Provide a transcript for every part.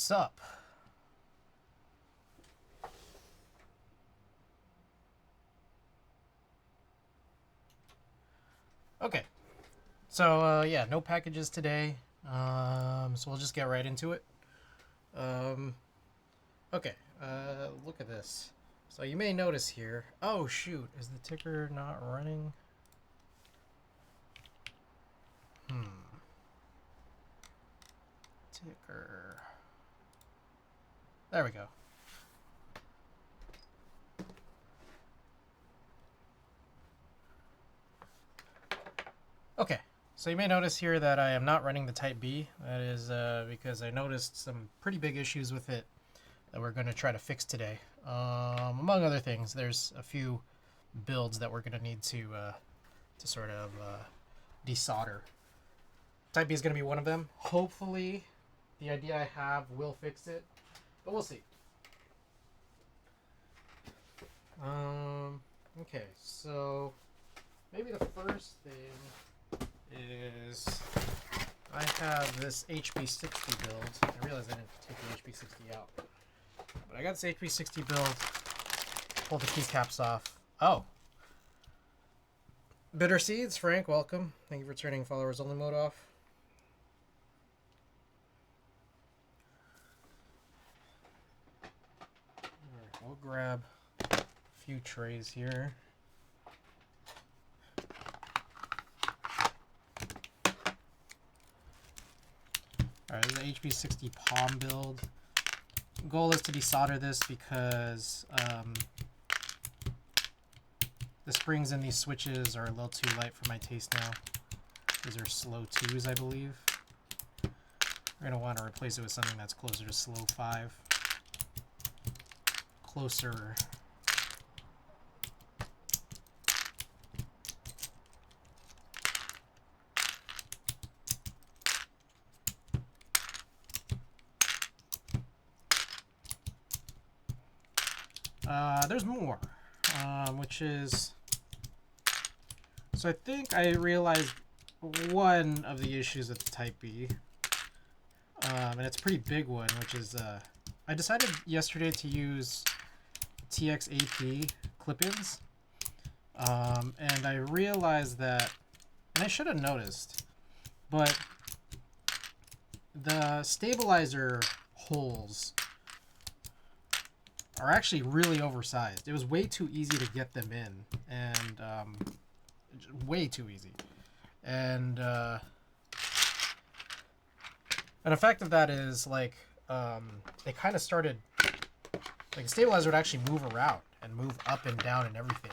Sup? Okay, so yeah, no packages today. So we'll just get right into it. Okay, look at this. So you may notice here. Oh shoot, is the ticker not running? Ticker. There we go. Okay, so you may notice here that I am not running the Type B. That is because I noticed some pretty big issues with it that we're going to try to fix today. Among other things, there's a few builds that we're going to need to sort of desolder. Type B is going to be one of them. Hopefully, the idea I have will fix it, but we'll see. Okay, so maybe the first thing is I have this hb60 build. I realized I didn't take the hb60 out, but I got this hb60 build. Pull the keycaps off. Oh, Bitter Seeds, Frank, welcome. Thank you for turning followers only mode off. Alright, we'll grab a few trays here. Alright, this is the hb60 palm build. Goal is to desolder this because the springs in these switches are a little too light for my taste now. These are slow 2s, I believe. We're going to want to replace it with something that's closer to slow 5. Closer. There's more, which is, so I think I realized one of the issues with the Type B, and it's a pretty big one, which is I decided yesterday to use TXAP clip-ins, and I realized that, and I should have noticed, but the stabilizer holes are actually really oversized. It was way too easy to get them in, and way too easy. And an effect of that is like they kind of started, like the stabilizer would actually move around and move up and down and everything.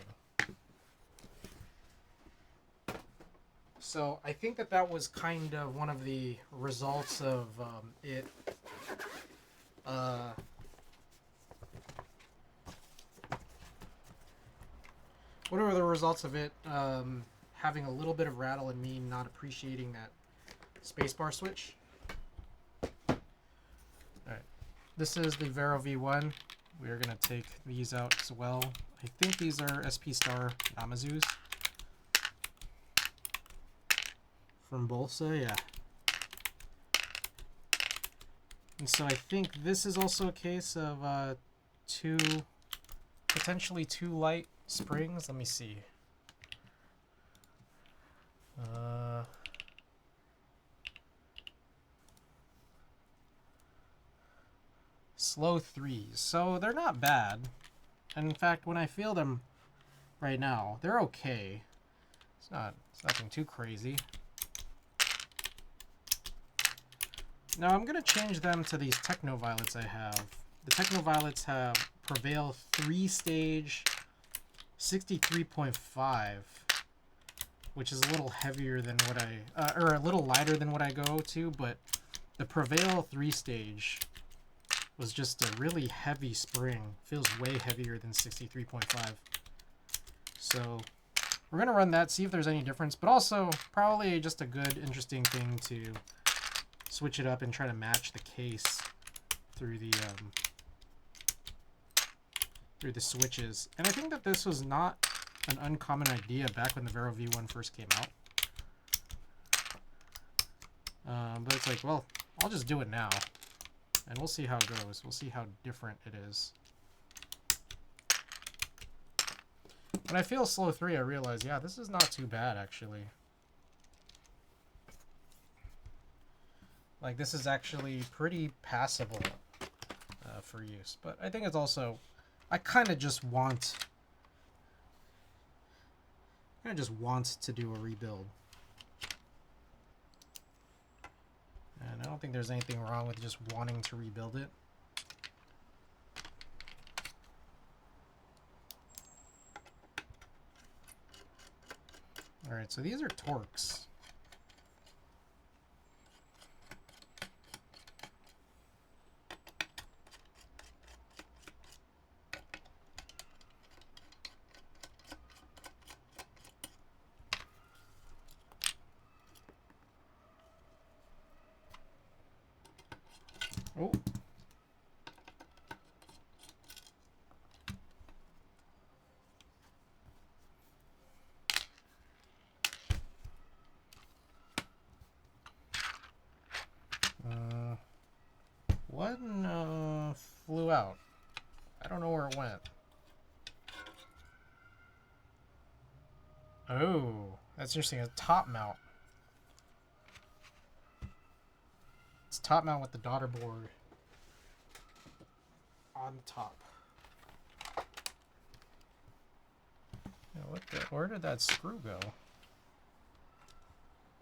So I think that that was kind of one of the results of it what are the results of it having a little bit of rattle and me not appreciating that spacebar switch? Alright, this is the Vero V1. We are going to take these out as well. I think these are SP Star Namazus from Bolsa, yeah. And so I think this is also a case of potentially too light springs. Let me see. Slow 3s. So they're not bad. And in fact, when I feel them right now, they're okay. It's nothing too crazy. Now I'm going to change them to these Techno Violets I have. The Techno Violets have Prevail 3-stage 63.5, which is a little heavier than what I, or a little lighter than what I go to, but the Prevail 3-stage was just a really heavy spring. Feels way heavier than 63.5. So we're going to run that, see if there's any difference, but also probably just a good, interesting thing to switch it up and try to match the case through the switches. And I think that this was not an uncommon idea back when the Vero V1 first came out. But it's like, well, I'll just do it now. And we'll see how it goes. We'll see how different it is. When I feel slow 3, I realize, yeah, this is not too bad, actually. Like, this is actually pretty passable for use. But I think it's also... I kind of just want to do a rebuild. And I don't think there's anything wrong with just wanting to rebuild it. Alright, so these are torques. Oh. One flew out. I don't know where it went. Oh, that's interesting. A top mount. It's top mount with the daughter board on top. Yeah, what the? Where did that screw go?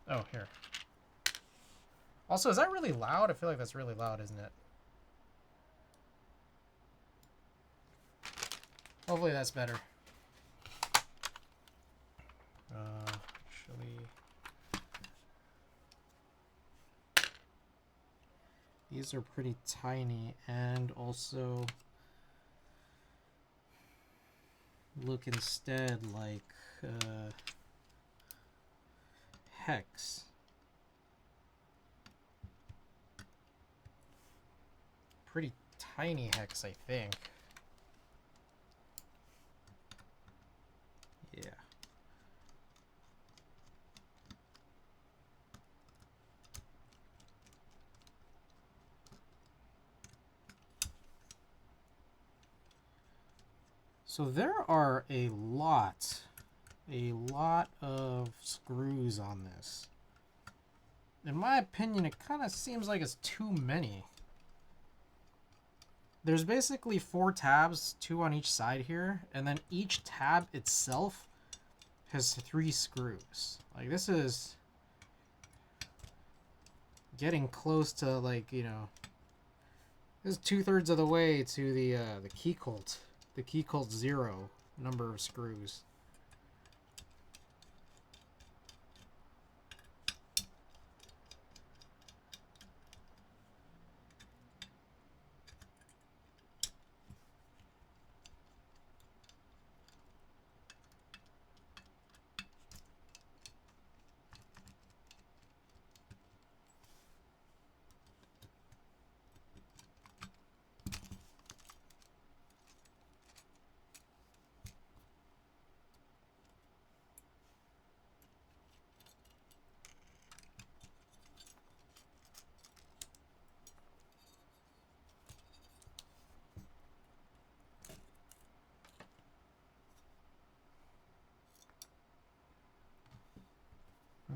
Oh, here. Also, is that really loud? I feel like that's really loud, isn't it? Hopefully that's better. Actually, these are pretty tiny and also look instead like hex. Pretty tiny hex, I think. Yeah. So there are a lot of screws on this. In my opinion, it kind of seems like it's too many. There's basically 4 tabs, 2 on each side here, and then each tab itself has 3 screws. Like, this is getting close to, like, you know, this is 2/3 of the way to the key colt. The key colt 0 number of screws.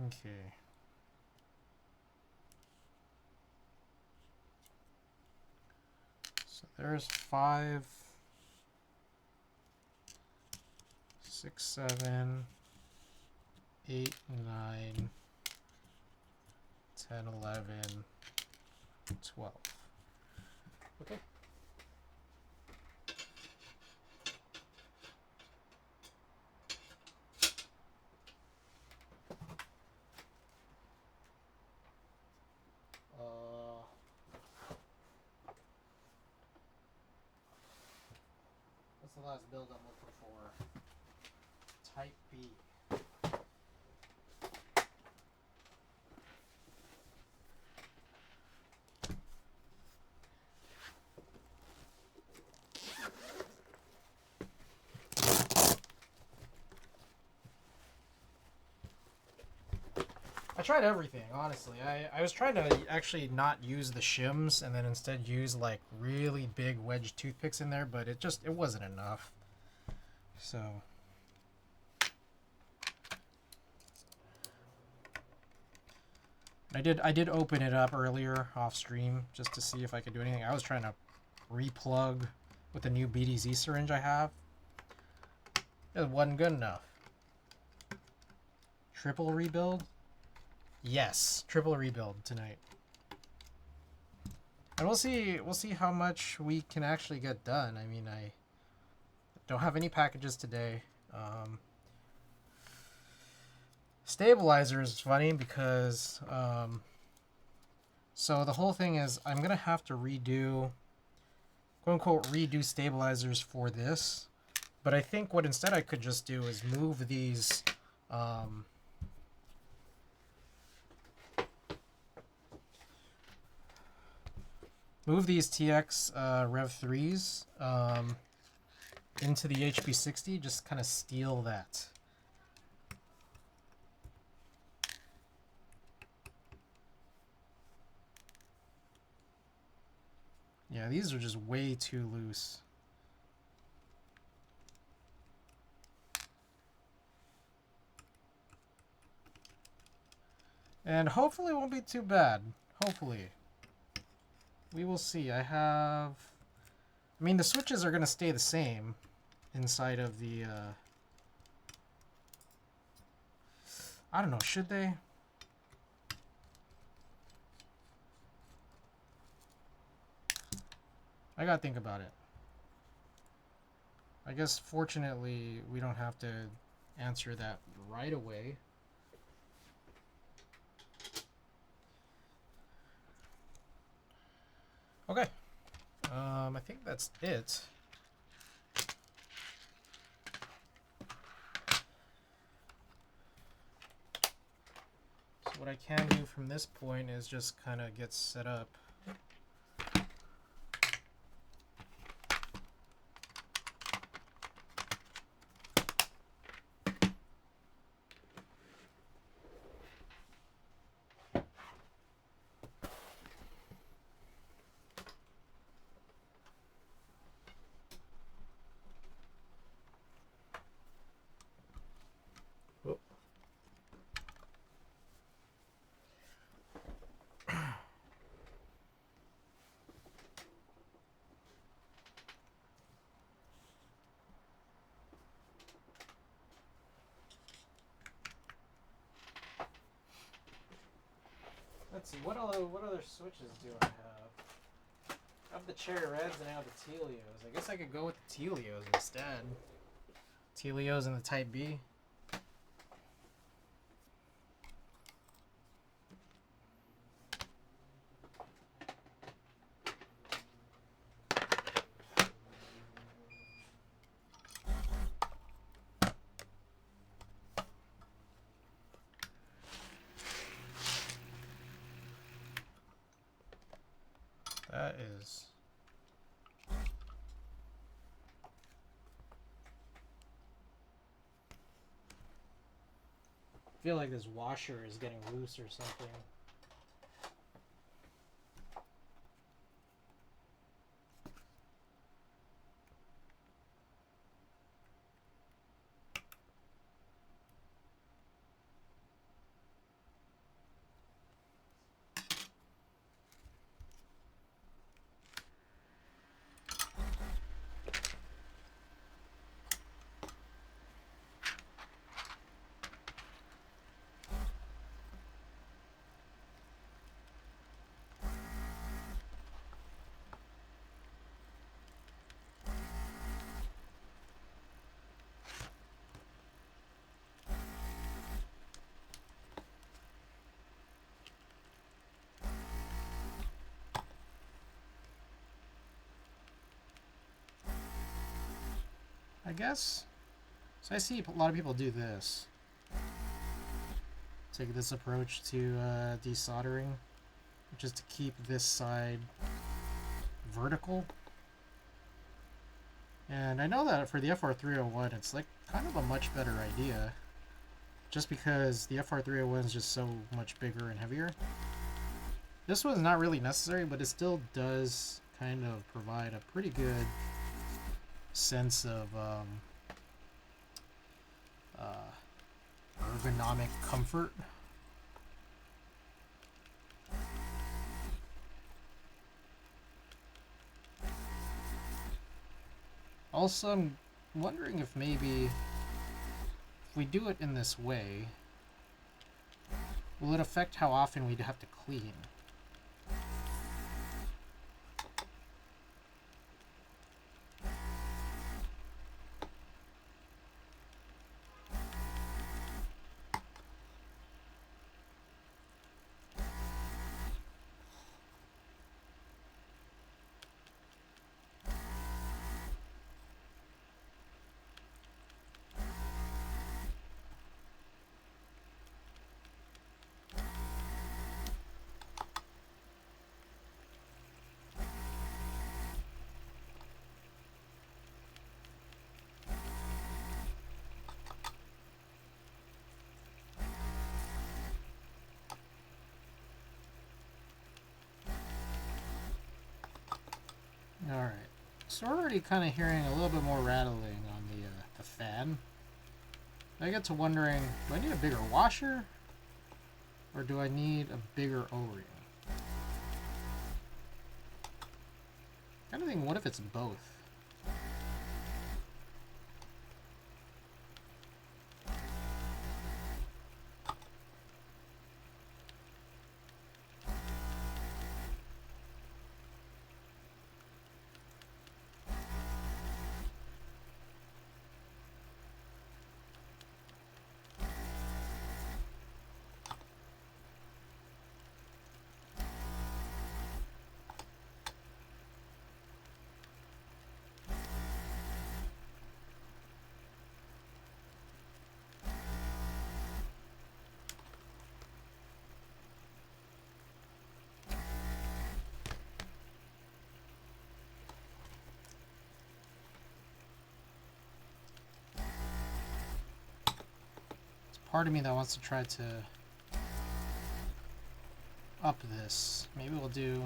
Okay. So there's 5, 6, 7, 8, 9, 10, 11, 12. Okay. What's the last build I'm looking for? Type B. I I tried everything, honestly. I was trying to actually not use the shims and then instead use like really big wedge toothpicks in there, but it wasn't enough. So I did open it up earlier off stream just to see if I could do anything. I was trying to replug with the new BDZ syringe I have. It wasn't good enough. Triple rebuild? Yes, triple rebuild tonight. And we'll see how much we can actually get done. I mean, I don't have any packages today. Stabilizer is funny because so the whole thing is I'm gonna have to redo, quote unquote, redo stabilizers for this. But I think what instead I could just do is move these TX Rev 3s into the hb60, just kind of steal that. Yeah, these are just way too loose. And hopefully it won't be too bad. Hopefully. We will see. I mean, the switches are going to stay the same inside of the... I don't know, should they? I gotta think about it. I guess, fortunately, we don't have to answer that right away. Okay. I think that's it. So what I can do from this point is just kind of get set up. Let's see, what other switches do I have? I have the Cherry Reds and I have the Telios. I guess I could go with the Telios instead. Telios and the Type B. That is... I feel like this washer is getting loose or something. I guess. So I see a lot of people do this. Take this approach to desoldering, which is to keep this side vertical. And I know that for the FR301, it's like kind of a much better idea. just because the FR301 is just so much bigger and heavier. This one's not really necessary, but it still does kind of provide a pretty good sense of ergonomic comfort. Also, I'm wondering if maybe if we do it in this way, will it affect how often we'd have to clean? Alright, so we're already kind of hearing a little bit more rattling on the fan. I get to wondering, do I need a bigger washer? Or do I need a bigger O-ring? Kind of thinking, what if it's both? Part of me that wants to try to up this. Maybe we'll do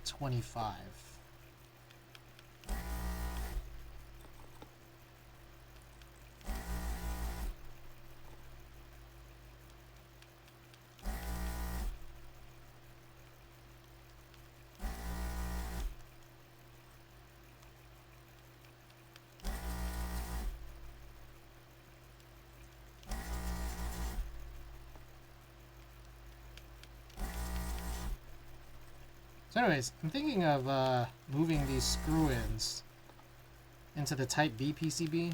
25. So anyways, I'm thinking of moving these screw-ins into the Type B PCB.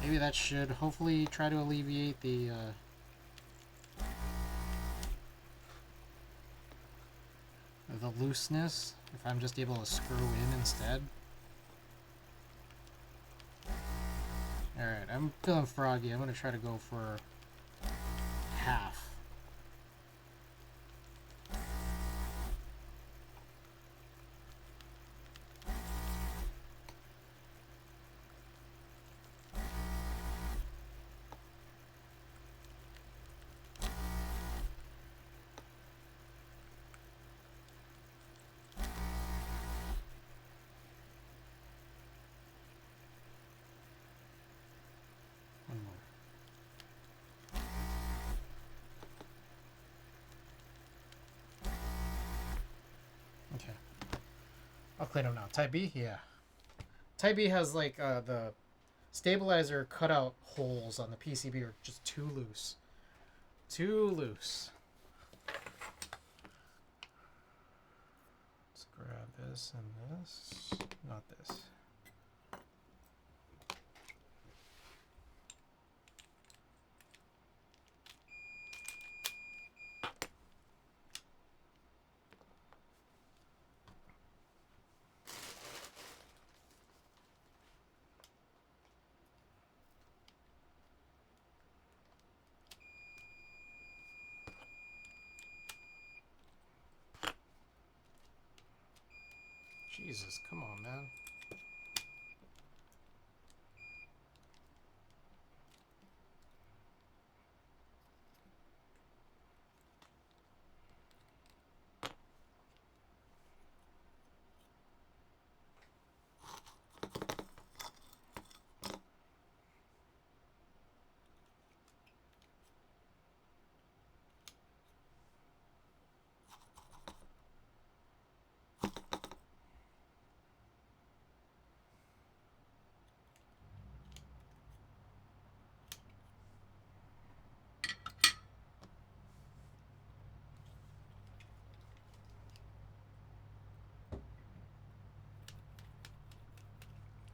Maybe that should hopefully try to alleviate the looseness if I'm just able to screw in instead. Alright, I'm feeling froggy. I'm going to try to go for half. Okay. I'll clean them now. Type B? Yeah. Type B has like the stabilizer cutout holes on the PCB are just too loose. Too loose. Let's grab this and this. Not this. Jesus, come on, man.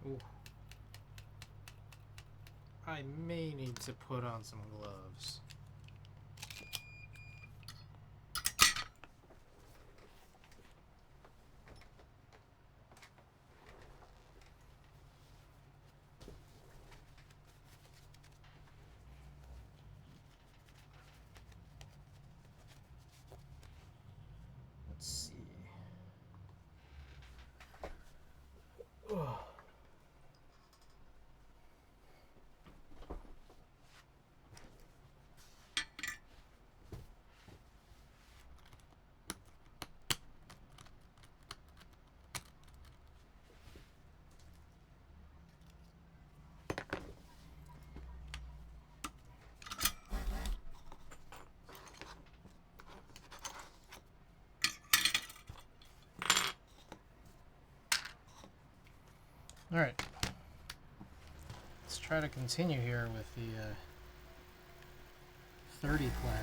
Ooh. I may need to put on some gloves. Let's see. Ugh. All right. Let's try to continue here with the 30 plan.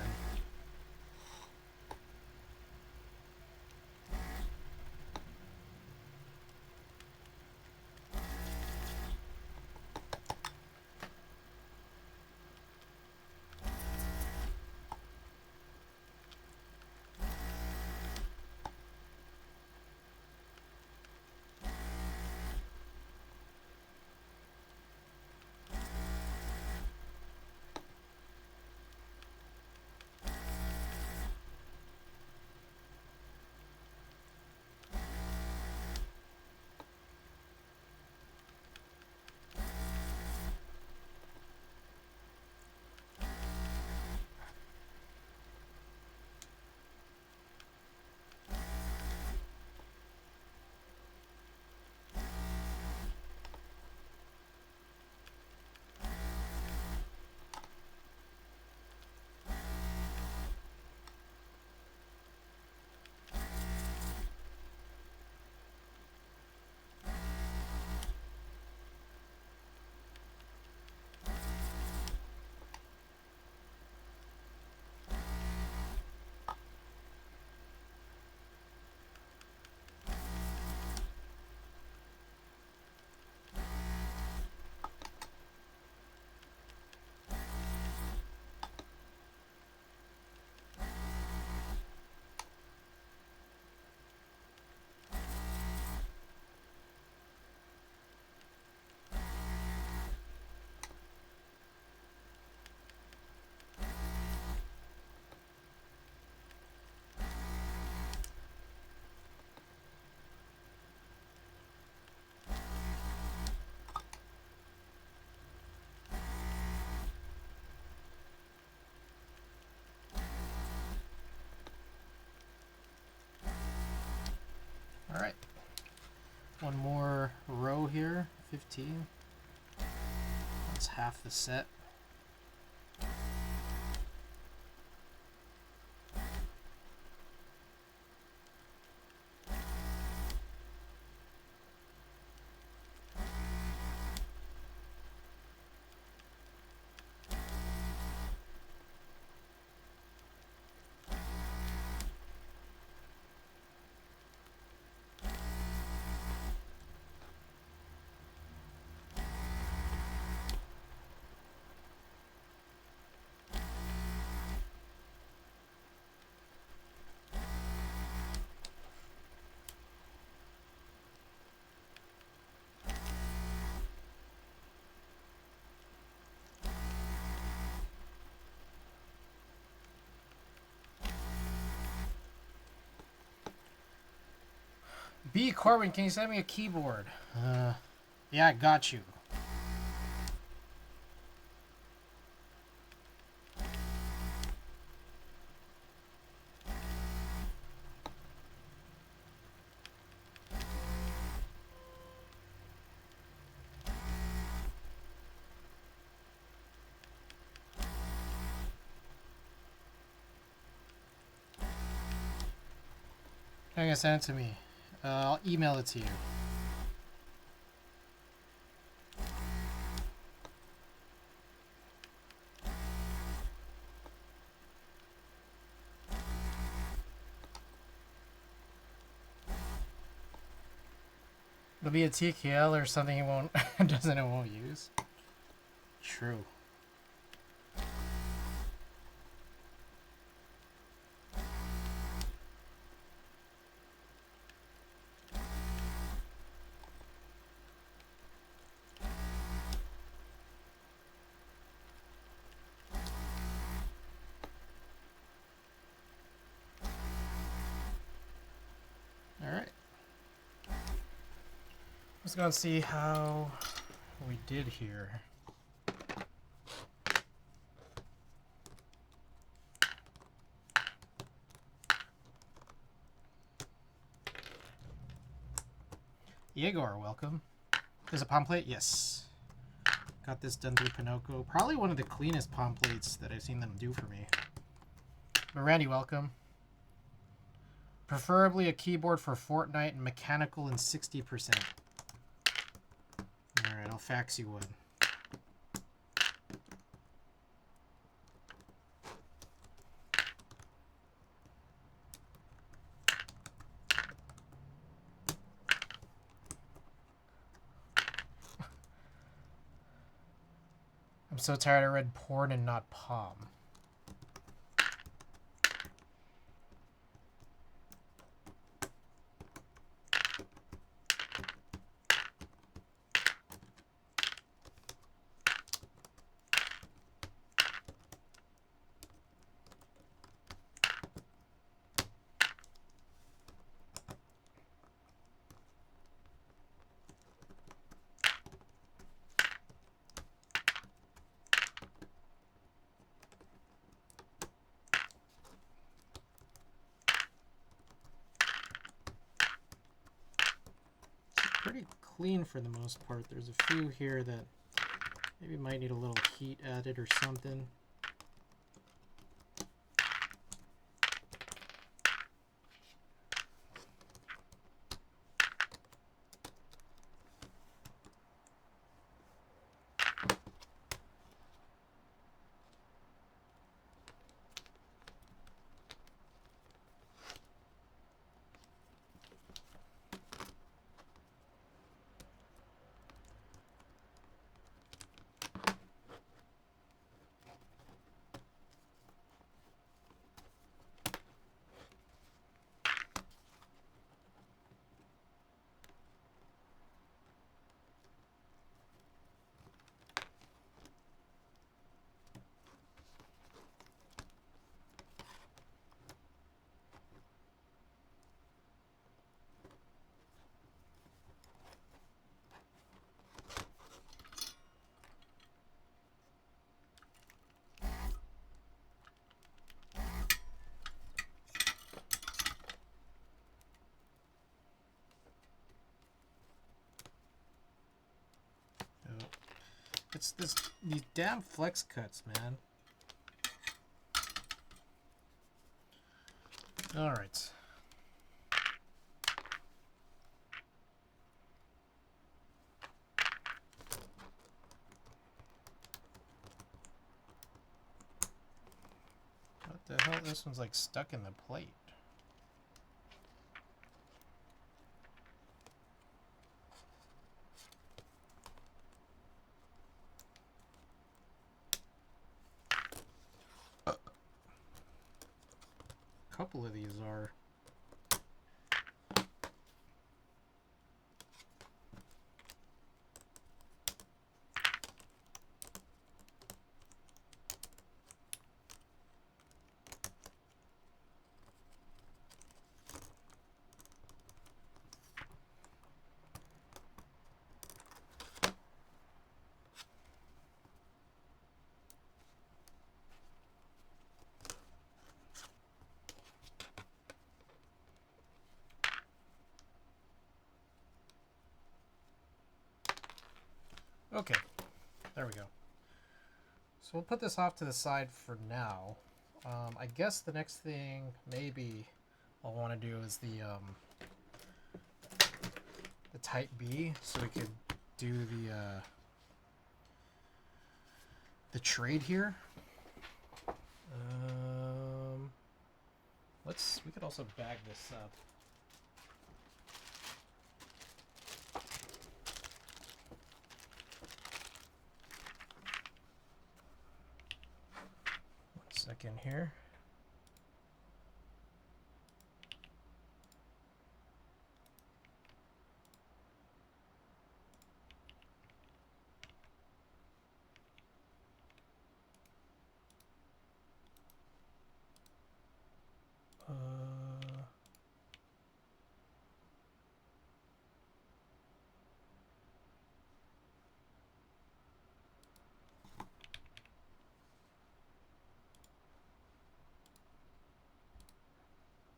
All right. One more row here, 15. That's half the set. B. Corbin, can you send me a keyboard? Yeah, I got you. You're gonna send it to me. I'll email it to you. It'll be a TKL or something it won't it won't use. True. Alright. Let's go and see how we did here. Yegor, welcome. There's a palm plate? Yes. Got this done through Pinocchio. Probably one of the cleanest palm plates that I've seen them do for me. But Randy, welcome. Preferably a keyboard for Fortnite and mechanical in 60%. Alright, I'll fax you one. I'm so tired I read porn and not palm. Pretty clean for the most part. There's a few here that maybe might need a little heat added or something. It's these damn flex cuts, man. All right. What the hell? This one's like stuck in the plate. Couple of these are. Okay, there we go. So we'll put this off to the side for now. I guess the next thing maybe I'll want to do is the Type B, so we could do the trade here. We could also bag this up. back in here.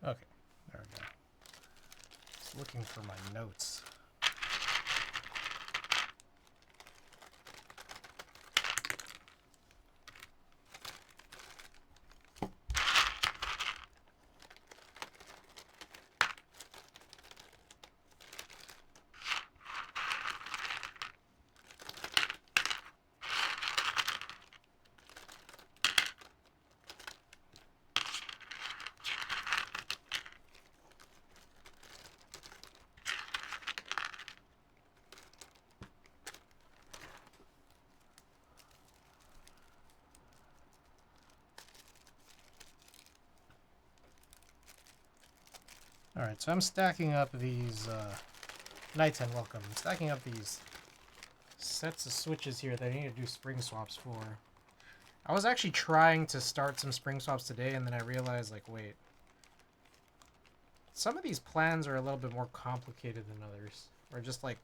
Okay, there we go. Just looking for my notes. Alright, so I'm stacking up these, Nights and welcome. I'm stacking up these sets of switches here that I need to do spring swaps for. I was actually trying to start some spring swaps today, and then I realized, like, wait. Some of these plans are a little bit more complicated than others. Or just, like...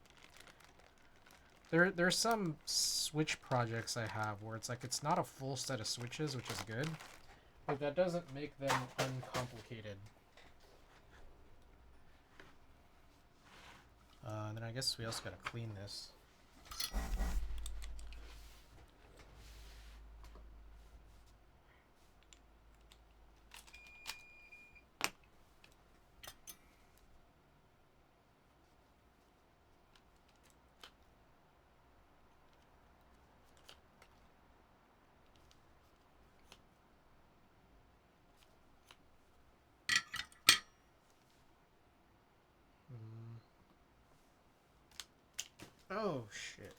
There's some switch projects I have where it's like, it's not a full set of switches, which is good. But that doesn't make them uncomplicated. And then I guess we also gotta clean this. Oh, shit.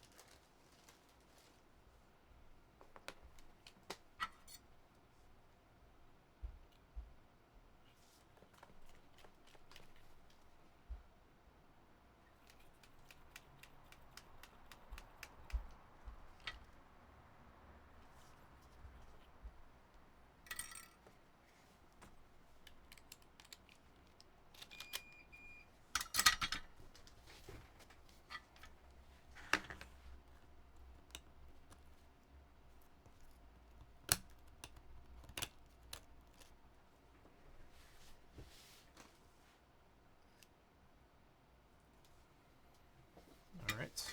Alright.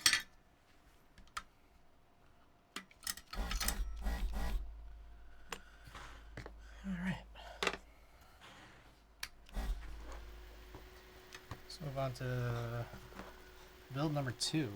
Alright. Let's move on to build number 2.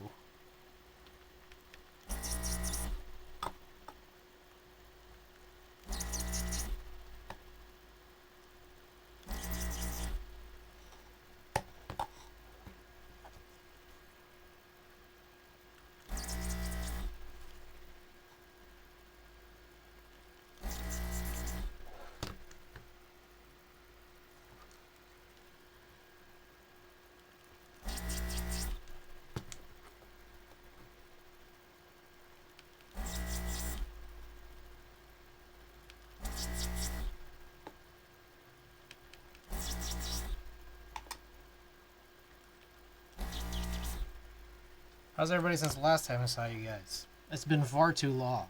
How's everybody since the last time I saw you guys? It's been far too long.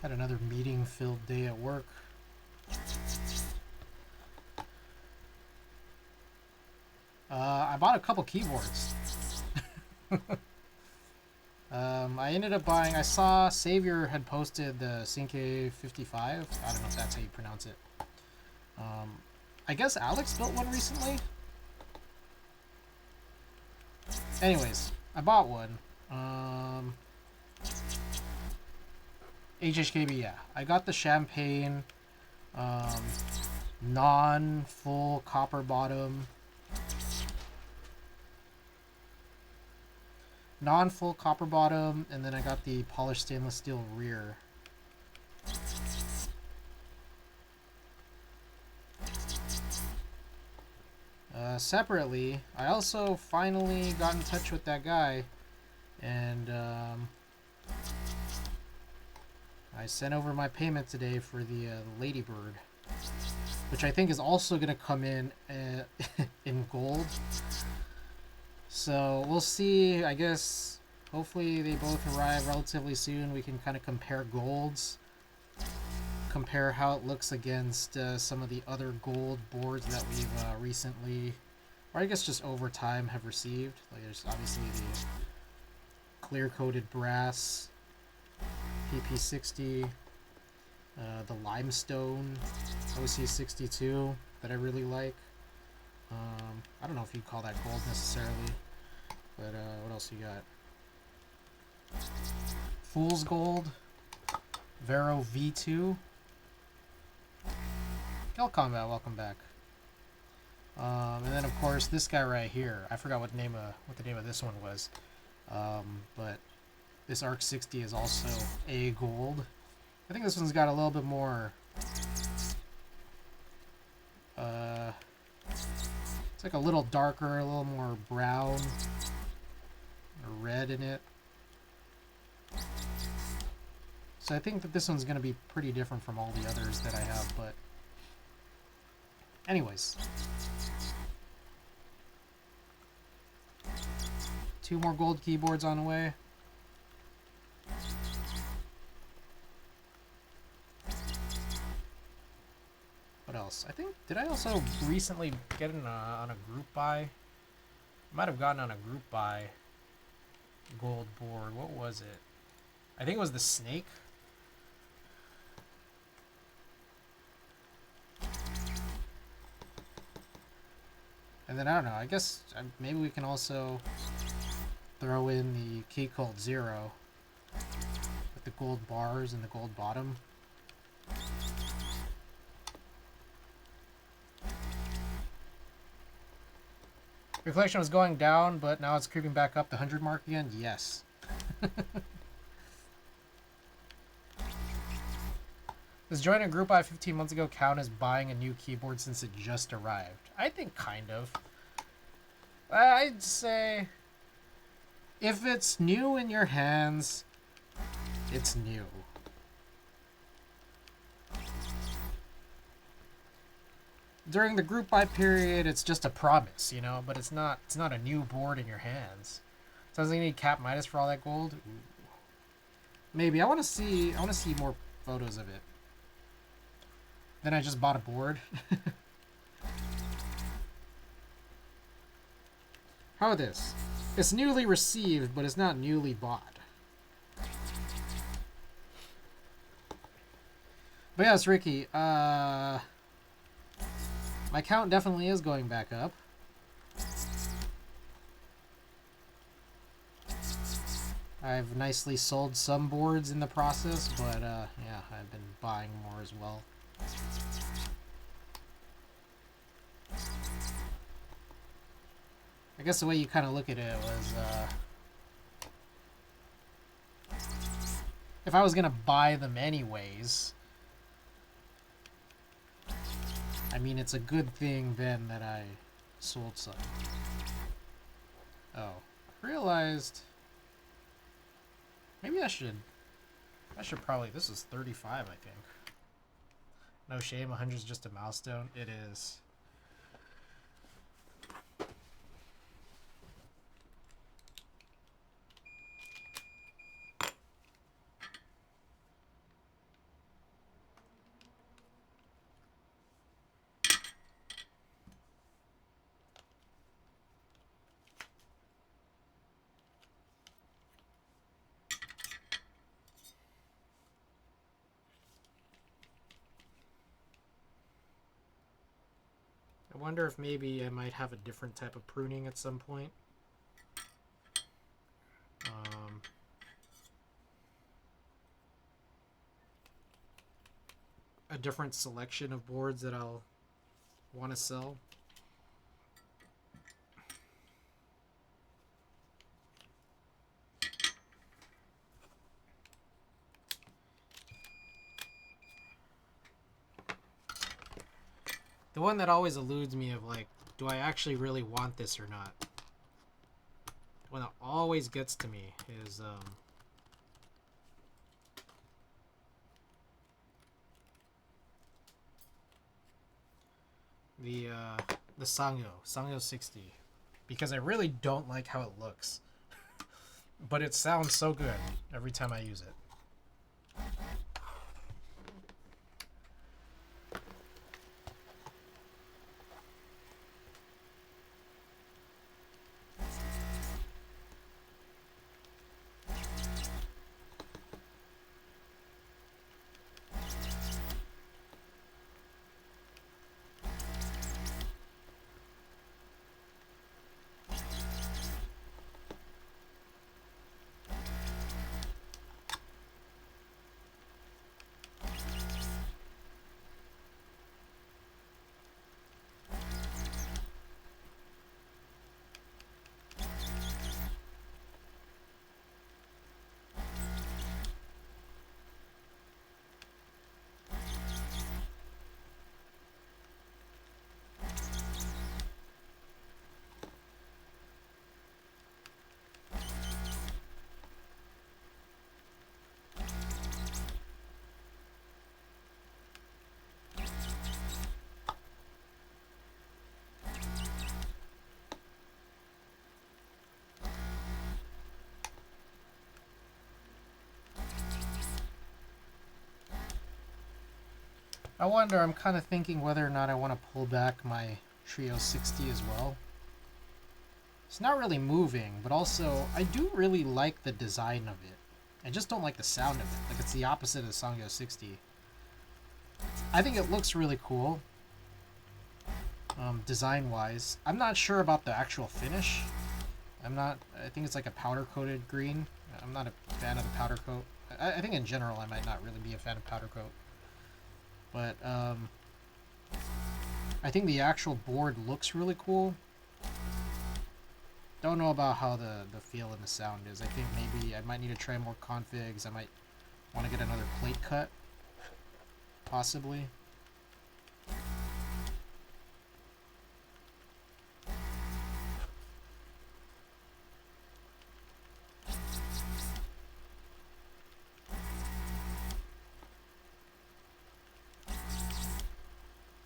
Had another meeting-filled day at work. I bought a couple keyboards. I ended up buying... I saw Savior had posted the Sync 55. I don't know if that's how you pronounce it. I guess Alex built one recently. Anyways, I bought one. HHKB, yeah. I got the Champagne, non-full copper bottom. non-full copper bottom, and then I got the polished stainless steel rear. Separately, I also finally got in touch with that guy, and I sent over my payment today for the Ladybird, which I think is also going to come in in gold. So we'll see. I guess hopefully they both arrive relatively soon. We can kind of compare golds, compare how it looks against some of the other gold boards that we've recently, or I guess just over time, have received. Like there's obviously the clear-coated brass hb60, the limestone OC62 that I really like. I don't know if you'd call that gold necessarily, but what else you got? Fool's Gold, Vero V2. Kel Combat, welcome back. And then of course this guy right here. I forgot what the name of this one was, but this Arc 60 is also a gold. I think this one's got a little bit more. It's like a little darker, a little more brown or red in it. So I think that this one's going to be pretty different from all the others that I have, but anyways. 2 more gold keyboards on the way. What else? I think, did I also recently get in on a group buy? I might have gotten on a group buy gold board. What was it? I think it was the Snake. And then, I don't know, I guess maybe we can also throw in the Key Cult Zero with the gold bars and the gold bottom. Reflection was going down, but now it's creeping back up the 100 mark again? Yes. Does joining a group buy 15 months ago count as buying a new keyboard since it just arrived? I think kind of. I'd say if it's new in your hands, it's new. During the group buy period, it's just a promise, you know, but it's not a new board in your hands. Sounds like you need cap minus for all that gold. Ooh. Maybe I want to see more photos of it. Then I just bought a board. How about this? It's newly received, but it's not newly bought. But yeah, it's Ricky. My count definitely is going back up. I've nicely sold some boards in the process, but yeah, I've been buying more as well. I guess the way you kind of look at it was, if I was gonna buy them anyways, I mean, it's a good thing then that I sold some. Oh, I realized maybe I should probably, this is 35, I think. No shame, 100 is just a milestone. It is. I wonder if maybe I might have a different type of pruning at some point. A different selection of boards that I'll want to sell. The one that always eludes me of like, do I actually really want this or not? The one that always gets to me is the Sanyo 60, because I really don't like how it looks, but it sounds so good every time I use it. I wonder, I'm kind of thinking whether or not I want to pull back my Trio 60 as well. It's not really moving, but also I do really like the design of it. I just don't like the sound of it. Like, it's the opposite of the Sanyo 60. I think it looks really cool, design-wise. I'm not sure about the actual finish. I think it's like a powder-coated green. I'm not a fan of the powder coat. I think in general I might not really be a fan of powder coat. But, I think the actual board looks really cool. Don't know about how the feel and the sound is. I think maybe I might need to try more configs. I might want to get another plate cut. Possibly.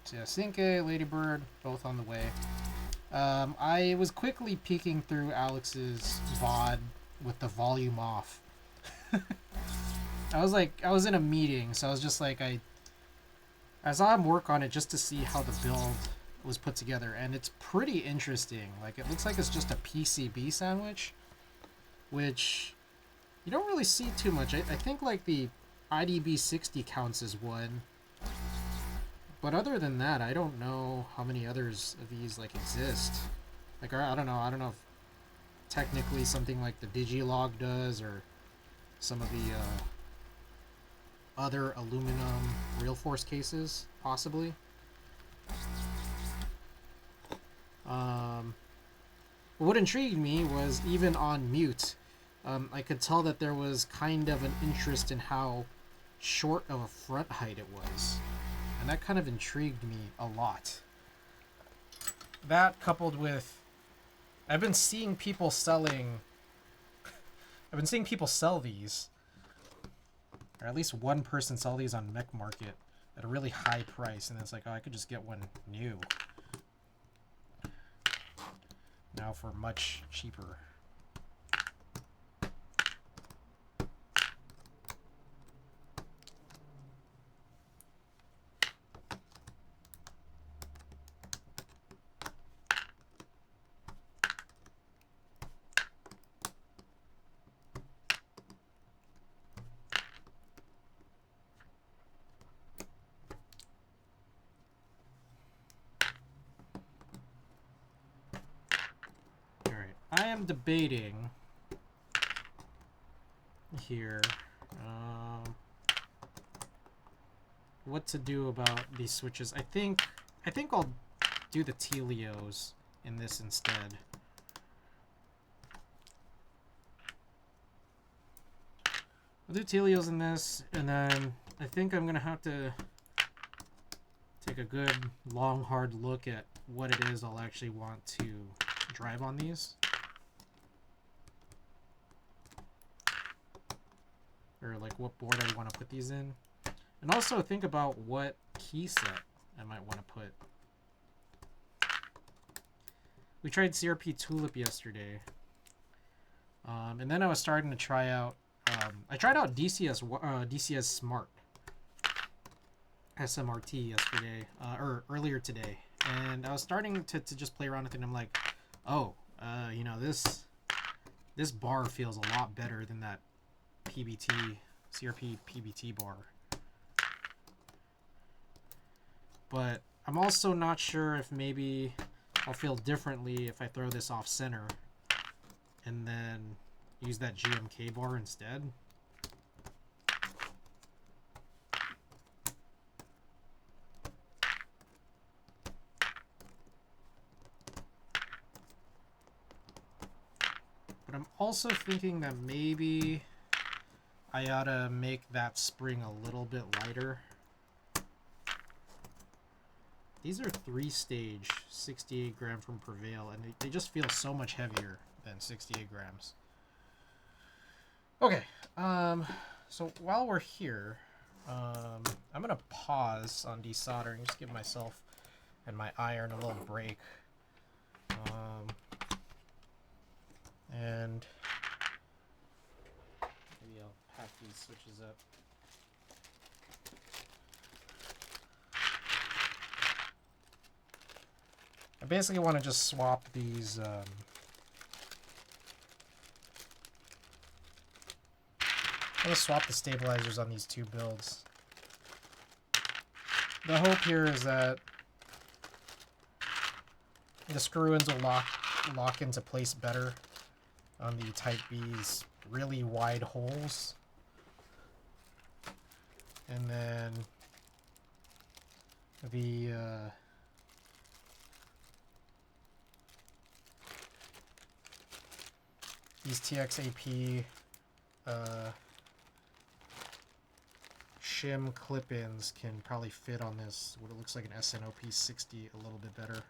So yeah, Cinque, Ladybird, both on the way. I was quickly peeking through Alex's VOD with the volume off. I was in a meeting, so I was just like, I saw him work on it just to see how the build was put together, and it's pretty interesting. Like, it looks like it's just a PCB sandwich, which you don't really see too much. I think like the hb60 counts as one. But other than that, I don't know how many others of these like exist. Like, I don't know if technically something like the Digilog does, or some of the other aluminum real force cases, possibly. What intrigued me was, even on mute, I could tell that there was kind of an interest in how short of a front height it was. And that kind of intrigued me a lot. That, coupled with, I've been seeing people sell these, or at least one person sell these on Mech Market at a really high price, and it's like, oh, I could just get one new now for much cheaper. I am debating here what to do about these switches. I think I'll do the Telios in this instead. I'll do Telios in this, and then I think I'm gonna have to take a good, long, hard look at what it is I'll actually want to drive on these. Or like what board I want to put these in. And also think about what key set I might want to put. We tried CRP Tulip yesterday. And then I was starting to try out, I tried out DCS Smart SMRT yesterday, or earlier today. And I was starting to just play around with it, and I'm like, oh, you know, this bar feels a lot better than that CRP PBT bar. But I'm also not sure if maybe I'll feel differently if I throw this off center and then use that GMK bar instead. But I'm also thinking that maybe I ought to make that spring a little bit lighter. These are 3-stage 68 gram from Prevail, and they just feel so much heavier than 68 grams. Okay, so while we're here, I'm gonna pause on desoldering, just give myself and my iron a little break. And maybe I'll pack these switches up. I basically want to just swap these I'm going to swap the stabilizers on these two builds. The hope here is that the screw-ins will lock into place better on the Type B's really wide holes. And then the these TXAP shim clip-ins can probably fit on this, what it looks like an SNOP60 a little bit better.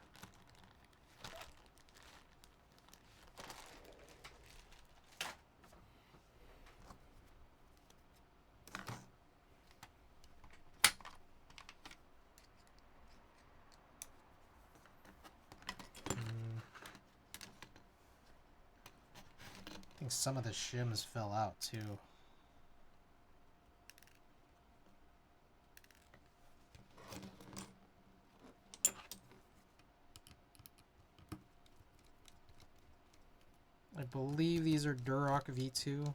I think some of the shims fell out too. I believe these are Duroc V2.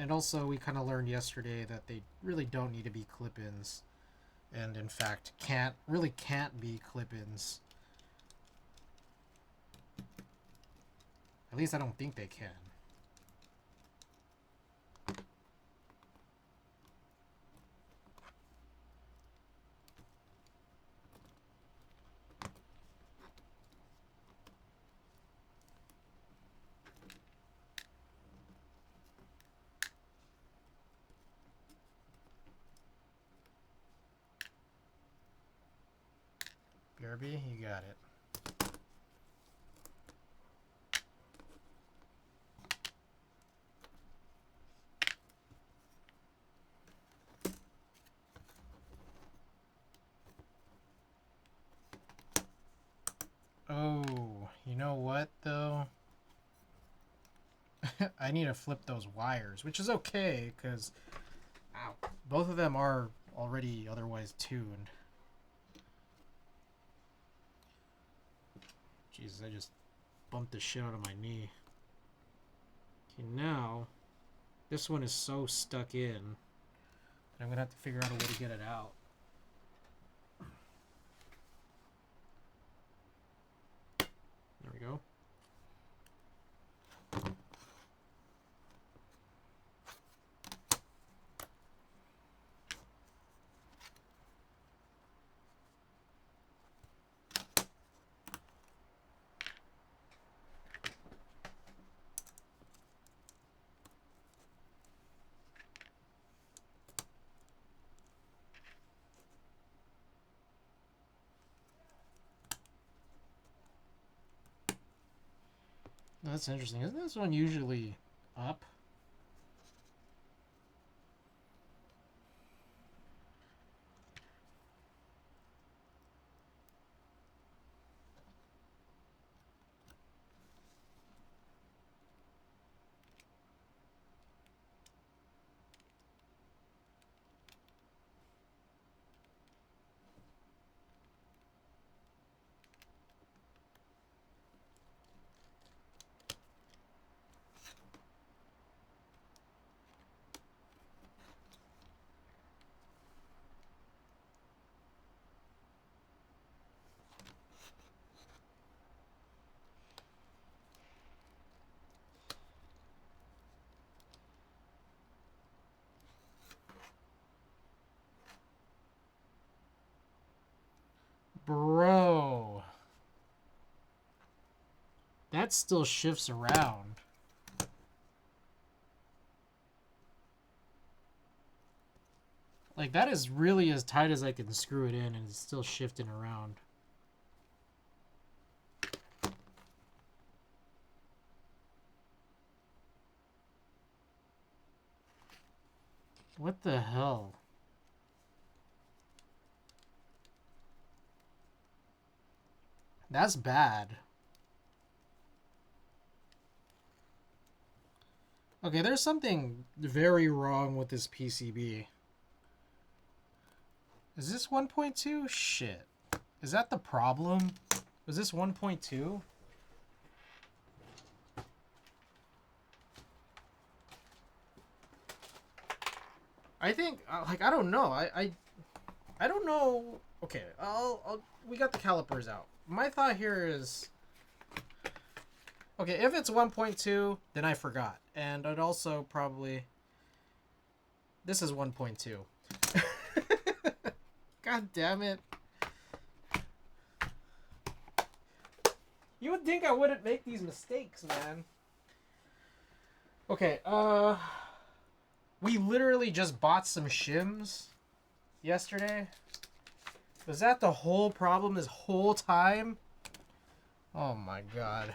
And also, we kind of learned yesterday that they really don't need to be clip-ins. And in fact, really can't be clip-ins. At least I don't think they can. BRB, you got it. Oh, you know what though? I need to flip those wires, which is okay, because both of them are already otherwise tuned. Jesus, I just bumped the shit out of my knee. Okay, now, this one is so stuck in, I'm going to have to figure out a way to get it out. There we go. That's interesting. Isn't this one usually up? Bro. That still shifts around. Like, that is really as tight as I can screw it in, and it's still shifting around. What the hell? That's bad. Okay, there's something very wrong with this PCB. Is this 1.2? Shit. Is that the problem? Was this 1.2? I think, like, I don't know. I don't know. Okay, we got the calipers out. My thought here is, okay, if it's 1.2, then I forgot. And I'd also probably, this is 1.2. God damn it. You would think I wouldn't make these mistakes, man. Okay, we literally just bought some shims yesterday. Was that the whole problem this whole time? Oh my god.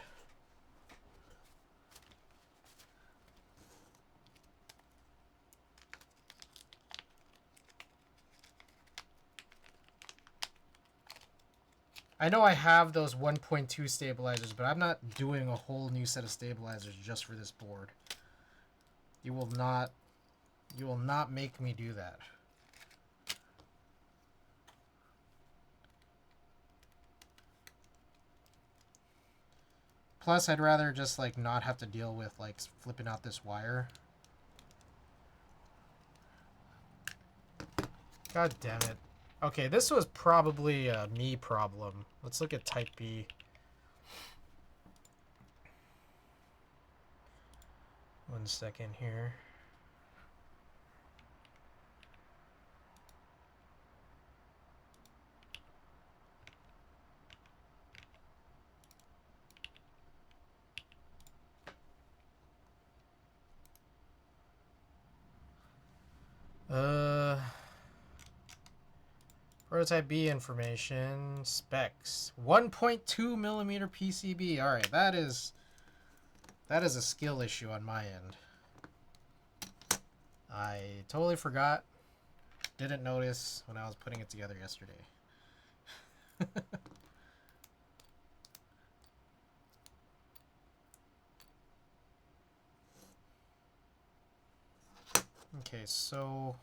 I know I have those 1.2 stabilizers, but I'm not doing a whole new set of stabilizers just for this board. You will not make me do that. Plus, I'd rather just, like, not have to deal with, like, flipping out this wire. God damn it. Okay, this was probably a me problem. Let's look at type B. One second here. Prototype B information, specs. 1.2 millimeter PCB. All right, that is a skill issue on my end. I totally forgot. Didn't notice when I was putting it together yesterday. Okay, so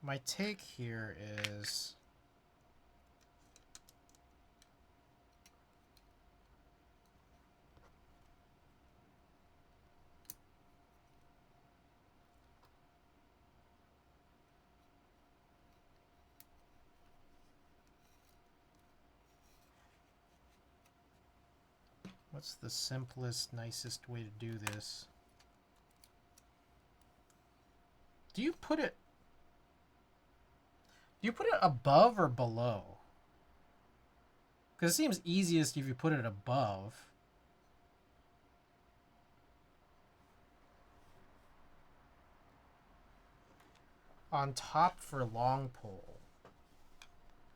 my take here is what's the simplest, nicest way to do this? Do you put it above or below? Because it seems easiest if you put it above. On top for long pull.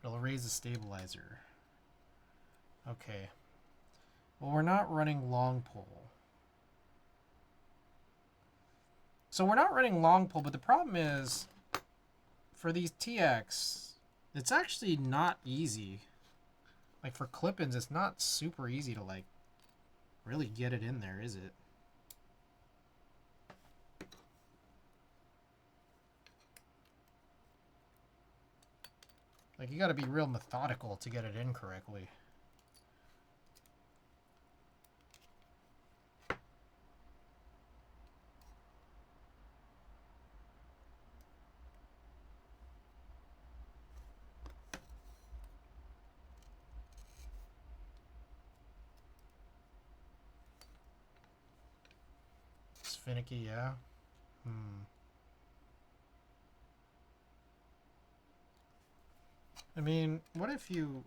It'll raise the stabilizer. Okay. Well, we're not running long pull. So we're not running long pull, but the problem is, for these TX, it's actually not easy. Like for clip-ins, it's not super easy to like really get it in there, is it? Like you gotta be real methodical to get it in correctly. It's finicky, yeah. I mean, what if you...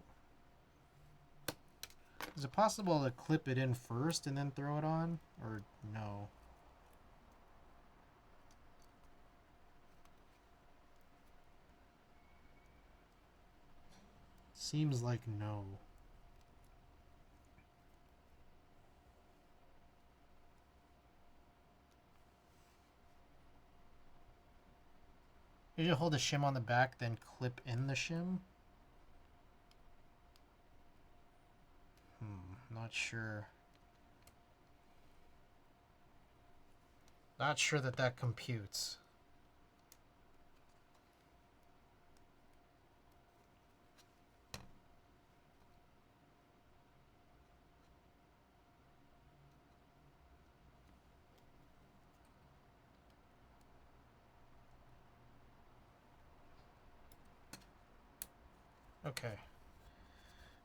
Is it possible to clip it in first and then throw it on? Or no? Seems like no. You just hold the shim on the back, then clip in the shim? Not sure. Not sure that that computes. Okay.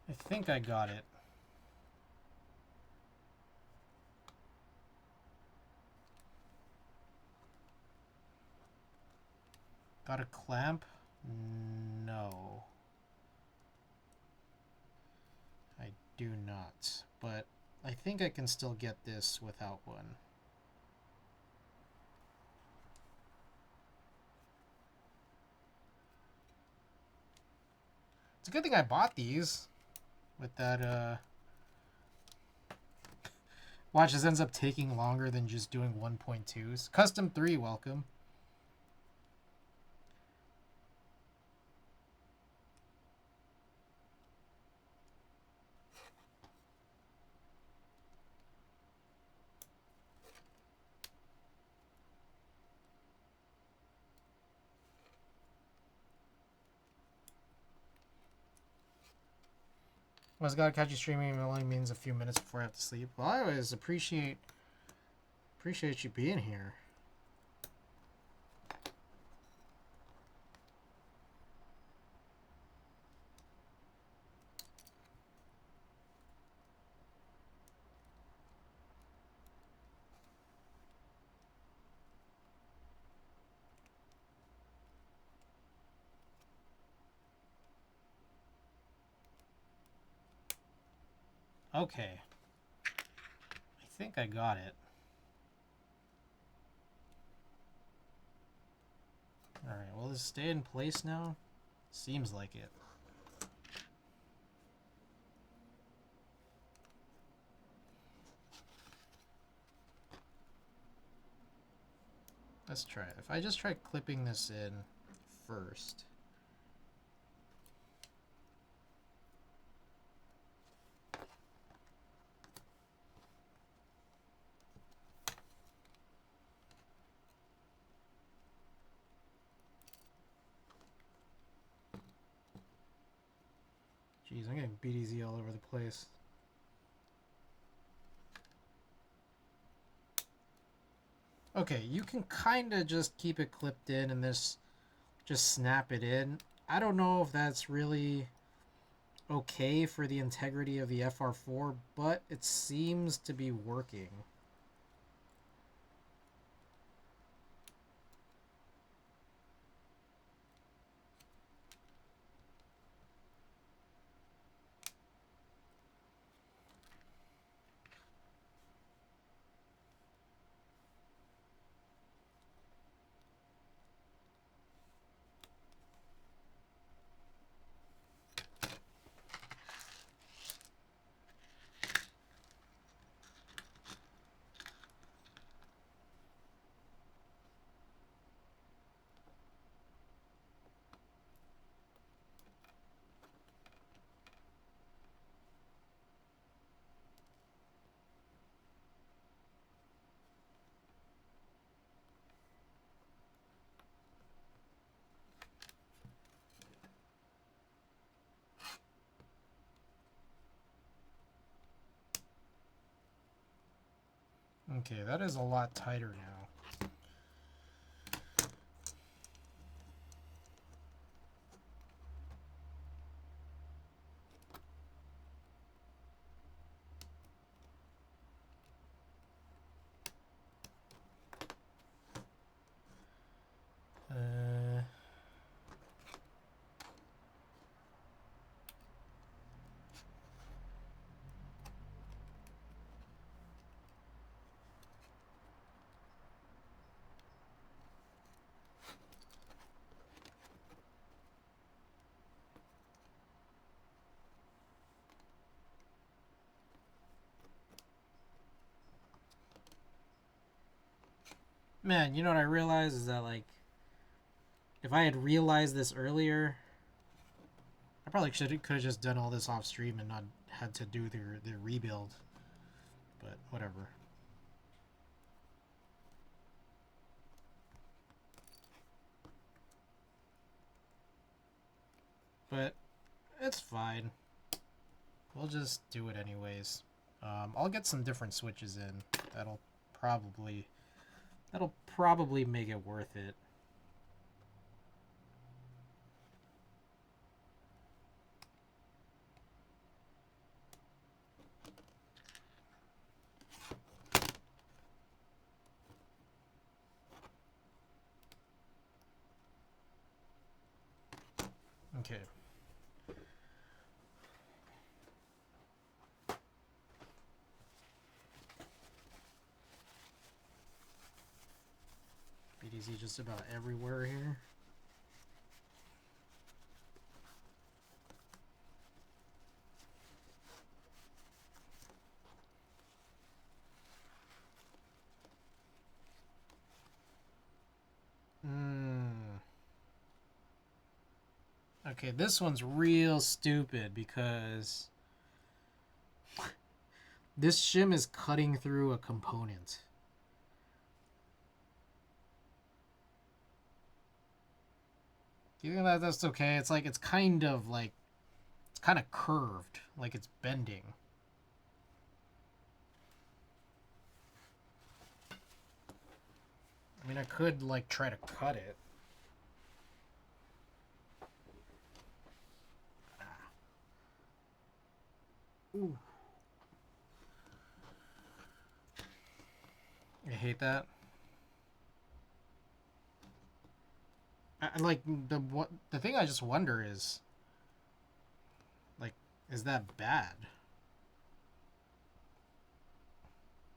I think I got it. Got a clamp? No. I do not. But I think I can still get this without one. It's a good thing I bought these. With that, Watch, this ends up taking longer than just doing 1.2s. Custom 3, welcome. Was gotta catch you streaming only means a few minutes before I have to sleep. Well, I always appreciate you being here. Okay. I think I got it. Alright, will this stay in place now? Seems like it. Let's try it. If I just try clipping this in first. Jeez, I'm getting BDZ all over the place. Okay, you can kind of just keep it clipped in and this just snap it in. I don't know if that's really okay for the integrity of the FR4, but it seems to be working. Okay, that is a lot tighter now. Man, you know what I realized is that, like, if I had realized this earlier, I probably could have just done all this off stream and not had to do the rebuild. But whatever. But it's fine. We'll just do it anyways. I'll get some different switches in. That'll probably make it worth it. Okay. BDZ just about everywhere here. Okay, this one's real stupid because this shim is cutting through a component. Do you think that that's okay? It's like, it's kind of curved, like it's bending. I mean, I could, like, try to cut it. Ooh. I hate that. Like, the thing I just wonder is, like, is that bad?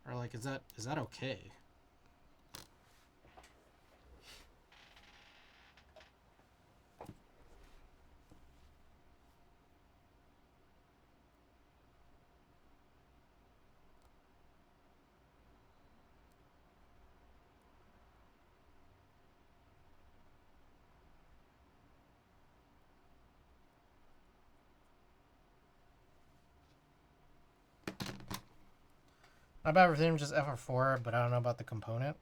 Or, like, is that okay? Not about everything, just FR4, but I don't know about the component.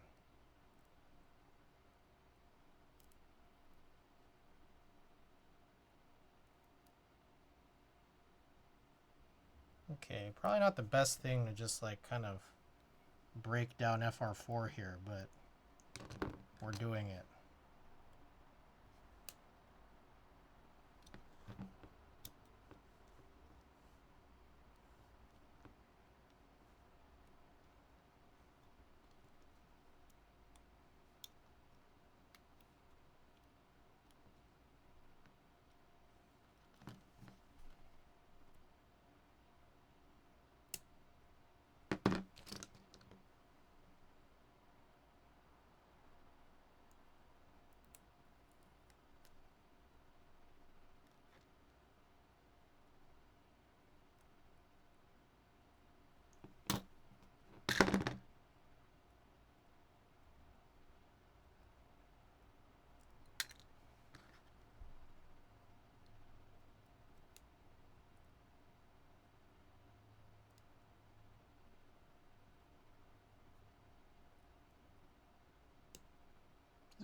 Okay, probably not the best thing to just, like, kind of break down FR4 here, but we're doing it.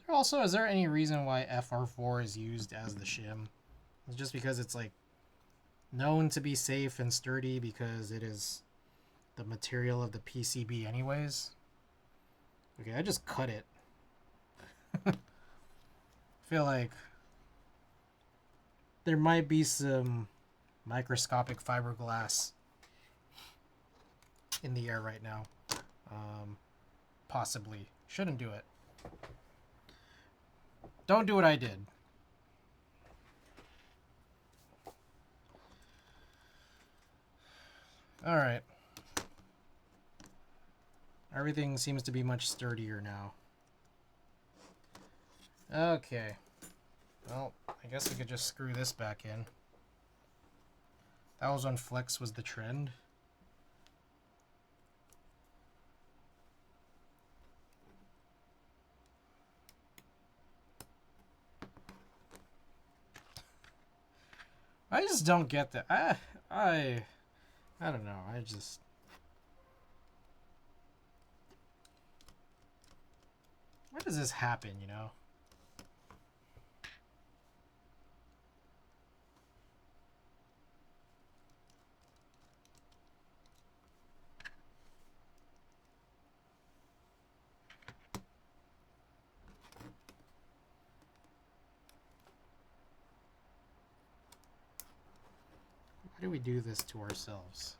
Also, is there any reason why FR4 is used as the shim? It's just because it's, like, known to be safe and sturdy because it is the material of the PCB anyways? Okay, I just cut it. I feel like there might be some microscopic fiberglass in the air right now. Possibly. Shouldn't do it. Don't do what I did. Alright. Everything seems to be much sturdier now. Okay. Well, I guess we could just screw this back in. That was when flex was the trend. I just don't get that. I don't know. I just... Why does this happen, you know? Why do we do this to ourselves?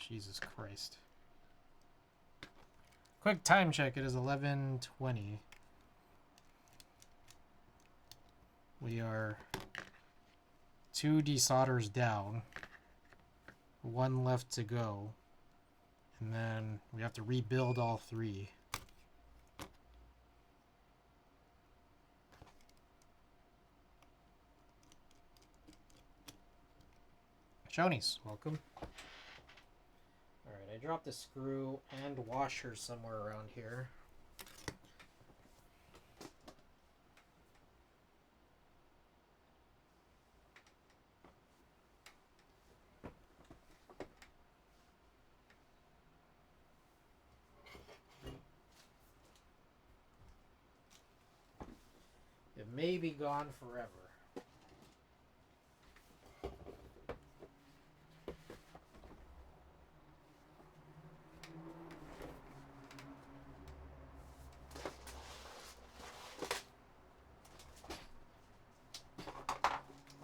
Jesus Christ. Quick time check. It is 11:20. We are 2 desolders down. 1 left to go. And then we have to rebuild all 3. Shonies, welcome. Alright, I dropped a screw and washer somewhere around here. It may be gone forever.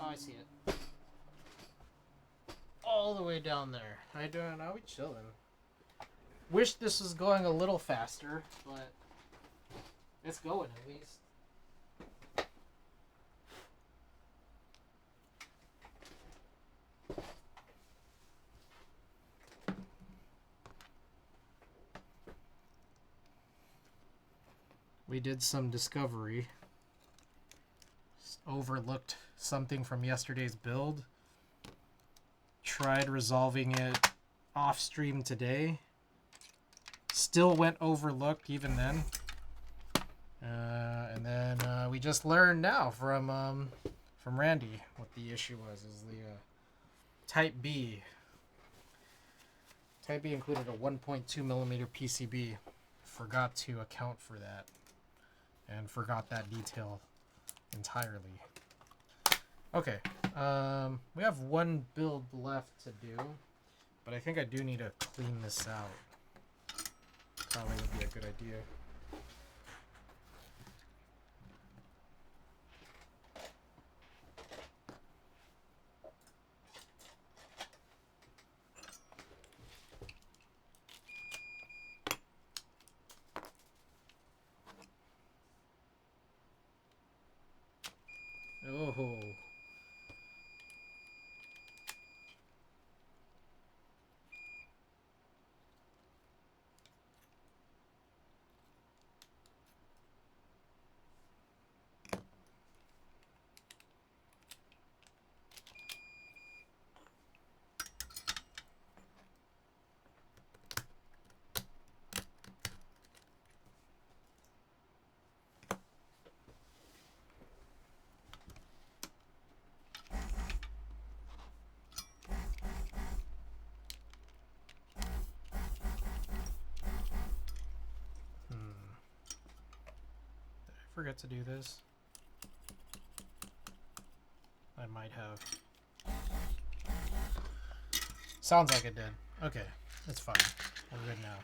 Oh, I see it. All the way down there. How you doing? How we chilling? Wish this was going a little faster, but it's going at least. We did some discovery. Overlooked something from yesterday's build. Tried resolving it off stream today. Still went overlooked even then. And then we just learned now from Randy what the issue was. Is the Type B. Type B included a 1.2 millimeter PCB. Forgot to account for that. And forgot that detail entirely. Okay, we have 1 build left to do, but I think I do need to clean this out. Probably would be a good idea. Oh. forget to do this? I might have. Sounds like it did. Okay, it's fine. We're good now.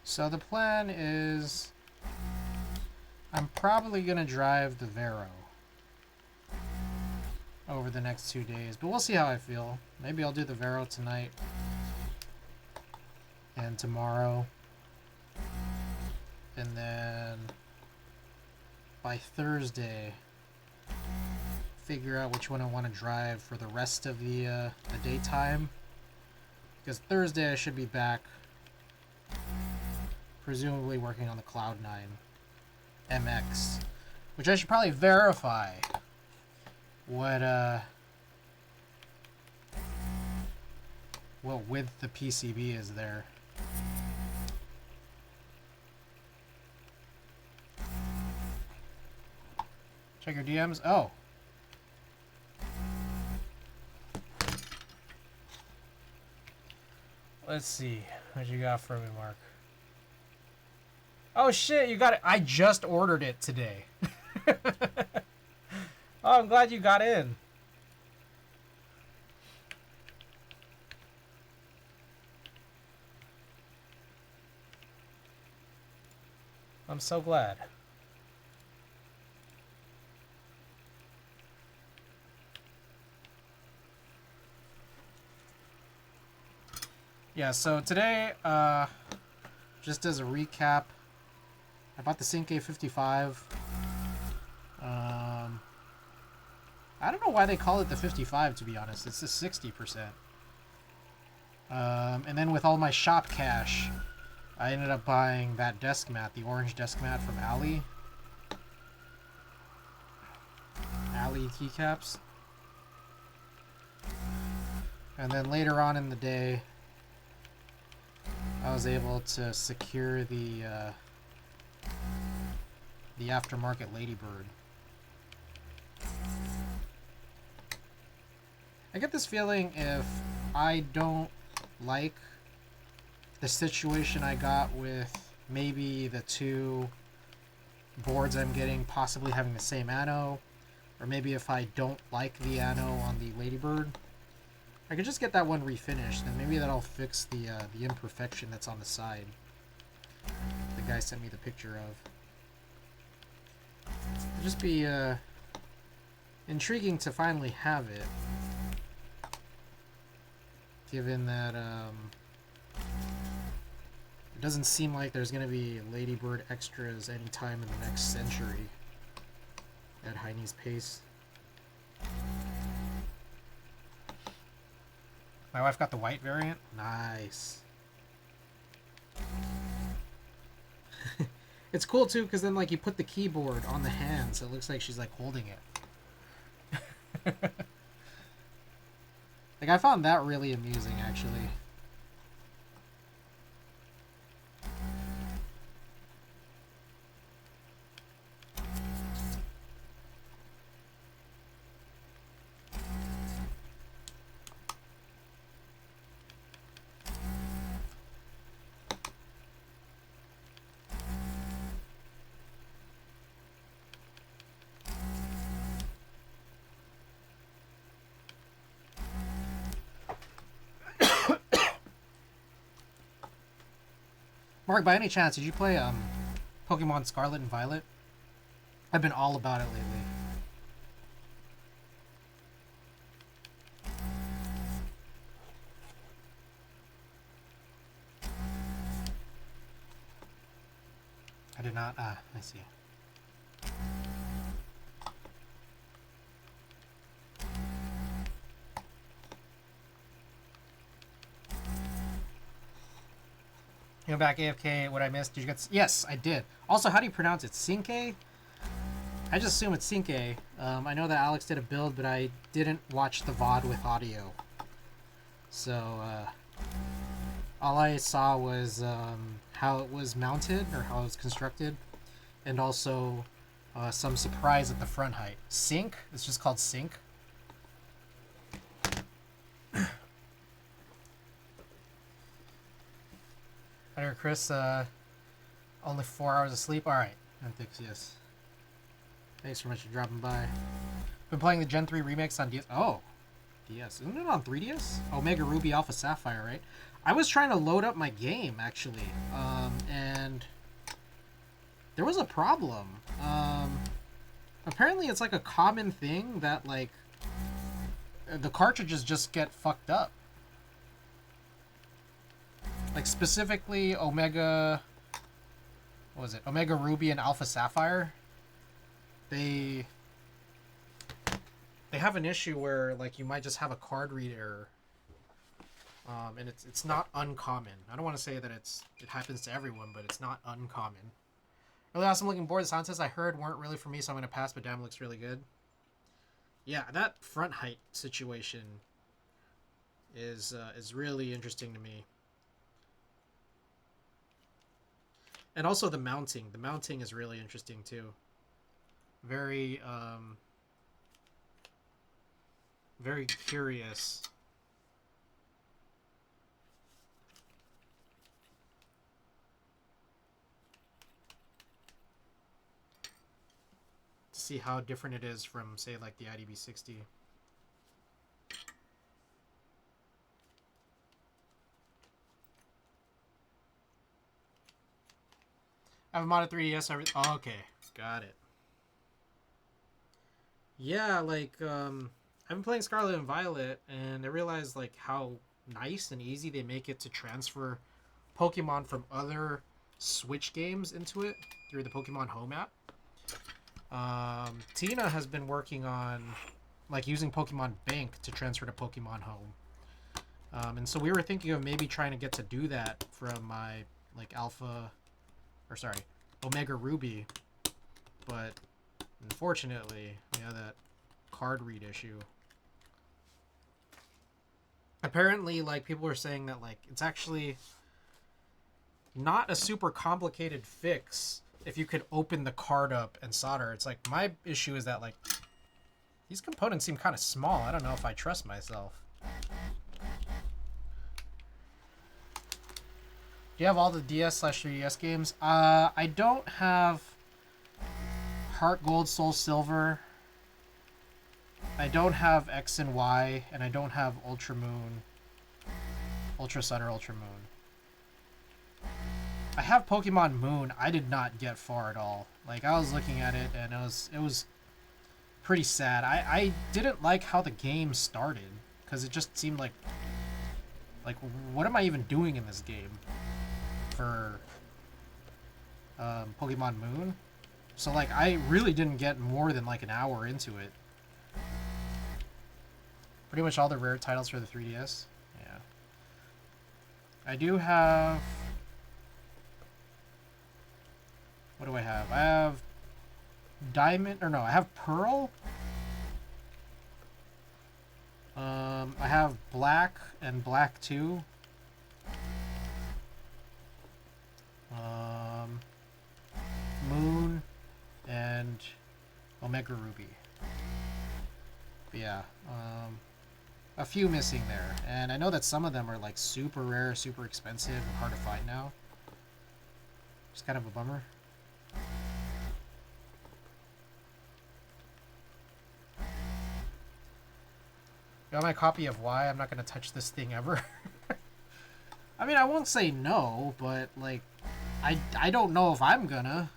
So the plan is I'm probably going to drive the Vero over the next 2 days, but we'll see how I feel. Maybe I'll do the Vero tonight and tomorrow, and then by Thursday figure out which one I want to drive for the rest of the daytime, because Thursday I should be back, presumably working on the Cloud9 MX, which I should probably verify what width the PCB is there. Check your DMs. Oh. Let's see what you got for me, Mark. Oh shit, you got it. I just ordered it today. Oh, I'm glad you got in. I'm so glad. Yeah, so today, just as a recap, I bought the Sync A55. I don't know why they call it the 55, to be honest. It's the 60%. And then with all my shop cash, I ended up buying that desk mat, the orange desk mat from Ali. Ali keycaps. And then later on in the day, I was able to secure the aftermarket Ladybird. I get this feeling if I don't like the situation I got with maybe the two boards I'm getting possibly having the same ano, or maybe if I don't like the ano on the Ladybird, I could just get that one refinished, and maybe that'll fix the imperfection that's on the side. The guy sent me the picture of. It'd just be intriguing to finally have it, given that it doesn't seem like there's going to be Ladybird extras anytime in the next century at Heine's pace. My wife got the white variant. Nice. It's cool too, because then like you put the keyboard on the hand, so it looks like she's like holding it. Like I found that really amusing, actually. Mark, by any chance, did you play Pokemon Scarlet and Violet? I've been all about it lately. I did not. Ah, I see. You know, back AFK, what I missed? Did you get... Yes, I did. Also, how do you pronounce it? Cinque? I just assume it's Cinque. I know that Alex did a build, but I didn't watch the VOD with audio. So, all I saw was how it was mounted, or how it was constructed, and also some surprise at the front height. Sync? It's just called Sync. Hi, Chris. Only 4 hours of sleep? Alright. Yes. Thanks so much for dropping by. Been playing the Gen 3 remix on DS. Oh! DS. Isn't it on 3DS? Omega Ruby Alpha Sapphire, right? I was trying to load up my game, actually. And there was a problem. Apparently it's like a common thing that, like, the cartridges just get fucked up. Like, specifically Omega... What was it? Omega Ruby and Alpha Sapphire. They have an issue where, like, you might just have a card read error. And it's not uncommon. I don't want to say that it happens to everyone, but it's not uncommon. Really awesome looking board. The sound tests I heard weren't really for me, so I'm going to pass, but damn, it looks really good. Yeah, that front height situation is really interesting to me. And also the mounting. The mounting is really interesting too. Very very curious. To see how different it is from, say, like the hb60. I have a modded 3DS. Oh, okay, got it. Yeah, like I've been playing Scarlet and Violet, and I realized like how nice and easy they make it to transfer Pokemon from other Switch games into it through the Pokemon Home app. Tina has been working on like using Pokemon Bank to transfer to Pokemon Home. And so we were thinking of maybe trying to get to do that from my like Omega Ruby, but unfortunately, yeah, that card read issue. Apparently, like, people were saying that, like, it's actually not a super complicated fix if you could open the card up and solder. It's like, my issue is that, like, these components seem kind of small. I don't know if I trust myself. Do you have all the DS/3DS games? I don't have Heart Gold, Soul Silver. I don't have X and Y, and I don't have Ultra Moon, Ultra Sun, or Ultra Moon. I have Pokemon Moon. I did not get far at all. Like, I was looking at it, and it was pretty sad. I didn't like how the game started, because it just seemed like, what am I even doing in this game for Pokemon Moon? So, like, I really didn't get more than, like, an hour into it. Pretty much all the rare titles for the 3DS. Yeah. I do have... What do I have? I have Diamond... Or no, I have Pearl. I have Black and Black 2. Moon and Omega Ruby. But yeah, a few missing there, and I know that some of them are like super rare, super expensive, and hard to find now. It's kind of a bummer. Got my copy of Y. I'm not gonna touch this thing ever. I mean, I won't say no, but like, I don't know if I'm gonna.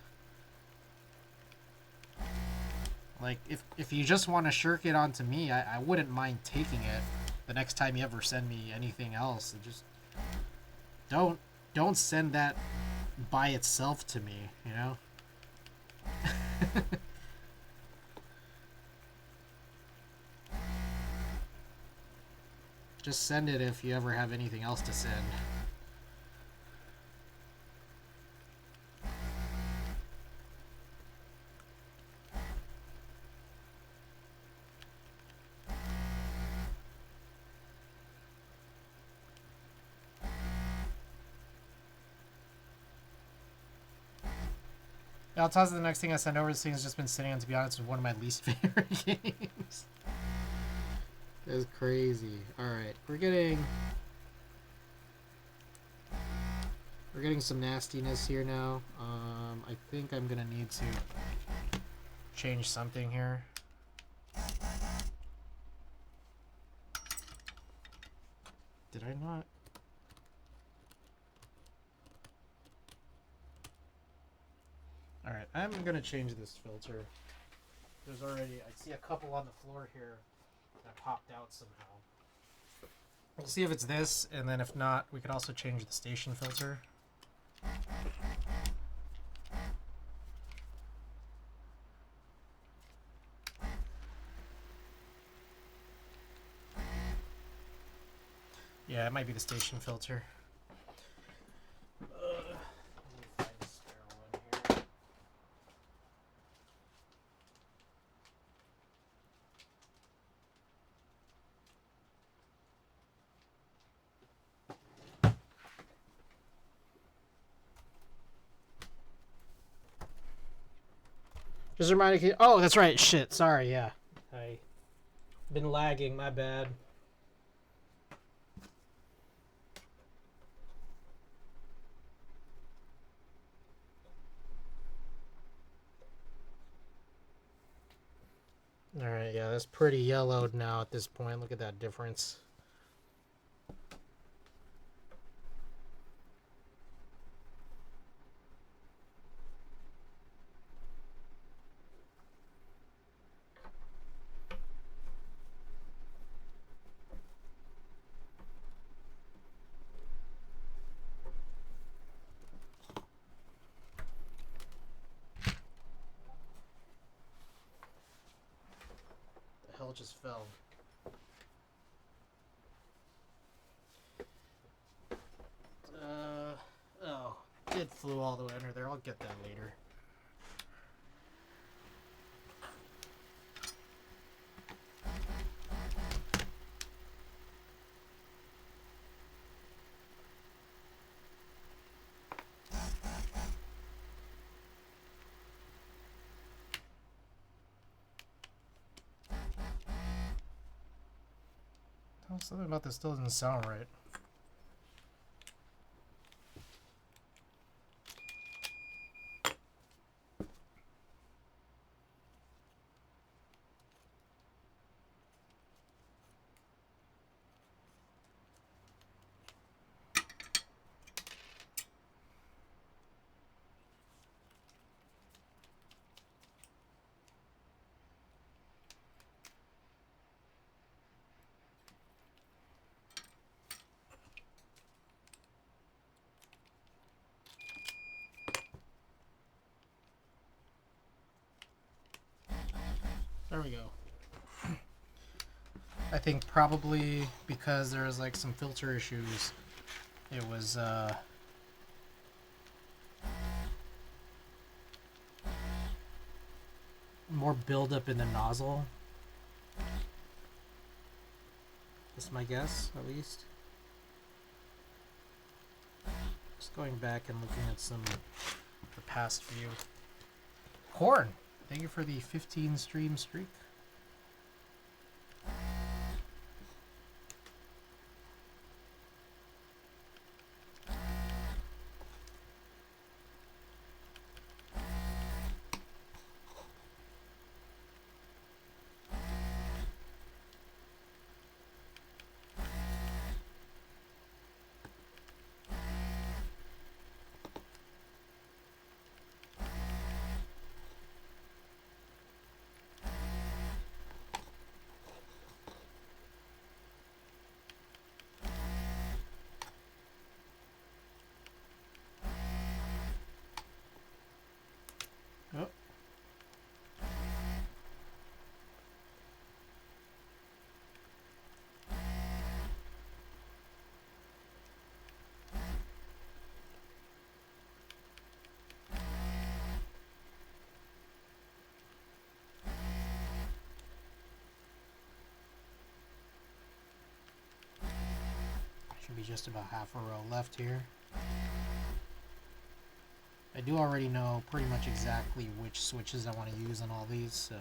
Like, if you just want to shirk it onto me, I wouldn't mind taking it the next time you ever send me anything else. Just don't send that by itself to me, you know? Just send it if you ever have anything else to send. I'll tell you the next thing I send over. This thing has just been sitting on, to be honest, with one of my least favorite games. That's crazy. Alright, we're getting some nastiness here now. I think I'm gonna need to change something here. Did I not? Alright, I'm gonna change this filter. There's already, I see a couple on the floor here that popped out somehow. We'll see if it's this, and then if not, we could also change the station filter. Yeah, it might be the station filter. Let me find a spare one here. Just reminding you. Oh, that's right. Shit. Sorry. Yeah. I've been lagging. My bad. Alright, yeah, that's pretty yellowed now at this point. Look at that difference. The hell just fell. Oh, it flew all the way under there. I'll get that later. Oh, something about this still doesn't sound right. There we go. I think probably because there was like some filter issues, it was more buildup in the nozzle. That's my guess, at least. Just going back and looking at some of the past few. Corn! Thank you for the 15 stream streak. Oh. Should be just about half a row left here. I do already know pretty much exactly which switches I want to use on all these, so...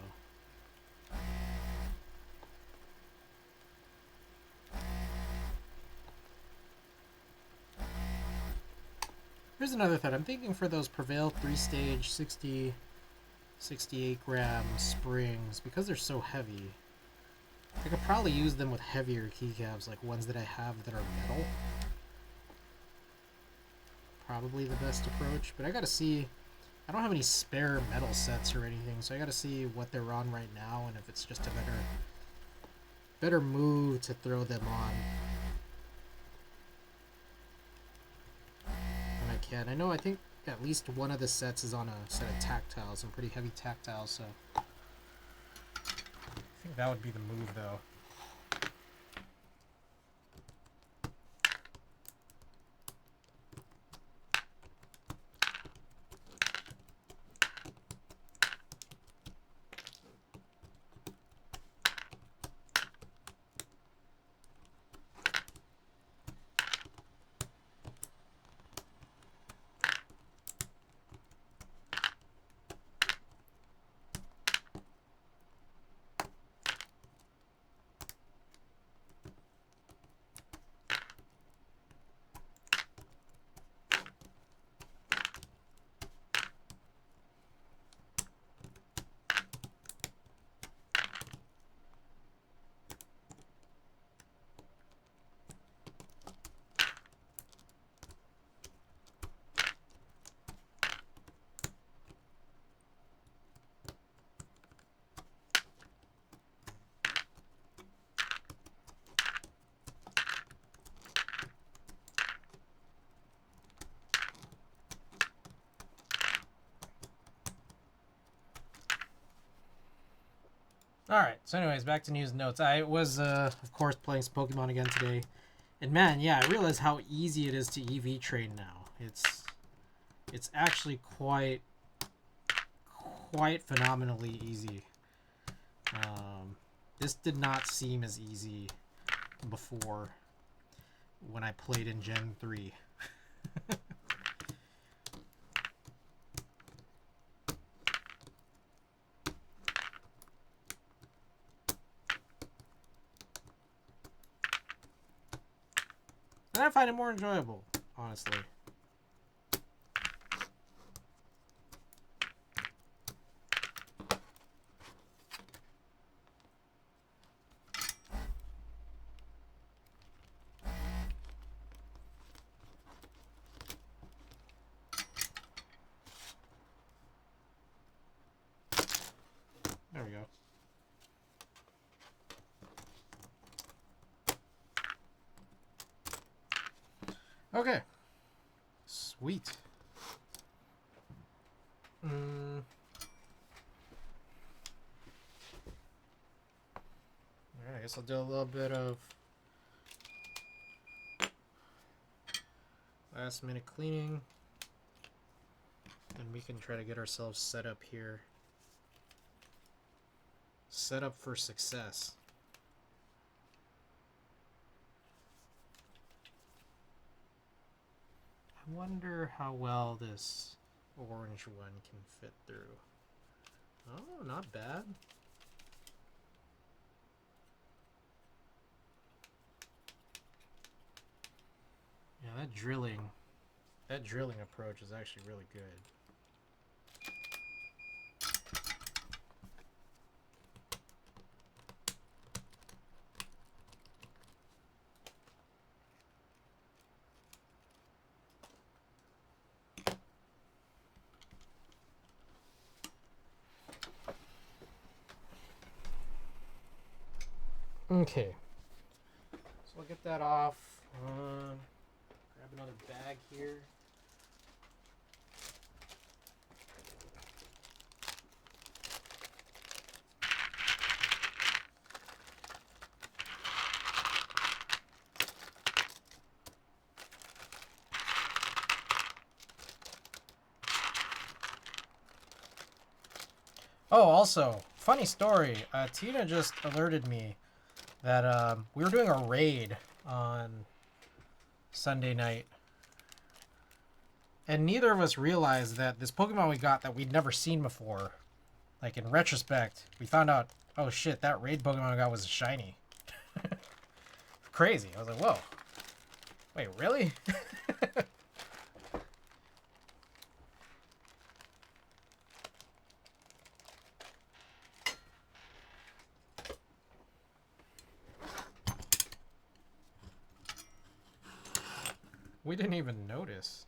Here's another thought. I'm thinking for those Prevail 3-stage 60, 68 gram springs, because they're so heavy, I could probably use them with heavier keycaps, like ones that I have that are metal. Probably the best approach, but I gotta see. I don't have any spare metal sets or anything, so I gotta see what they're on right now and if it's just a better move to throw them on. And I can. I think at least one of the sets is on a set of tactiles, some pretty heavy tactiles, so I think that would be the move though. Alright, so anyways, back to news and notes. I was, of course, playing some Pokemon again today. And man, yeah, I realize how easy it is to EV train now. It's actually quite phenomenally easy. This did not seem as easy before when I played in Gen 3. And I find it more enjoyable, honestly. There we go. Okay. Sweet. Alright, I guess I'll do a little bit of last minute cleaning. And we can try to get ourselves set up here. Set up for success. I wonder how well this orange one can fit through. Oh, not bad. Yeah, that drilling approach is actually really good. Okay, so I'll get that off. Grab another bag here. Oh, also, funny story. Tina just alerted me that we were doing a raid on Sunday night. And neither of us realized that this Pokemon we got that we'd never seen before, like in retrospect, we found out, oh shit, that raid Pokemon we got was a shiny. Crazy. I was like, whoa. Wait, really? We didn't even notice.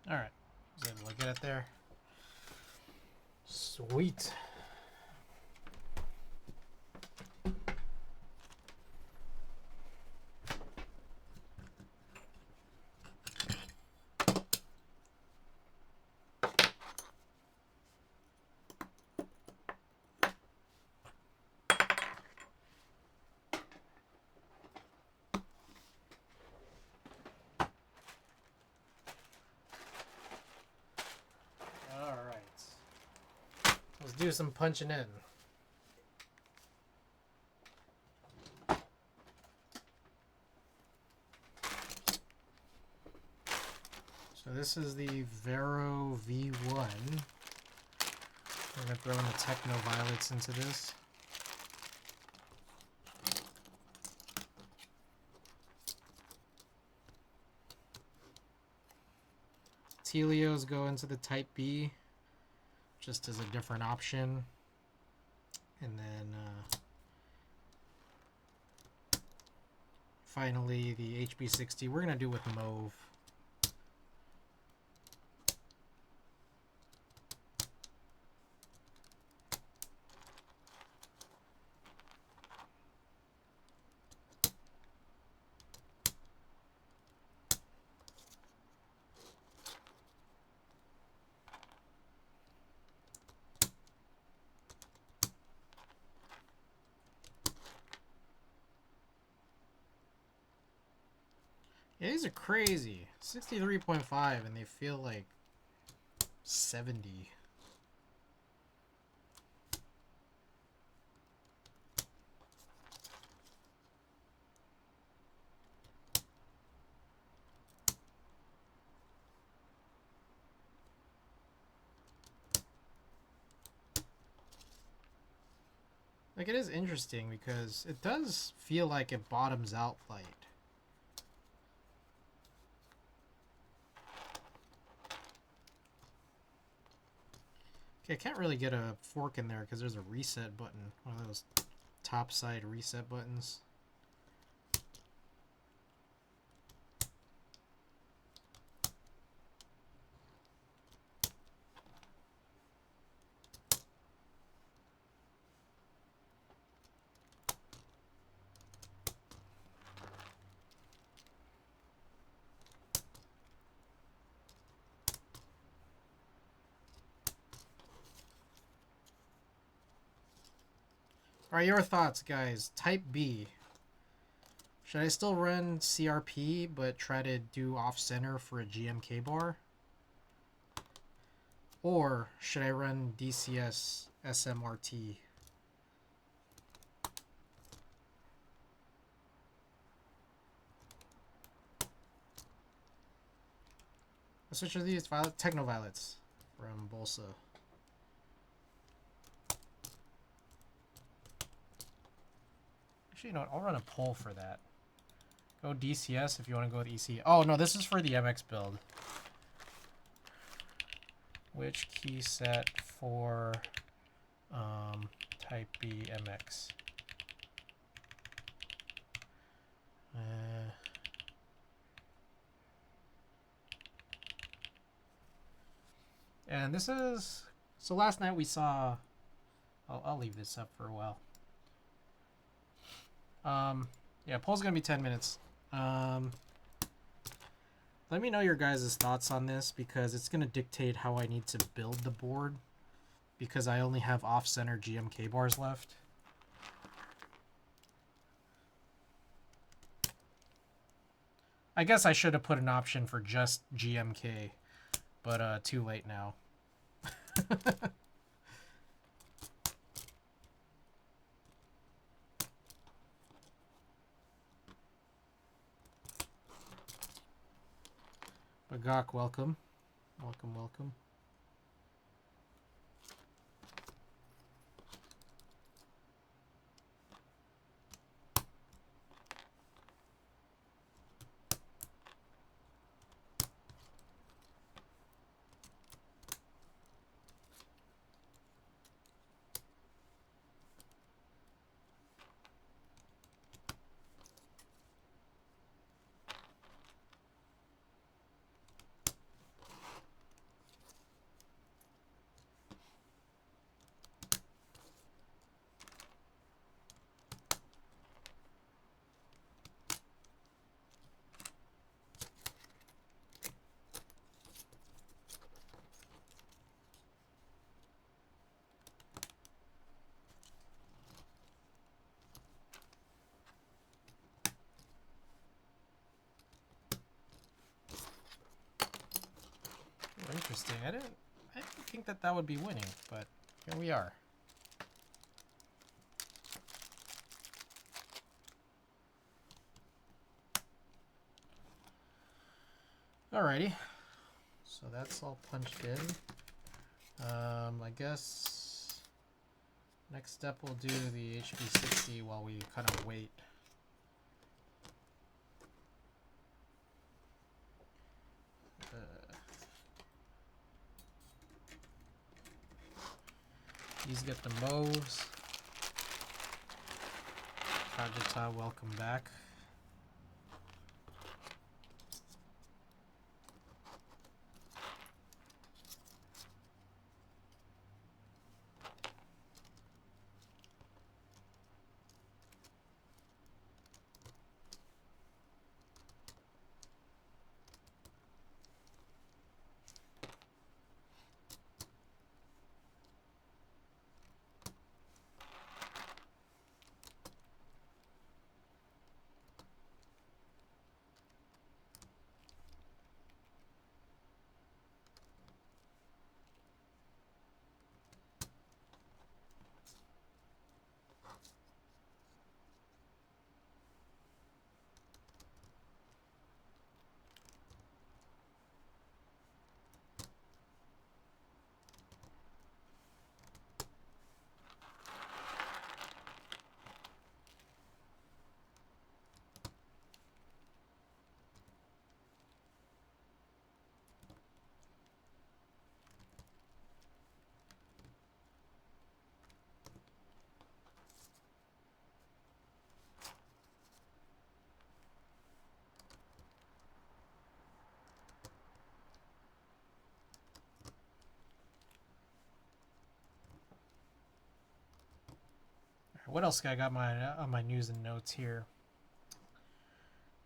Alright. Was able to get it there. Sweet. Let's do some punching in. So this is the Vero V1. We're going to throw in the Techno Violets into this. Helios go into the Type B, just as a different option. And then finally the hb60 we're going to do with Mauve. Yeah, these are crazy. 63.5 and they feel like 70. Like, it is interesting because it does feel like it bottoms out light. Okay, I can't really get a fork in there because there's a reset button. One of those top side reset buttons. Alright, your thoughts, guys. Type B. Should I still run CRP, but try to do off-center for a GMK bar? Or should I run DCS SMRT? Let's switch to these Techno Violets from Bolsa. Actually, you know what? I'll run a poll for that. Go DCS if you want to go with EC. Oh, no, this is for the MX build. Which key set for Type B MX? And this is... So last night we saw... I'll leave this up for a while. Yeah, poll's gonna be 10 minutes. Let me know your guys' thoughts on this, because it's gonna dictate how I need to build the board, because I only have off-center GMK bars left. I guess I should have put an option for just GMK, but too late now. Bagak, welcome. Welcome, welcome. Interesting. I didn't think that would be winning, but here we are. Alrighty. So that's all punched in. I guess next step we'll do the hb60 while we kind of wait. These get the moves. Kajita, welcome back. What else I got on my news and notes here?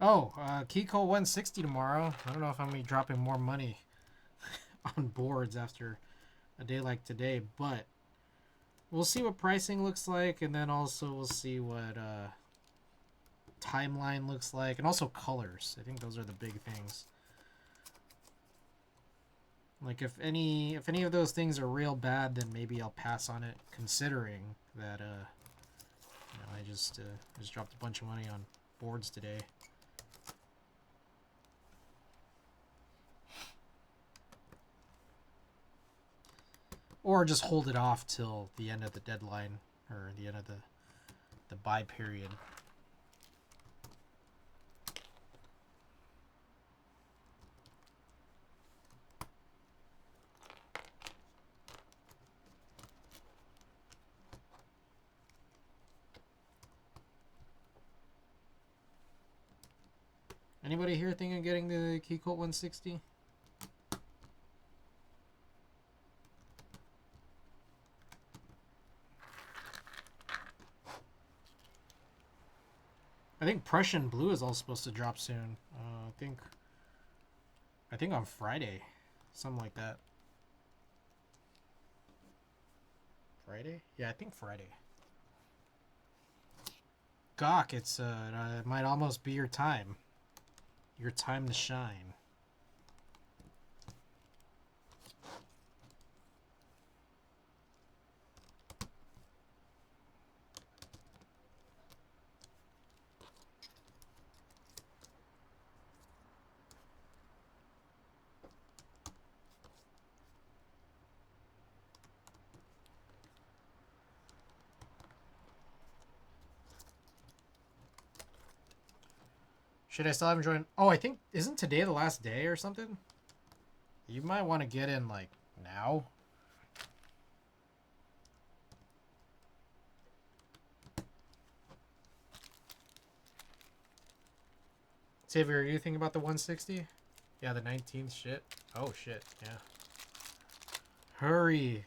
Oh, Kiko 160 tomorrow. I don't know if I'm gonna be dropping more money on boards after a day like today, but we'll see what pricing looks like, and then also we'll see what timeline looks like, and also colors. I think those are the big things. Like if any of those things are real bad, then maybe I'll pass on it, considering that you know, I just dropped a bunch of money on boards today. Or just hold it off till the end of the deadline, or the end of the buy period. Anybody here thinking of getting the Keycolt 160? think Prussian Blue is all supposed to drop soon. I think on Friday, something like that. Friday? Yeah, I think Friday. Gawk, it might almost be your time. Your time to shine. Should I still have joined? Oh, I think, isn't today the last day or something? You might want to get in, like, now. Xavier, are you thinking about the 160? Yeah, the 19th shit. Oh, shit, yeah. Hurry.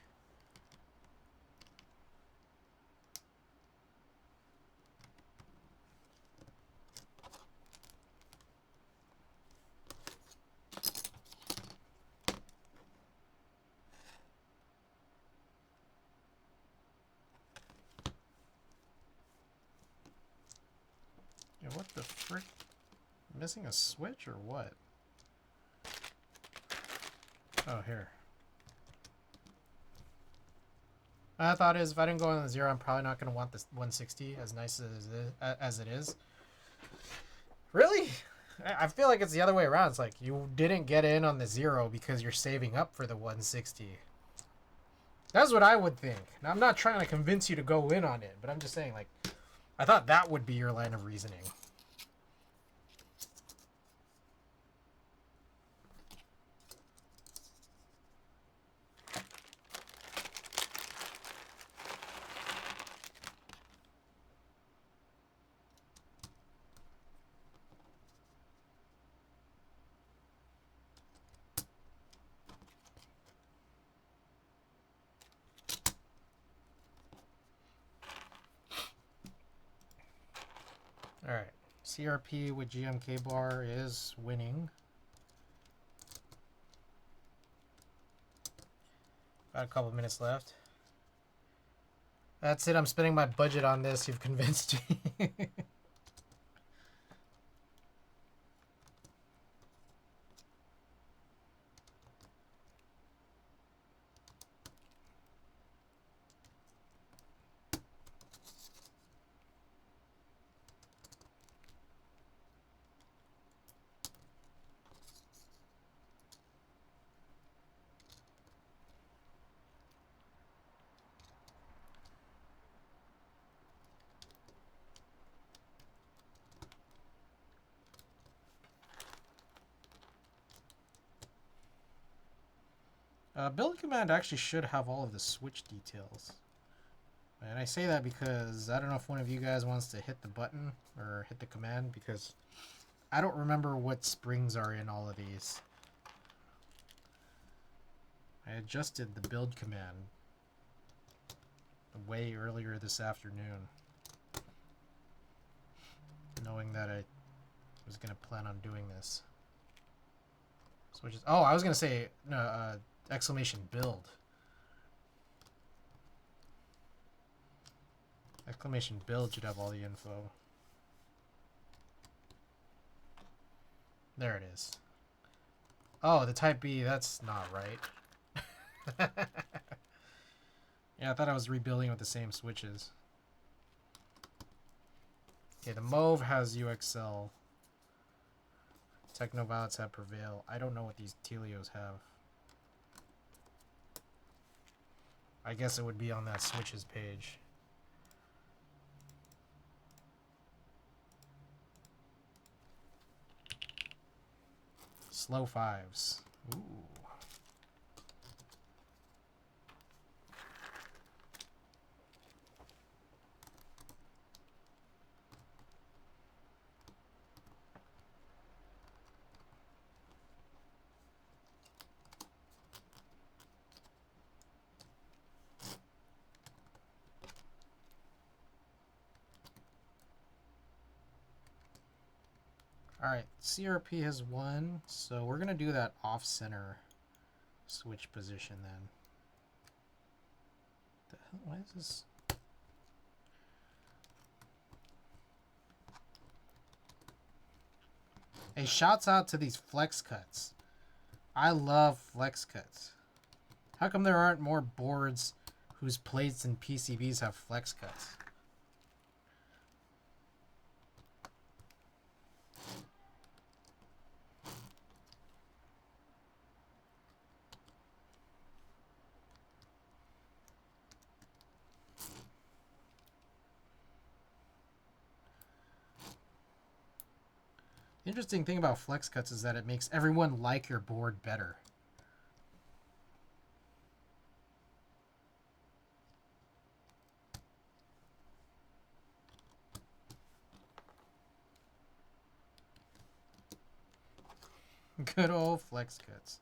Yeah, what the frick? Missing a switch or what? Oh, here. My thought is, if I didn't go on the 0, I'm probably not going to want this 160 as nice as it is. Really? I feel like it's the other way around. It's like you didn't get in on the 0 because you're saving up for the 160. That's what I would think. Now, I'm not trying to convince you to go in on it, but I'm just saying, like, I thought that would be your line of reasoning. Alright, CRP with GMK bar is winning. Got a couple minutes left. That's it, I'm spending my budget on this, you've convinced me. Build command actually should have all of the switch details. And I say that because I don't know if one of you guys wants to hit the button or hit the command, because I don't remember what springs are in all of these. I adjusted the build command way earlier this afternoon, knowing that I was going to plan on doing this. Switches. Oh, I was going to say no, exclamation build. Exclamation build should have all the info. There it is. Oh, the type B, that's not right. Yeah, I thought I was rebuilding with the same switches. Okay, the Mauve has UXL. Technoviolets have Prevail. I don't know what these Telios have. I guess it would be on that switches page. Slow fives. Ooh. Alright, CRP has won, so we're going to do that off-center switch position then. The hell? Why is this? Hey, shouts out to these flex cuts. I love flex cuts. How come there aren't more boards whose plates and PCBs have flex cuts? The interesting thing about flex cuts is that it makes everyone like your board better. Good old flex cuts.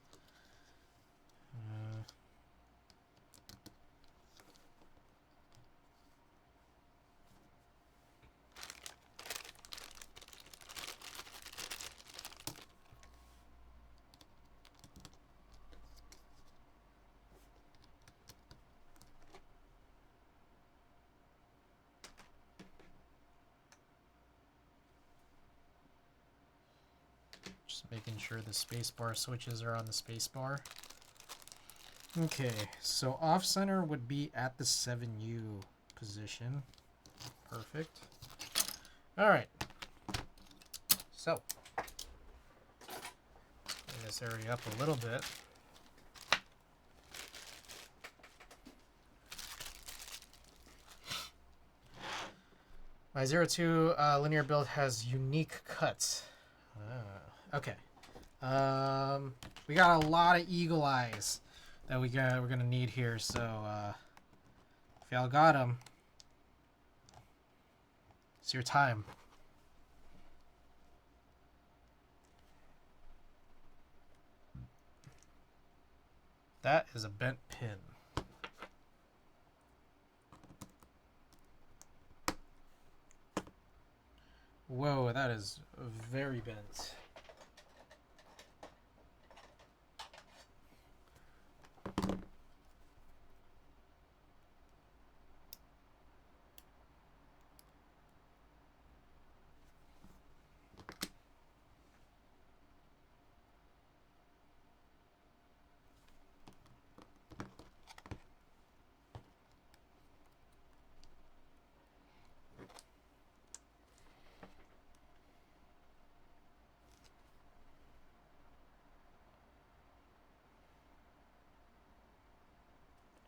Just making sure the spacebar switches are on the spacebar. Okay, so off center would be at the 7U position. Perfect. Alright. So, clean this area up a little bit. My 02 linear build has unique cuts. Okay. We got a lot of eagle eyes that we're gonna need here. So if y'all got them, it's your time. That is a bent pin. Whoa, that is very bent.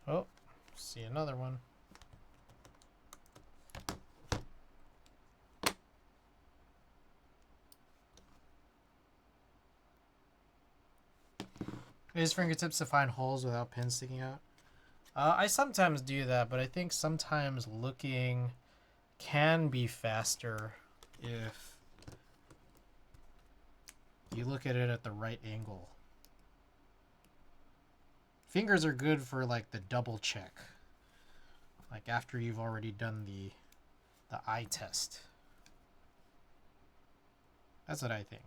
Oh, see another one. Use fingertips to find holes without pins sticking out. I sometimes do that, but I think sometimes looking can be faster if you look at it at the right angle. Fingers are good for like the double check, like after you've already done the eye test. That's what I think.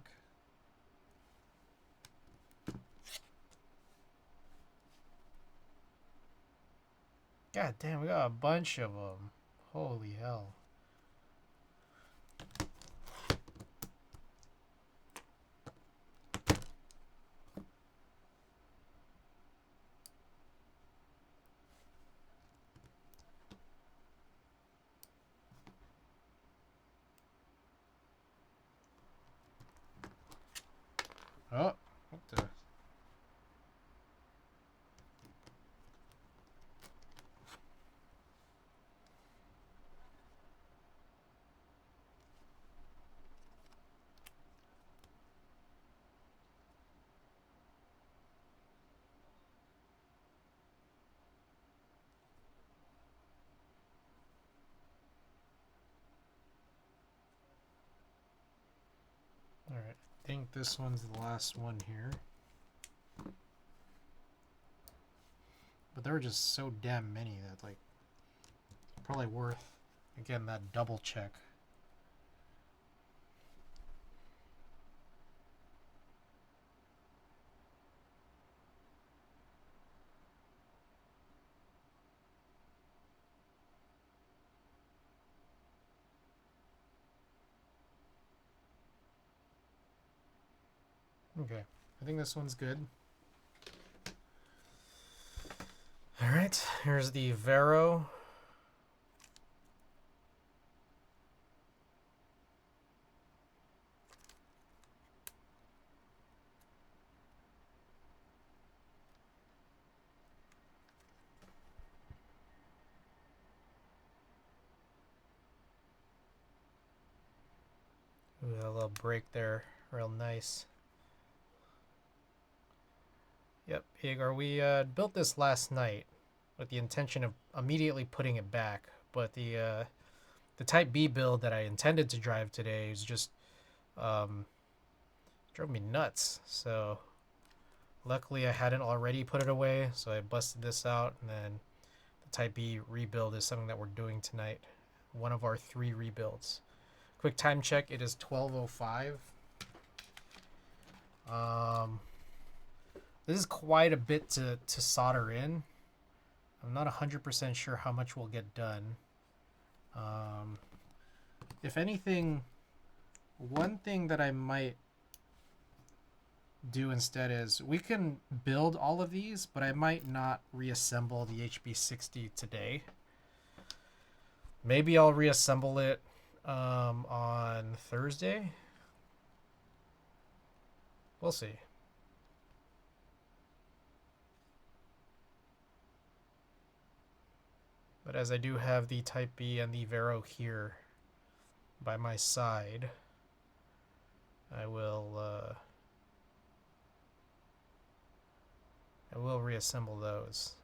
God damn, we got a bunch of them. Holy hell. Oh, what the? Alright, I think this one's the last one here. But there were just so damn many that, like, probably worth, again, that double check. Okay, I think this one's good. All right, here's the Vero. Ooh, a little break there, real nice. Yep, Igor, we built this last night with the intention of immediately putting it back, but the Type B build that I intended to drive today is just drove me nuts. So luckily I hadn't already put it away, so I busted this out, and then the Type B rebuild is something that we're doing tonight. One of our 3 rebuilds. Quick time check, it is 12:05. This is quite a bit to solder in. I'm not 100% sure how much will get done. If anything, one thing that I might do instead is we can build all of these, but I might not reassemble the hb60 today. Maybe I'll reassemble it on Thursday. We'll see. But as I do have the Type B and the Vero here by my side, I will reassemble those.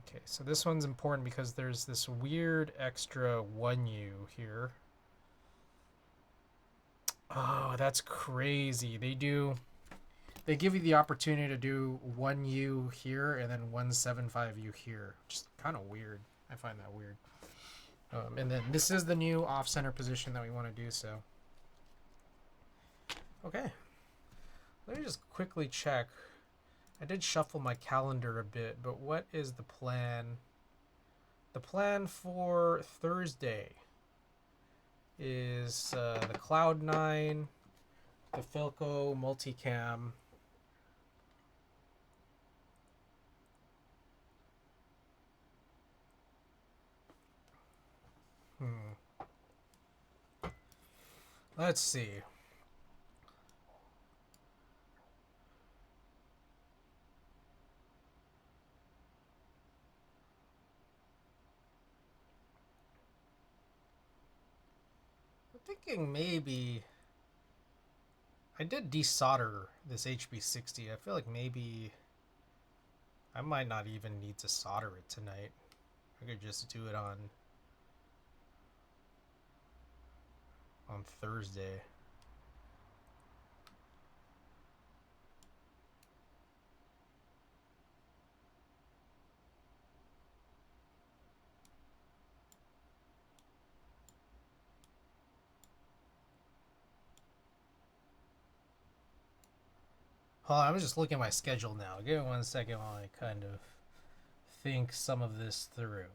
Okay, so this one's important because there's this weird extra 1U here. Oh, that's crazy. They give you the opportunity to do 1U here and then 175U here. Just kind of weird. I find that weird. And then this is the new off-center position that we want to do, so. Okay. Let me just quickly check. I did shuffle my calendar a bit, but what is the plan? The plan for Thursday is the Cloud9, the Philco multicam. Let's see. I'm thinking maybe I did desolder this hb60. I feel like maybe I might not even need to solder it tonight. I could just do it on Thursday. Hold on, I was just looking at my schedule now. Give me 1 second while I kind of think some of this through.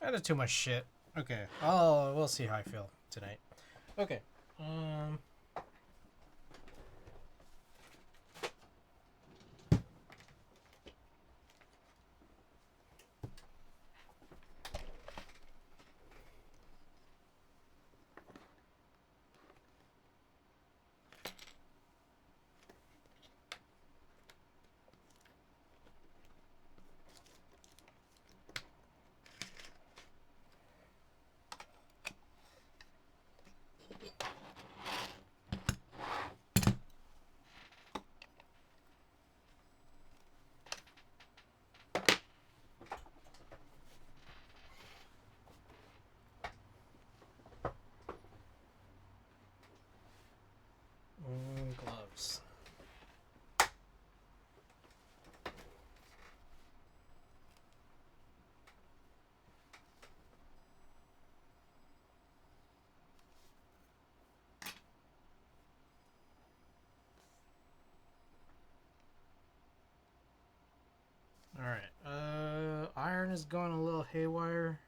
That is too much shit. Okay. Oh, we'll see how I feel tonight. Okay. Alright, iron is going a little haywire.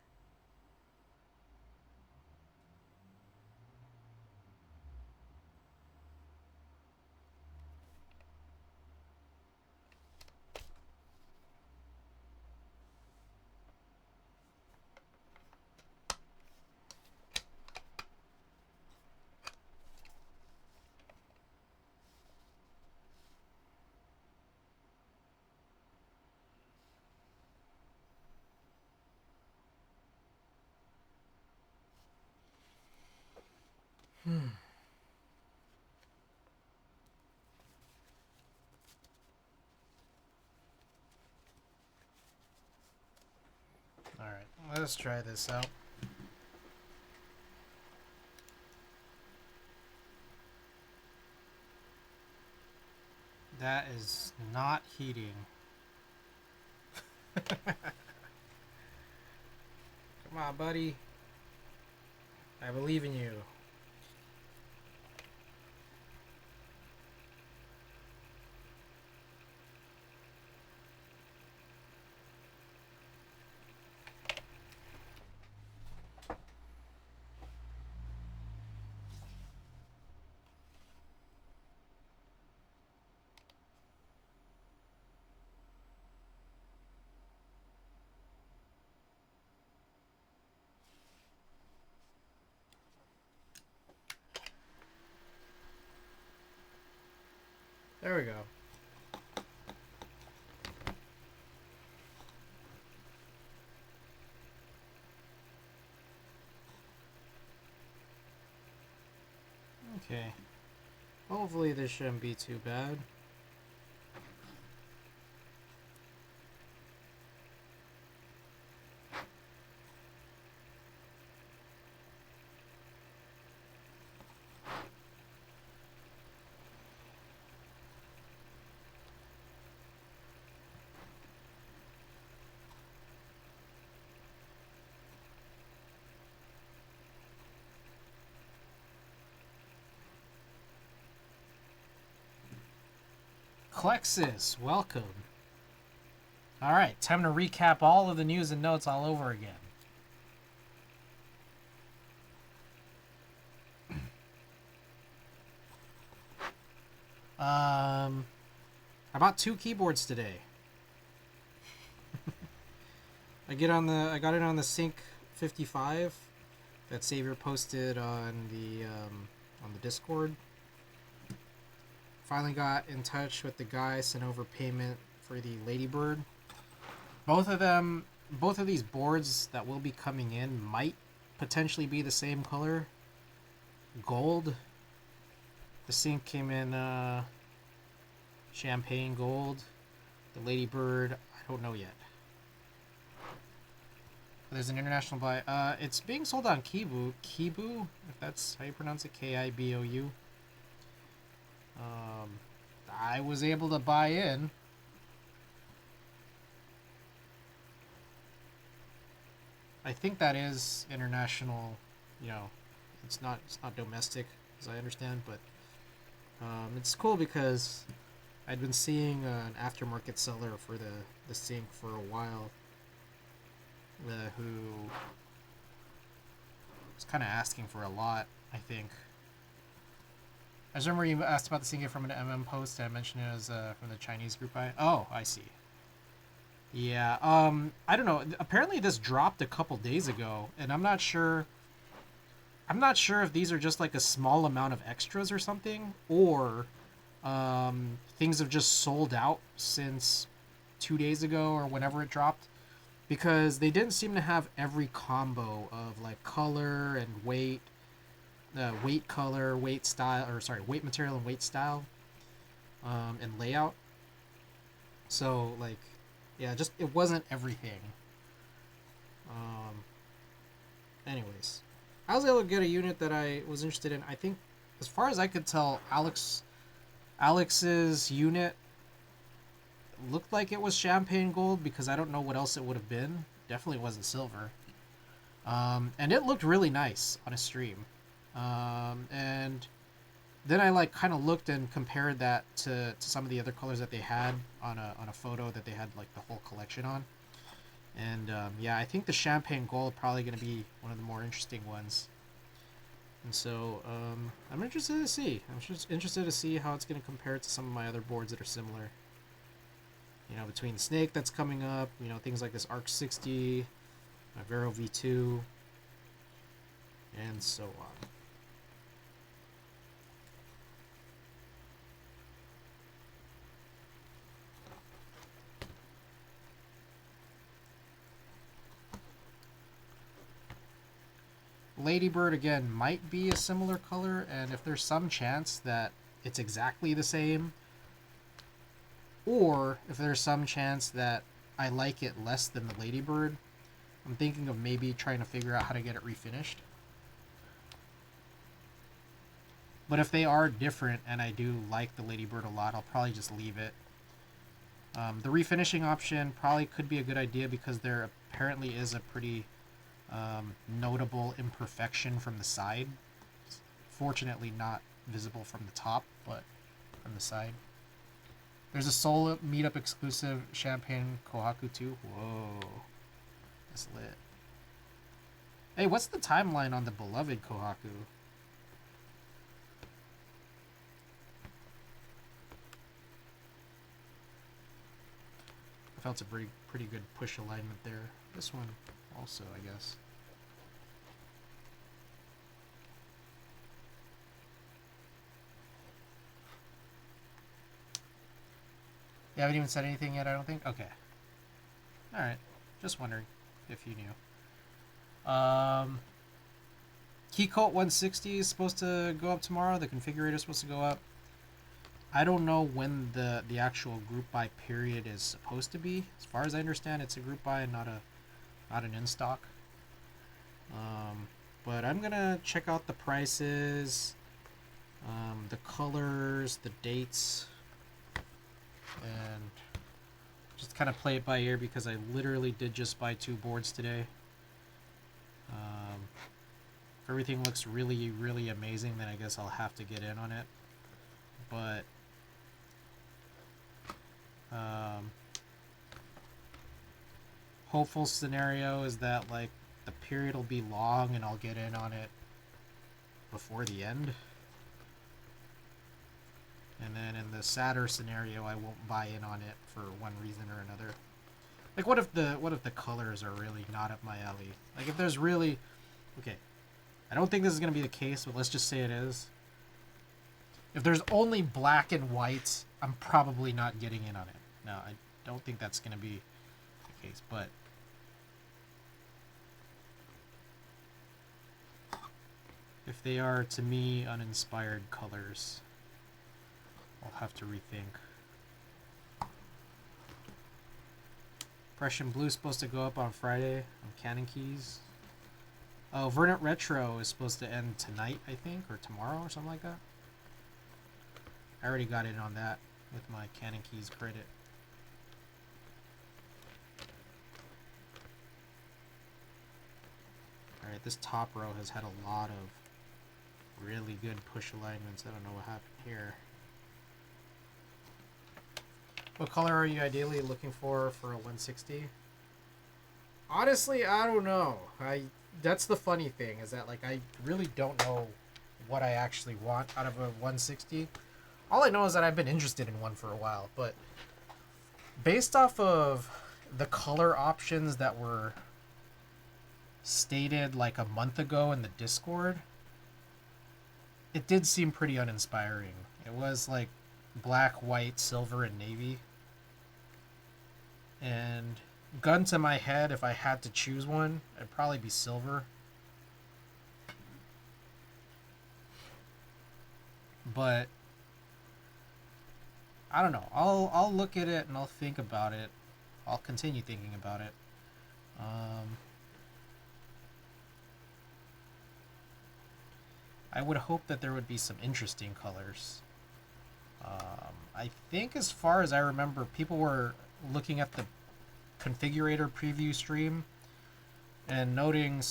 Alright, let's try this out. That is not heating. Come on, buddy. I believe in you. There we go. Okay. Hopefully this shouldn't be too bad. Clexus, welcome. Alright, time to recap all of the news and notes all over again. I bought 2 keyboards today. I got it on the Sync 55 that Xavier posted on the Discord. Finally got in touch with the guy, sent over payment for the Ladybird. Both of these boards that will be coming in might potentially be the same color. Gold. The Sync came in champagne gold. The Ladybird, I don't know yet. There's an international buy. It's being sold on Kibu, if that's how you pronounce it, Kibou. I was able to buy in. I think that is international. You know, it's not domestic, as I understand, but it's cool because I'd been seeing an aftermarket seller for the Sync for a while, who was kind of asking for a lot, I think. I just remember you asked about the Sync from an MM post, and I mentioned it as from the Chinese group. Oh, I see. Yeah, I don't know. Apparently this dropped a couple days ago, and I'm not sure if these are just like a small amount of extras or something, or things have just sold out since 2 days ago or whenever it dropped, because they didn't seem to have every combo of like color and weight, weight, color, weight, style, or sorry, weight, material, and weight, style, and layout. So like, yeah, just it wasn't everything. Anyways, I was able to get a unit that I was interested in. I think, as far as I could tell, Alex's unit looked like it was champagne gold, because I don't know what else it would have been. Definitely wasn't silver. And it looked really nice on a stream. And then I like kind of looked and compared that to some of the other colors that they had on a photo that they had like the whole collection on. And yeah, I think the champagne gold probably going to be one of the more interesting ones. And so I'm interested to see. I'm just interested to see how it's going to compare to some of my other boards that are similar. You know, between the Snake that's coming up, you know, things like this hb60, my Vero V2, and so on. Ladybird, again, might be a similar color, and if there's some chance that it's exactly the same, or if there's some chance that I like it less than the Ladybird, I'm thinking of maybe trying to figure out how to get it refinished. But if they are different and I do like the Ladybird a lot, I'll probably just leave it. The refinishing option probably could be a good idea because there apparently is a pretty notable imperfection from the side. Fortunately not visible from the top, but from the side. There's a Seoul meetup exclusive champagne Kohaku too. Whoa. That's lit. Hey, what's the timeline on the beloved Kohaku? I felt a pretty good push alignment there. This one also, I guess. You haven't even said anything yet, I don't think? Okay. Alright. Just wondering if you knew. Keycoat 160 is supposed to go up tomorrow. The configurator is supposed to go up. I don't know when the actual group buy period is supposed to be. As far as I understand, it's a group buy and not an in stock. But I'm gonna check out the prices, the colors, the dates, and just kind of play it by ear because I literally did just buy 2 boards today. If everything looks really, really amazing, then I guess I'll have to get in on it. But hopeful scenario is that like the period will be long and I'll get in on it before the end. And then in the sadder scenario, I won't buy in on it for one reason or another. Like, what if the colors are really not up my alley? Like, if there's really... Okay, I don't think this is going to be the case, but let's just say it is. If there's only black and white, I'm probably not getting in on it. No, I don't think that's going to be the case, but... if they are, to me, uninspired colors, I'll have to rethink. Prussian Blue is supposed to go up on Friday on Canon Keys. Oh, Verdant Retro is supposed to end tonight, I think, or tomorrow or something like that. I already got in on that with my Canon Keys credit. Alright, this top row has had a lot of really good push alignments. I don't know what happened here. What color are you ideally looking for a 160? Honestly, I don't know. That's the funny thing, is that like I really don't know what I actually want out of a 160. All I know is that I've been interested in one for a while, but based off of the color options that were stated like a month ago in the Discord, it did seem pretty uninspiring. It was like black, white, silver, and navy. And gun to my head, if I had to choose one, it'd probably be silver. But I don't know. I'll look at it and I'll think about it. I'll continue thinking about it. I would hope that there would be some interesting colors. I think as far as I remember, people were looking at the configurator preview stream and noting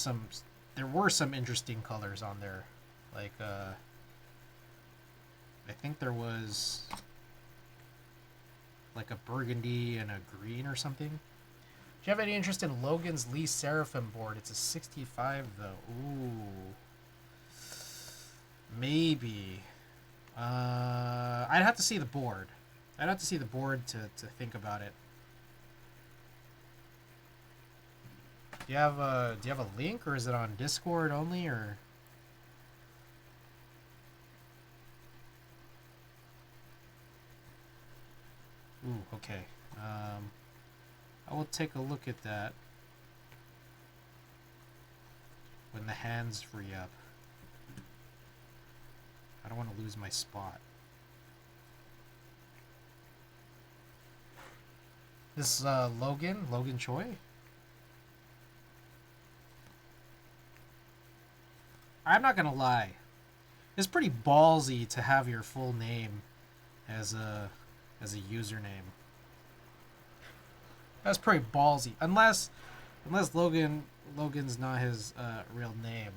there were some interesting colors on there. Like, I think there was like a burgundy and a green or something. Do you have any interest in Logan's Lee Seraphim board? It's a 65 though. Ooh. Maybe. I'd have to see the board. I'd have to see the board to think about it. Do you have a link, or is it on Discord only, or? Ooh, okay. I will take a look at that when the hands free up. I don't want to lose my spot. This Logan Choi? I'm not gonna lie. It's pretty ballsy to have your full name as a username. That's pretty ballsy. Unless Logan's not his real name.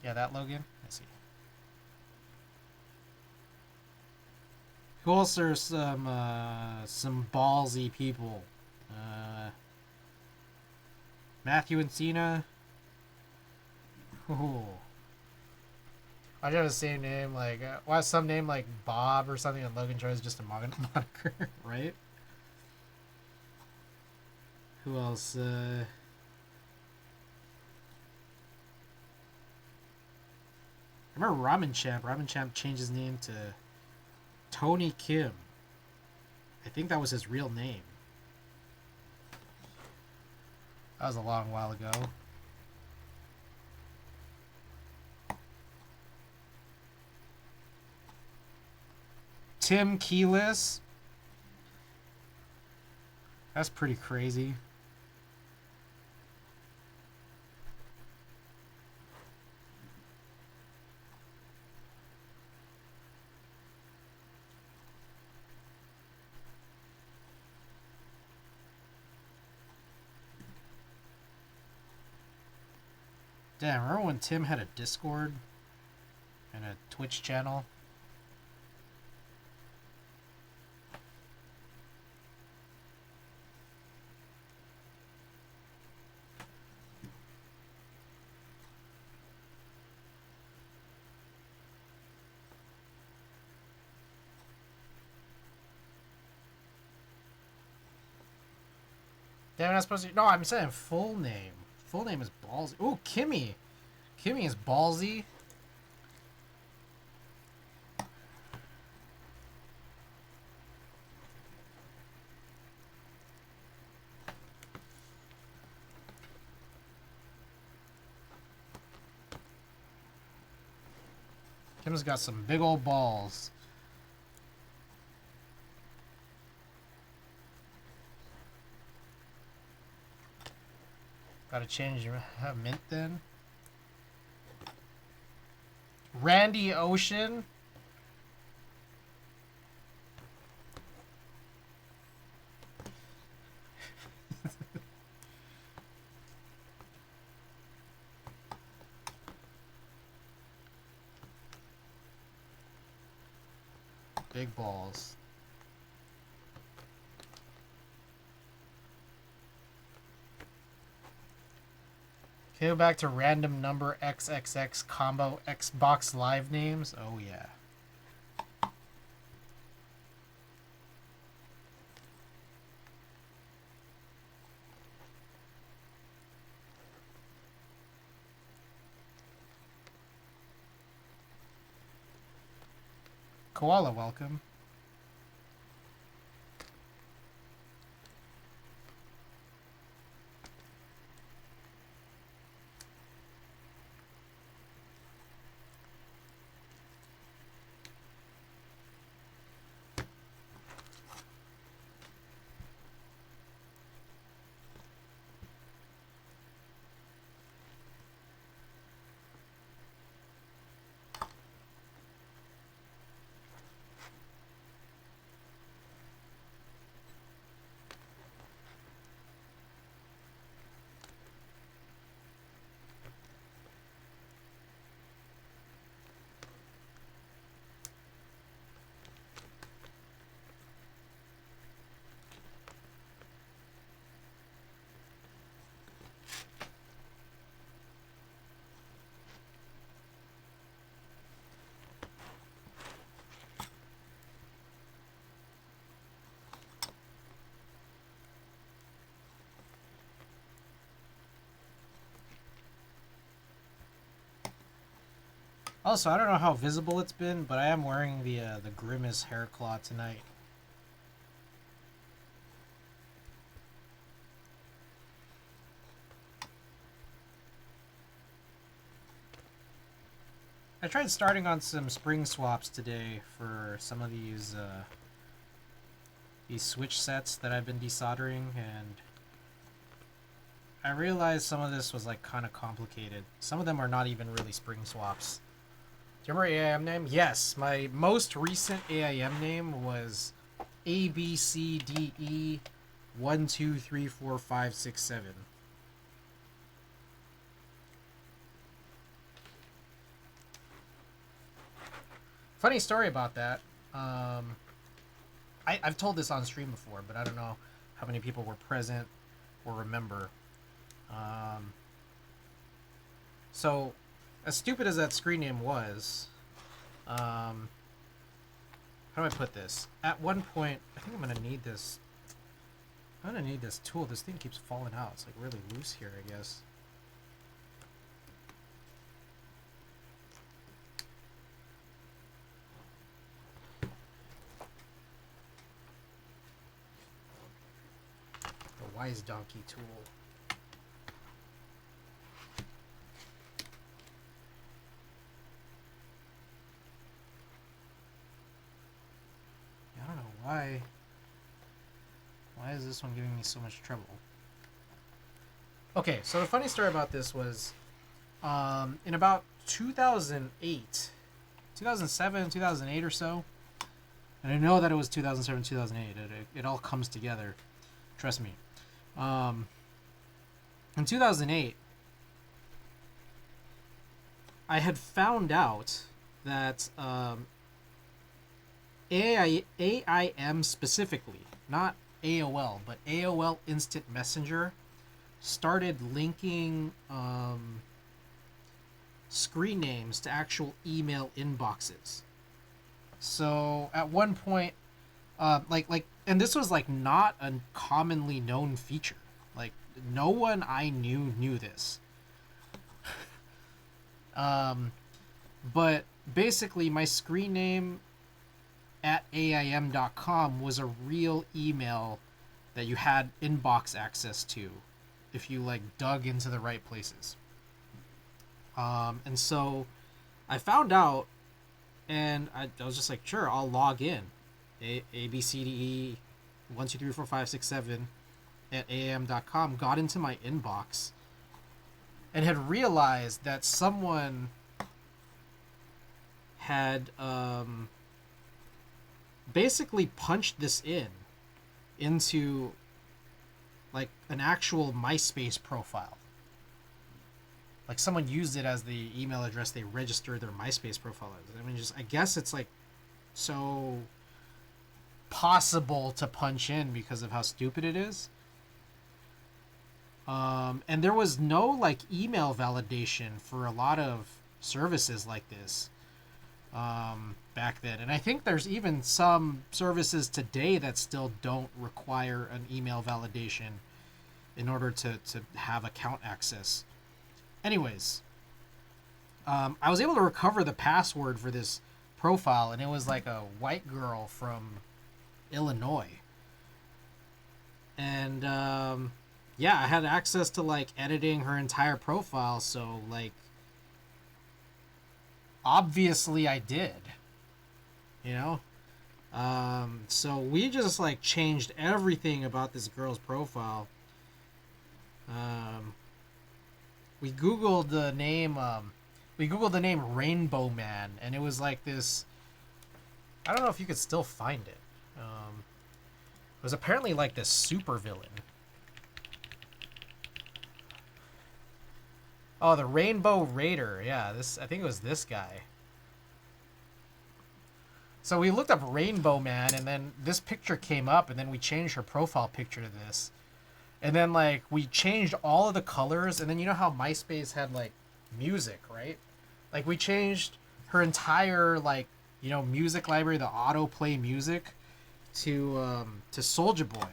Yeah, that Logan? I see. Who else are some ballsy people? Matthew and Cena. Oh. I have the same name, like why some name like Bob or something, and Logan Choi is just a moniker, right? Who else? I remember Ramen Champ. Ramen Champ changed his name to Tony Kim. I think that was his real name. That was a long while ago. Tim Keyless. That's pretty crazy. Damn, remember when Tim had a Discord and a Twitch channel? Damn, I'm not supposed to. No, I'm saying full name. Full name is ballsy. Ooh, Kimmy. Kimmy is ballsy. Kim's got some big old balls. Gotta change your mint then. Randy Ocean. Big balls. Okay, go back to random number XXX combo Xbox Live names. Oh, yeah. Koala, welcome. Also, I don't know how visible it's been, but I am wearing the Grimace hair claw tonight. I tried starting on some spring swaps today for some of these switch sets that I've been desoldering, and I realized some of this was like kind of complicated. Some of them are not even really spring swaps. Do you remember AIM name? Yes, my most recent AIM name was hb60 1234567. Funny story about that. I've told this on stream before, but I don't know how many people were present or remember. So, as stupid as that screen name was, how do I put this? At one point, I think I'm gonna need this. I'm gonna need this tool. This thing keeps falling out. It's like really loose here, I guess. Wise donkey tool. I don't know why. Why is this one giving me so much trouble? Okay, so the funny story about this was, in about 2008, 2007, 2008 or so, and I know that it was 2007, 2008. It all comes together. Trust me. In 2008, I had found out that AIM specifically, not AOL, but AOL Instant Messenger, started linking screen names to actual email inboxes. So at one point, and this was like not a commonly known feature. Like no one I knew this. But basically my screen name at AIM.com was a real email that you had inbox access to if you like dug into the right places. And so I found out, and I was just like, sure, I'll log in. ABCDE 1234567 at AIM.com, got into my inbox and had realized that someone had basically punched this into like an actual MySpace profile. Like someone used it as the email address they registered their MySpace profile as. I mean, I guess it's like so possible to punch in because of how stupid it is. And there was no like email validation for a lot of services like this back then. And I think there's even some services today that still don't require an email validation in order to have account access. Anyways, I was able to recover the password for this profile, and it was like a white girl from Illinois. And yeah, I had access to like editing her entire profile, so like obviously I did, you know. So we just like changed everything about this girl's profile. We googled the name Rainbow Man, and it was like this, I don't know if you could still find it. It was apparently like this super villain. Oh, the Rainbow Raider. Yeah, I think it was this guy. So we looked up Rainbow Man, and then this picture came up, and then we changed her profile picture to this. And then like we changed all of the colors, and then you know how MySpace had like music, right? Like we changed her entire like, you know, music library, the autoplay music, to Soulja Boy.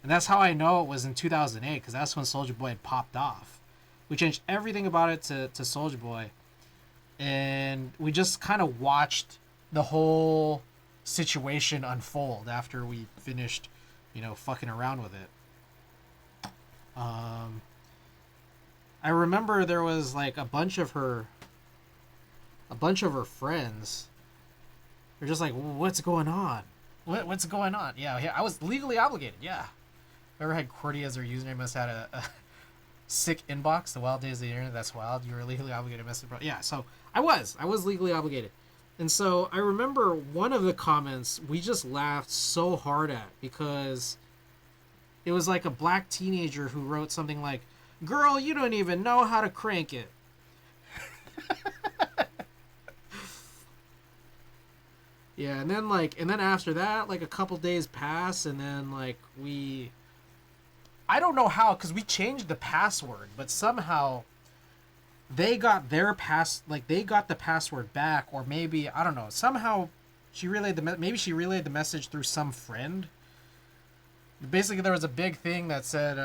And that's how I know it was in 2008, because that's when Soulja Boy had popped off. We changed everything about it to Soulja Boy. and we just kind of watched the whole situation unfold after we finished, you know, fucking around with it. I remember there was like a bunch of her friends. They're just like, what's going on? What's going on? Yeah, I was legally obligated. Yeah. Whoever had QWERTY as their username must have had a sick inbox. The wild days of the internet. That's wild. You were legally obligated to message. Yeah. So I was legally obligated, and so I remember one of the comments we just laughed so hard at because it was like a black teenager who wrote something like, "Girl, you don't even know how to crank it." Yeah, and then after that, like a couple days pass, and then like I don't know how, because we changed the password, but somehow they got their they got the password back, or maybe, I don't know, somehow she relayed maybe she relayed the message through some friend. Basically, there was a big thing that said,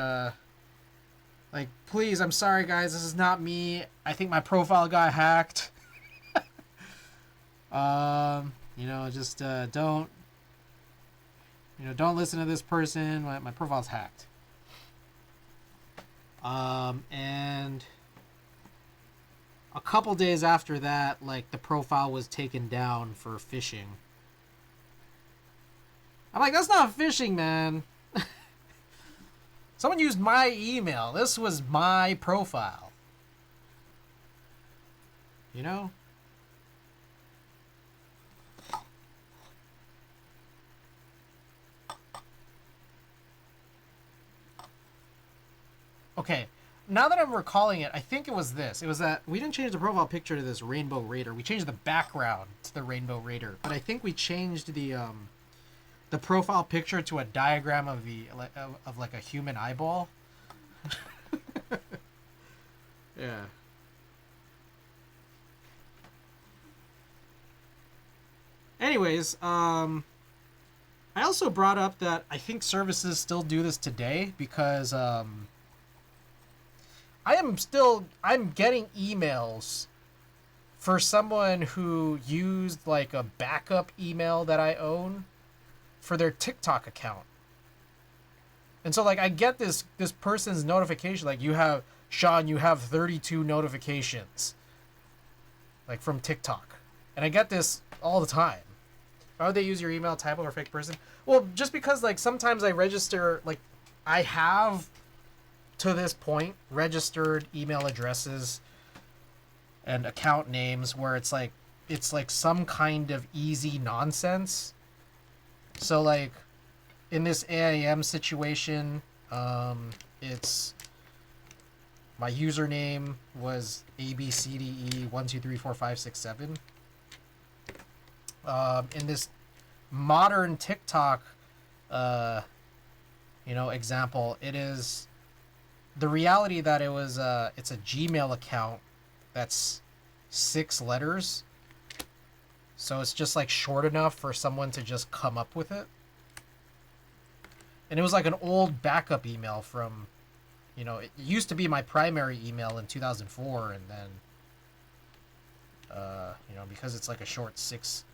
like, please, I'm sorry guys, this is not me. I think my profile got hacked. You know, just don't listen to this person. My profile's hacked. And a couple days after that, like, the profile was taken down for phishing. I'm like, that's not phishing, man. Someone used my email. This was my profile. You know? Okay, now that I'm recalling it, I think it was this. It was that we didn't change the profile picture to this Rainbow Raider. We changed the background to the Rainbow Raider, but I think we changed the profile picture to a diagram of of like a human eyeball. Yeah. Anyways, I also brought up that I think services still do this today because I'm getting emails for someone who used like a backup email that I own for their TikTok account. And so like I get this person's notification, like, you have 32 notifications, like, from TikTok. And I get this all the time. Why would they use your email, typo, or fake person? Well, just because, like, sometimes I register, like, I have to this point registered email addresses and account names where it's like some kind of easy nonsense. So like in this AIM situation, it's my username was hb60 1234567. In this modern TikTok example, it is the reality that it's a Gmail account that's 6 letters. So it's just like short enough for someone to just come up with it. And it was like an old backup email from, it used to be my primary email in 2004. And then, because it's like a short six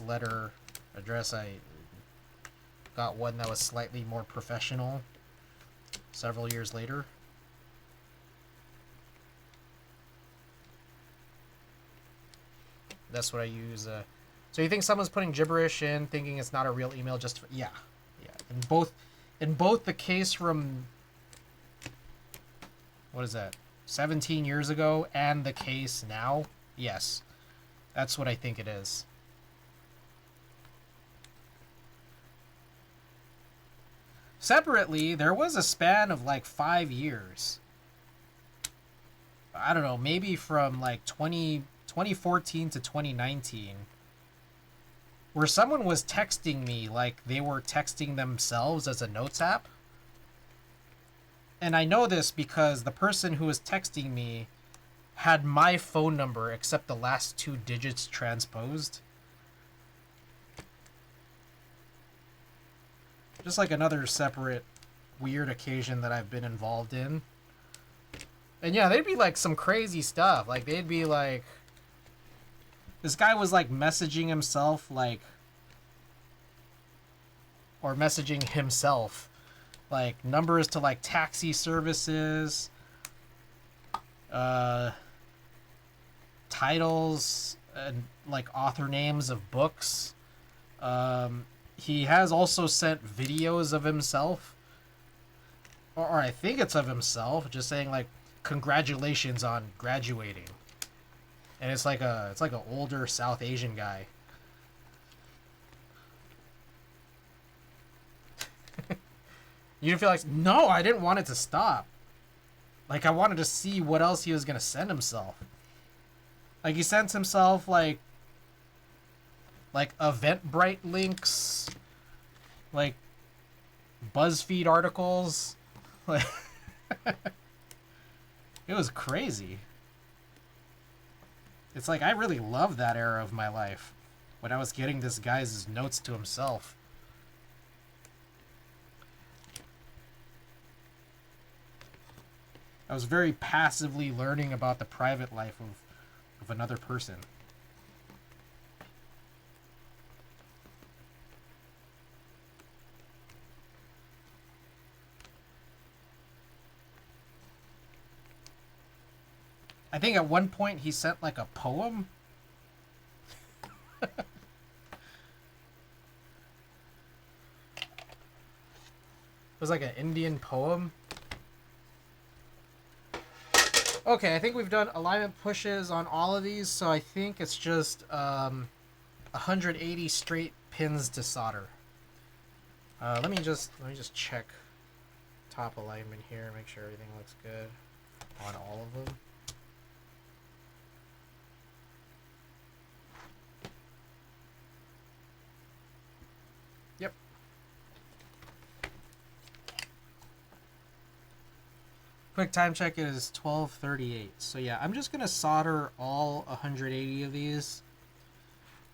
letter address, I got one that was slightly more professional several years later. That's what I use. So you think someone's putting gibberish in, thinking it's not a real email? Just for, yeah. In both the case from, what is that, 17 years ago, and the case now, yes, that's what I think it is. Separately, there was a span of like 5 years. I don't know, maybe from like 2014 to 2019, where someone was texting me like they were texting themselves as a notes app. And I know this because the person who was texting me had my phone number except the last 2 digits transposed. Just like another separate weird occasion that I've been involved in. And yeah, they'd be like some crazy stuff. Like they'd be like, This guy was like messaging himself, like, or messaging himself, like numbers to like taxi services, titles and like author names of books. He has also sent videos of himself, or I think it's of himself, just saying like, "Congratulations on graduating," and it's like an older South Asian guy. You feel like, no, I didn't want it to stop. Like, I wanted to see what else he was gonna send himself. Like, he sends himself like Eventbrite links, like BuzzFeed articles. Like, it was crazy. It's like, I really love that era of my life when I was getting this guy's notes to himself. I was very passively learning about the private life of another person. I think at one point he sent like a poem. It was like an Indian poem. Okay, I think we've done alignment pushes on all of these, so I think it's just 180 straight pins to solder. Let me just check top alignment here, make sure everything looks good on all of them. Yep. Quick time check is 12:38. So yeah, I'm just gonna solder all 180 of these,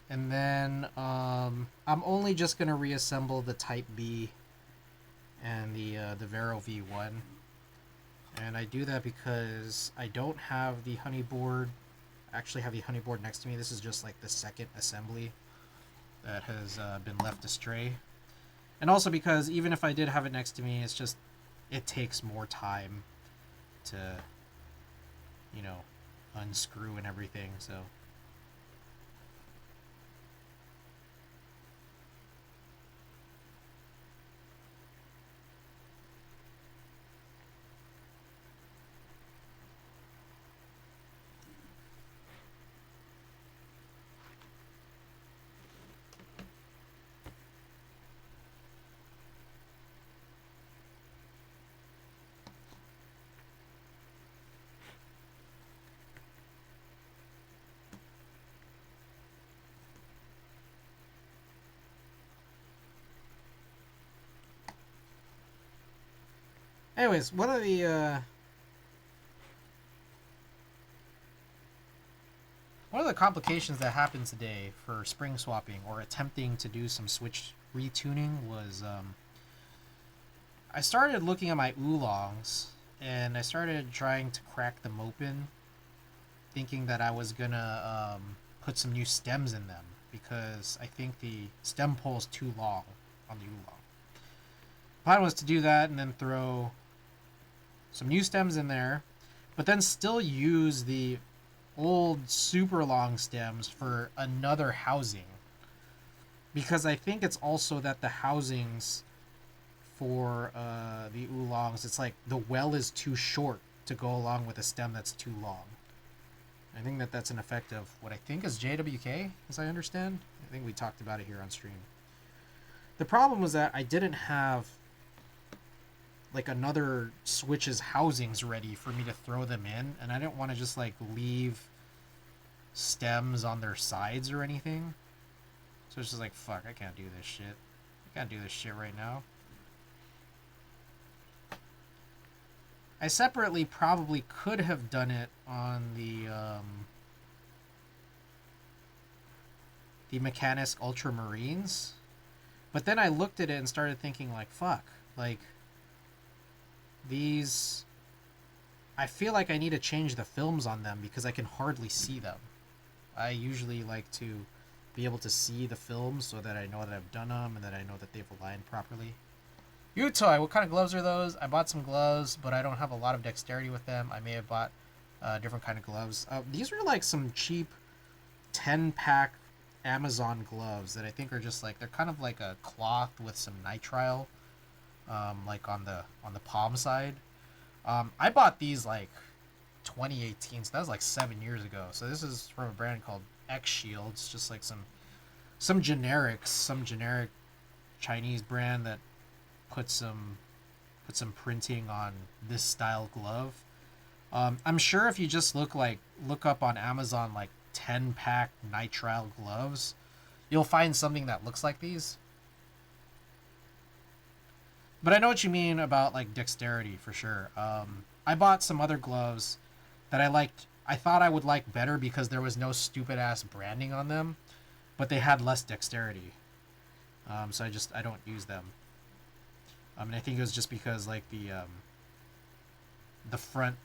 and then I'm only just gonna reassemble the Type B and the Vero V1, and I do that because I don't have the honey board. I actually have the honey board next to me. This is just like the second assembly that has been left astray, and also because even if I did have it next to me, it's just, it takes more time to, you know, unscrew and everything, so. Anyways, one of the complications that happened today for spring swapping or attempting to do some switch retuning was I started looking at my oolongs and I started trying to crack them open, thinking that I was gonna put some new stems in them because I think the stem pole is too long on the oolong. Plan was to do that and then throw some new stems in there, but then still use the old super long stems for another housing, because I think it's also that the housings for the oolongs, it's like the well is too short to go along with a stem that's too long. I think that that's an effect of what I think is JWK, as I understand. I think we talked about it here on stream. The problem was that I didn't have like another switch's housings ready for me to throw them in, and I didn't want to just like leave stems on their sides or anything. So it's just like, fuck, I can't do this shit. I can't do this shit right now. I separately probably could have done it on the Mechanist Ultramarines, but then I looked at it and started thinking like, fuck, like these, I feel like I need to change the films on them because I can hardly see them. I usually like to be able to see the films so that I know that I've done them and that I know that they've aligned properly. Utoy, what kind of gloves are those? I bought some gloves, but I don't have a lot of dexterity with them. I may have bought different kind of gloves. These are like some cheap 10-pack Amazon gloves that I think are just like, they're kind of like a cloth with some nitrile, like on the palm side. I bought these like 2018, so that was like 7 years ago. So this is from a brand called X Shields, just like some generics, some generic Chinese brand that put some printing on this style glove. I'm sure if you just look up on Amazon like 10-pack nitrile gloves, you'll find something that looks like these. But I know what you mean about like dexterity for sure. I bought some other gloves that I liked. I thought I would like better because there was no stupid ass branding on them, but they had less dexterity. So I don't use them. And I think it was just because like the front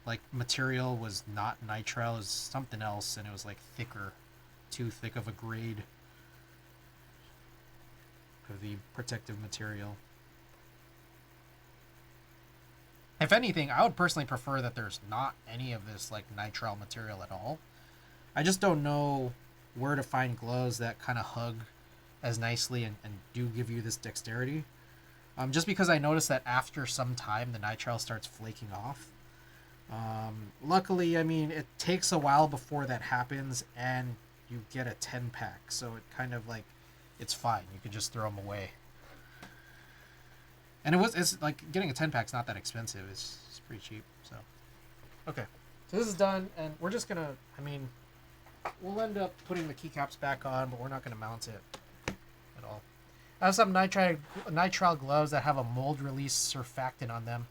like material was not nitrile, it was something else, and it was like thicker, too thick of a grade of the protective material. If anything, I would personally prefer that there's not any of this like nitrile material at all. I just don't know where to find gloves that kind of hug as nicely and do give you this dexterity. Just because I noticed that after some time the nitrile starts flaking off. Luckily, I mean, it takes a while before that happens, and you get a 10-pack, so it kind of like, it's fine. You can just throw them away. And it's like getting a 10-pack's not that expensive. It's pretty cheap. So, okay, so this is done, and we're just gonna. I mean, we'll end up putting the keycaps back on, but we're not gonna mount it at all. I have some nitrile gloves that have a mold release surfactant on them.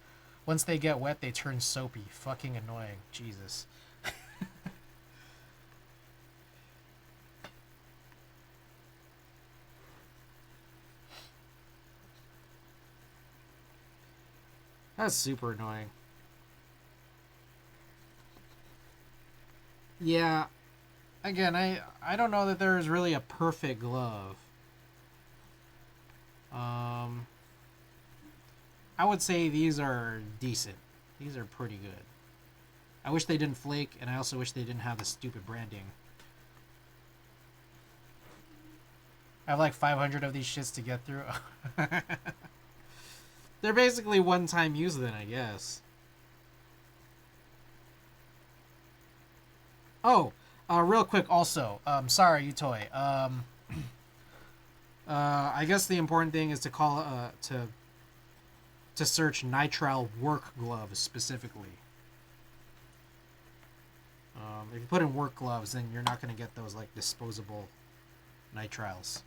Once they get wet, they turn soapy. Fucking annoying. Jesus. That's super annoying. Yeah. Again, I don't know that there is really a perfect glove. I would say these are decent. These are pretty good. I wish they didn't flake, and I also wish they didn't have the stupid branding. I have like 500 of these shits to get through. They're basically one-time use then, I guess. Oh, real quick also. Sorry, Utoy. I guess the important thing is to call to search nitrile work gloves specifically. If you put in work gloves, then you're not going to get those like disposable nitriles.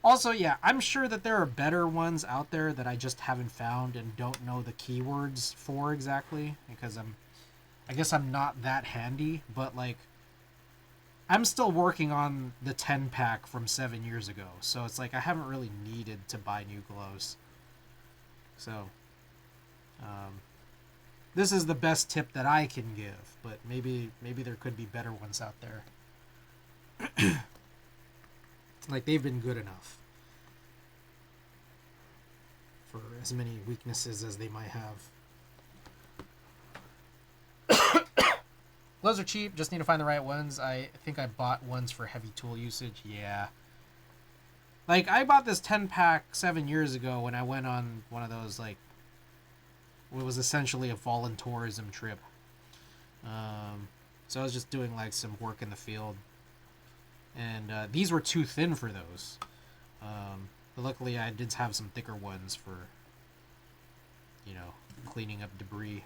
Also, yeah, I'm sure that there are better ones out there that I just haven't found and don't know the keywords for exactly because I guess I'm not that handy, but like I'm still working on the 10-pack from 7 years ago. So it's like I haven't really needed to buy new gloves. So this is the best tip that I can give, but maybe there could be better ones out there. Like they've been good enough for as many weaknesses as they might have. Gloves are cheap, just need to find the right ones. I think I bought ones for heavy tool usage. Yeah. Like I bought this 10-pack 7 years ago when I went on one of those like what was essentially a voluntourism trip. So I was just doing like some work in the field. And these were too thin for those. But luckily I did have some thicker ones for, you know, cleaning up debris.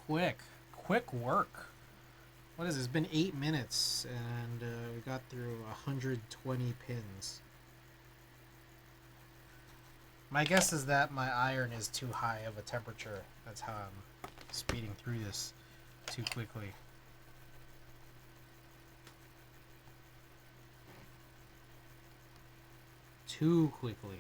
quick. Quick work. What is this? It's been 8 minutes, and we got through 120 pins. My guess is that my iron is too high of a temperature. That's how I'm speeding through this too quickly. Too quickly.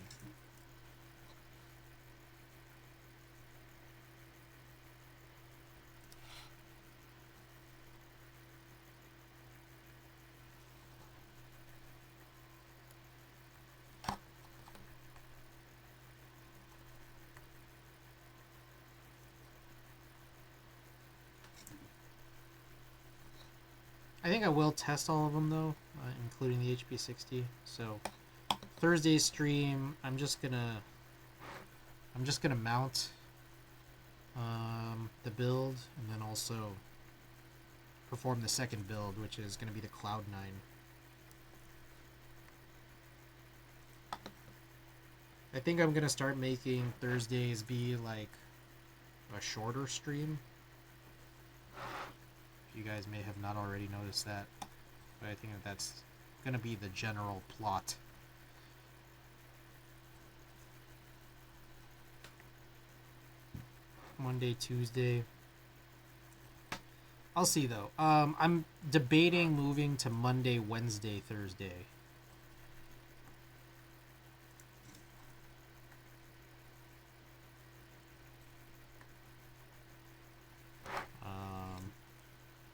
I think I will test all of them though, including the hb60. So Thursday's stream, I'm just gonna mount the build, and then also perform the second build, which is gonna be the Cloud9. I think I'm gonna start making Thursdays be like a shorter stream. You guys may have not already noticed that, but I think that that's gonna be the general plot. Monday, Tuesday. I'll see though. I'm debating moving to Monday, Wednesday, Thursday.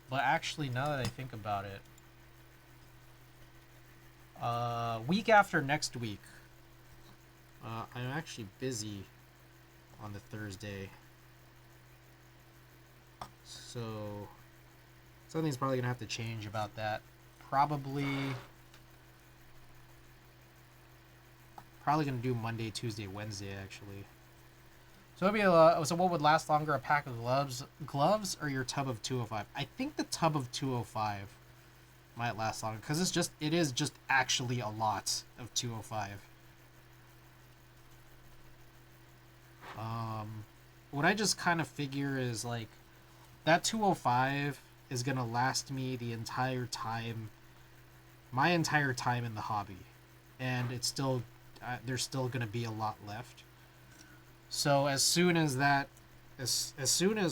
But actually, now that I think about it, week after next week, I'm actually busy on the Thursday. So something's probably gonna have to change about that. Probably gonna do Monday, Tuesday, Wednesday actually. So it'd be so what would last longer, a pack of gloves or your tub of 205? I think the tub of 205 might last longer because it is just actually a lot of 205. What I just kind of figure is like that 205 is gonna last me the entire time, my entire time in the hobby, and it's still there's still gonna be a lot left. So as soon as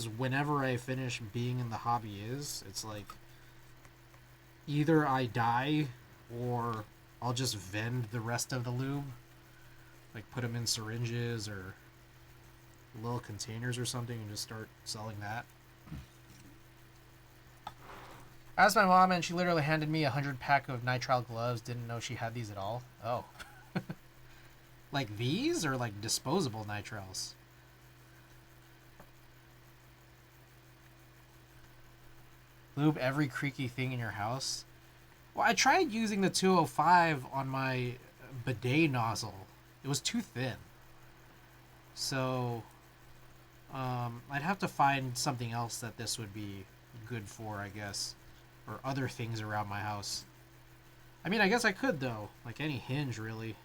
whenever I finish being in the hobby it's like either I die or I'll just vend the rest of the lube, like put them in syringes or little containers or something and just start selling that. I asked my mom and she literally handed me 100-pack of nitrile gloves. Didn't know she had these at all. Oh. Like these or like disposable nitriles? Lube every creaky thing in your house? Well, I tried using the 205 on my bidet nozzle. It was too thin. So I'd have to find something else that this would be good for, I guess. Or other things around my house. I mean, I guess I could though. Like any hinge, really.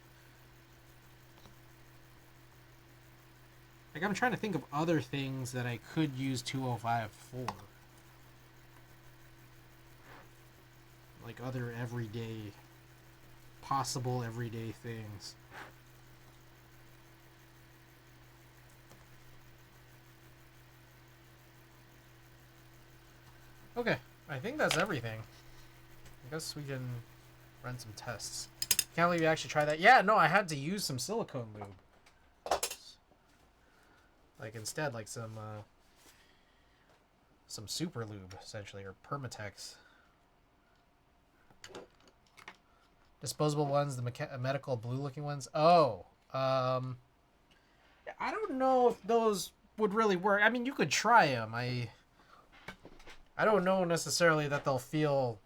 Like, I'm trying to think of other things that I could use 205 for. Like other possible everyday things. Okay, I think that's everything. I guess we can run some tests. Can't believe you actually tried that. Yeah, no, I had to use some silicone lube. Like instead, like some super lube, essentially, or Permatex. Disposable ones, the medical blue-looking ones. Oh, I don't know if those would really work. I mean, you could try them. I don't know necessarily that they'll feel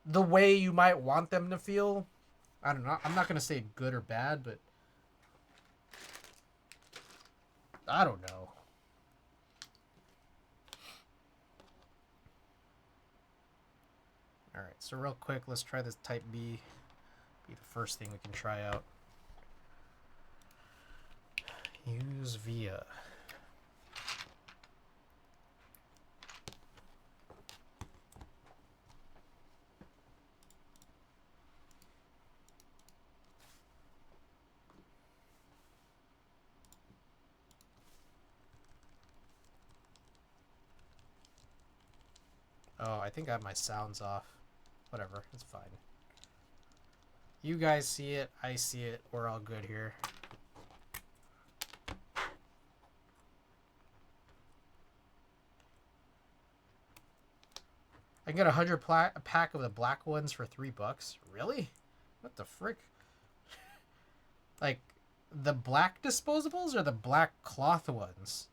the way you might want them to feel. I don't know. I'm not gonna say good or bad, but I don't know. Alright, so real quick, let's try this Type B. Be the first thing we can try out. Use via. Oh, I think I have my sounds off. Whatever, it's fine. You guys see it, I see it, we're all good here. I can get a pack of the black ones for $3. Really? What the frick? Like, the black disposables or the black cloth ones?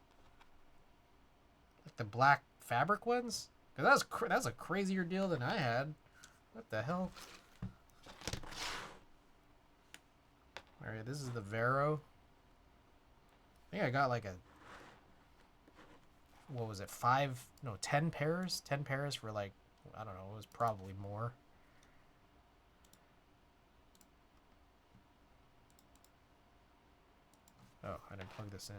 Like the black fabric ones? Because that's a crazier deal than I had. What the hell? Alright, this is the Vero. I think I got like a... What was it? 10 pairs? 10 pairs for like... I don't know, it was probably more. Oh, I didn't plug this in.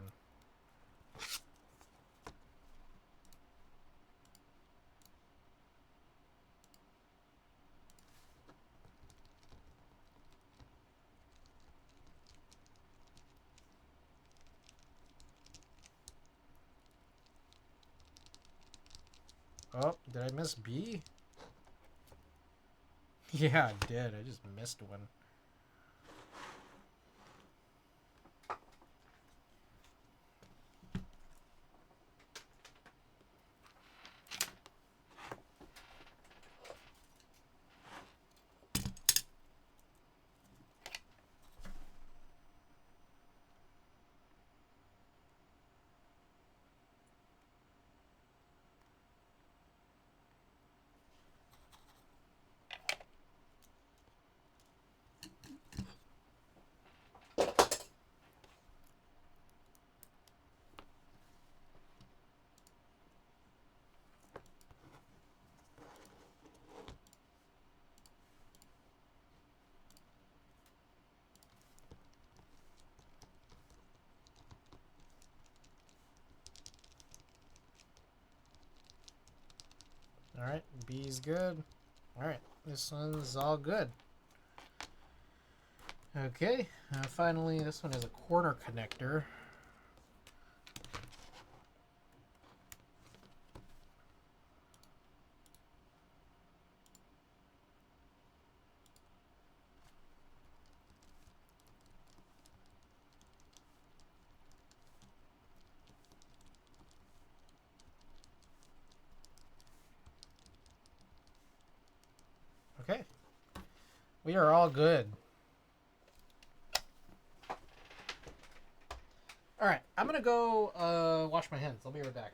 Oh, did I miss B? Yeah, I did. I just missed one. Alright, B's good. Alright, this one's all good. Okay, finally this one is a corner connector. Okay, we are all good. Alright, I'm gonna go wash my hands. I'll be right back.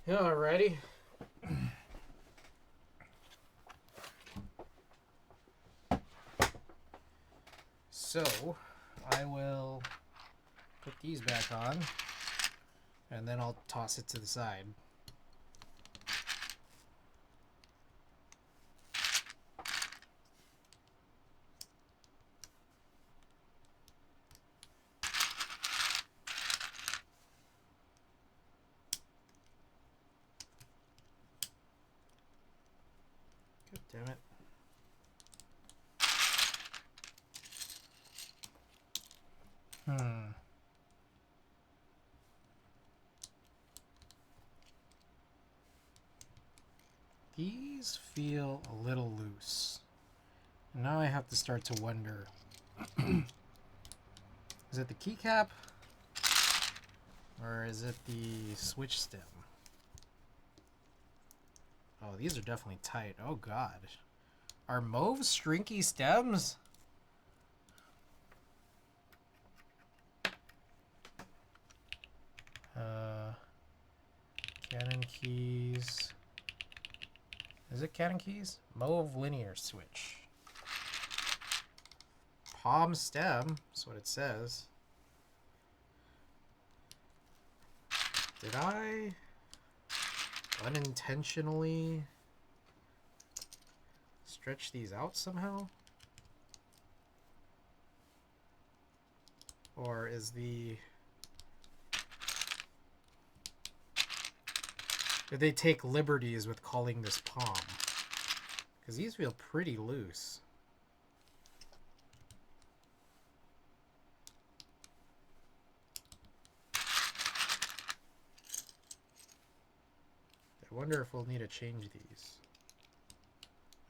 Alrighty. So, I will put these back on, and then I'll toss it to the side. God damn it. These feel a little loose. And now I have to start to wonder, is it the keycap? Or is it the switch stem? Oh, these are definitely tight. Oh god. Are mauve strinky stems? Canon keys. Is it Canon keys? Mauve linear switch. Palm stem, that's what it says. Did I unintentionally stretch these out somehow? Or is the... Did they take liberties with calling this palm? Because these feel pretty loose. I wonder if we'll need to change these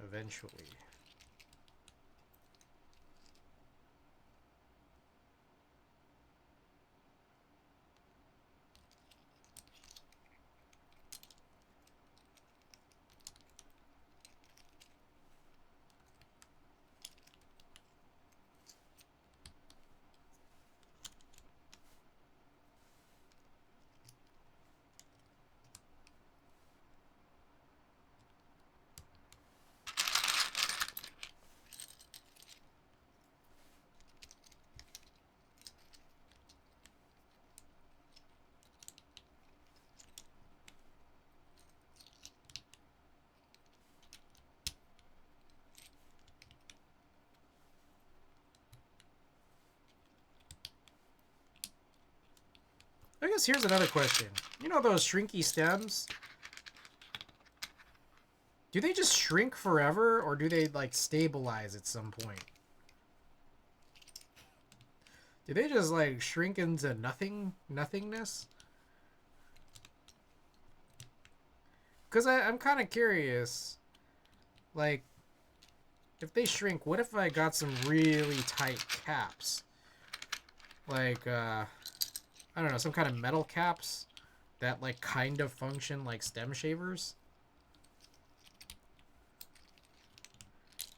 eventually. I guess here's another question. You know those shrinky stems? Do they just shrink forever, or do they, like, stabilize at some point? Do they just, like, shrink into nothingness? Because I'm kind of curious. Like, if they shrink, what if I got some really tight caps? Like, I don't know, some kind of metal caps that, like, kind of function like stem shavers?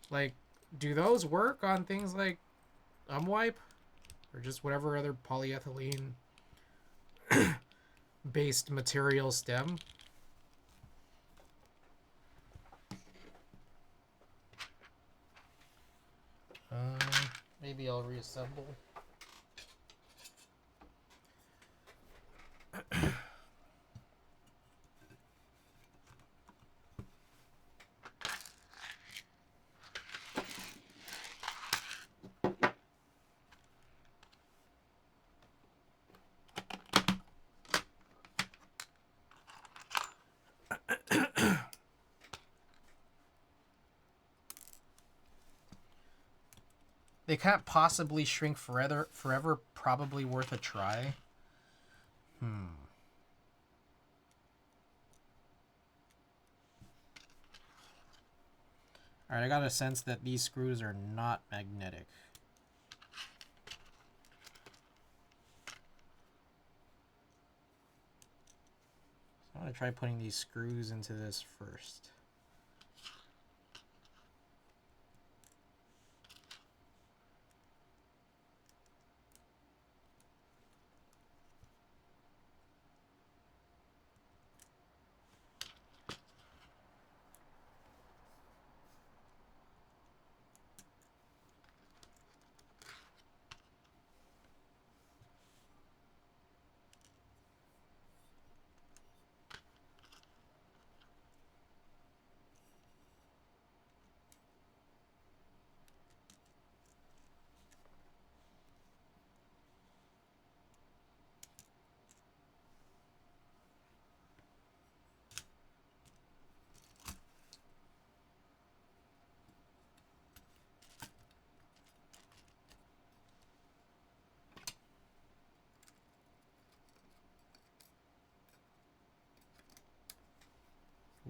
Like, do those work on things like Umwipe? Or just whatever other polyethylene based material stem? Maybe I'll reassemble. They can't possibly shrink forever. Probably worth a try. Alright, I got a sense that these screws are not magnetic. So I'm going to try putting these screws into this first.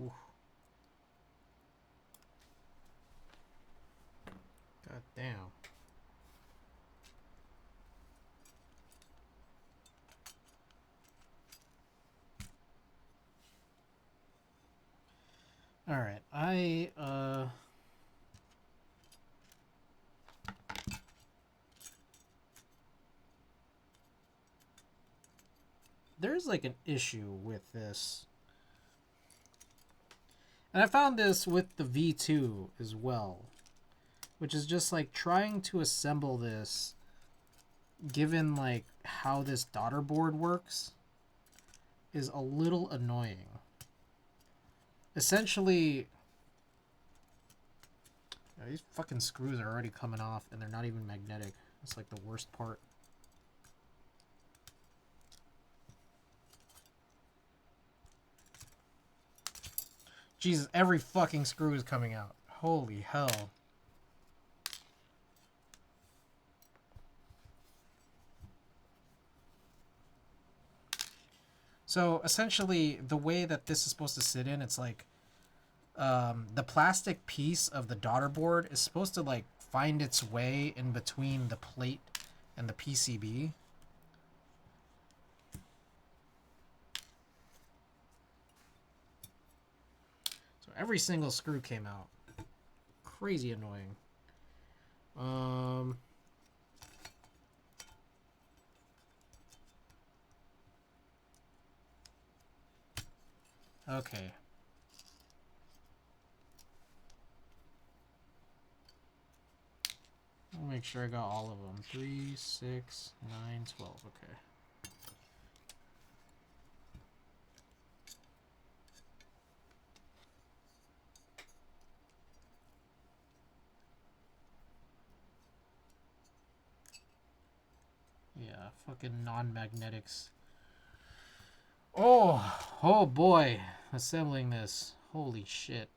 Ooh. God damn. Alright, there's like an issue with this. And I found this with the V2 as well, which is just like trying to assemble this given like how this daughter board works is a little annoying. essentially, these fucking screws are already coming off, and they're not even magnetic. It's like the worst part. Jesus, every fucking screw is coming out. Holy hell. So essentially, the way that this is supposed to sit in, it's like the plastic piece of the daughter board is supposed to like find its way in between the plate and the PCB. So every single screw came out. Crazy annoying. Okay. I'll make sure I got all of them. 3, 6, 9, 12. Okay. Yeah, fucking non-magnetics. Oh boy. Assembling this. Holy shit.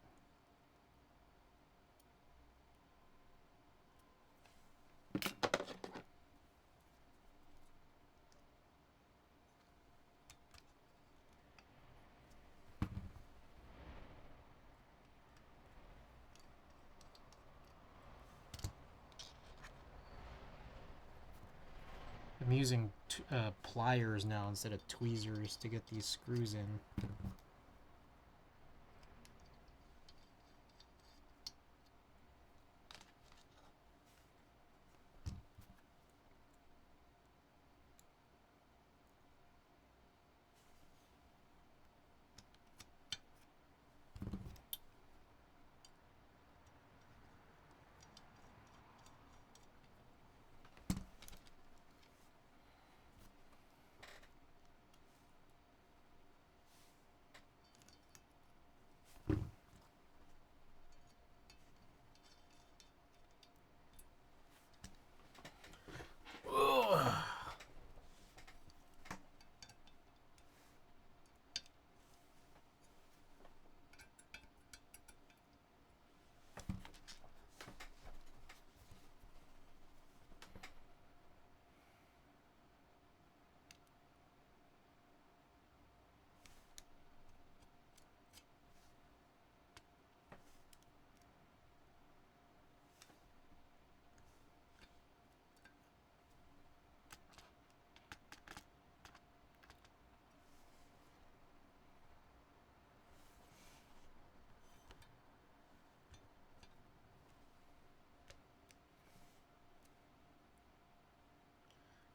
I'm using pliers now instead of tweezers to get these screws in.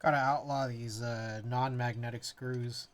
Gotta outlaw these non-magnetic screws.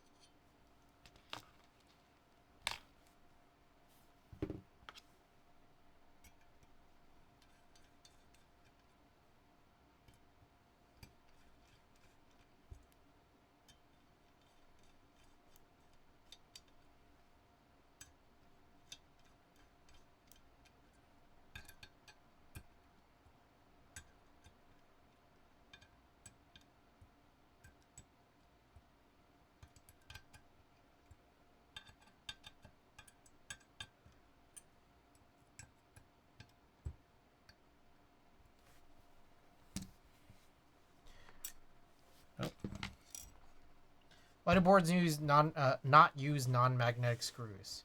Why do boards use not use non-magnetic screws?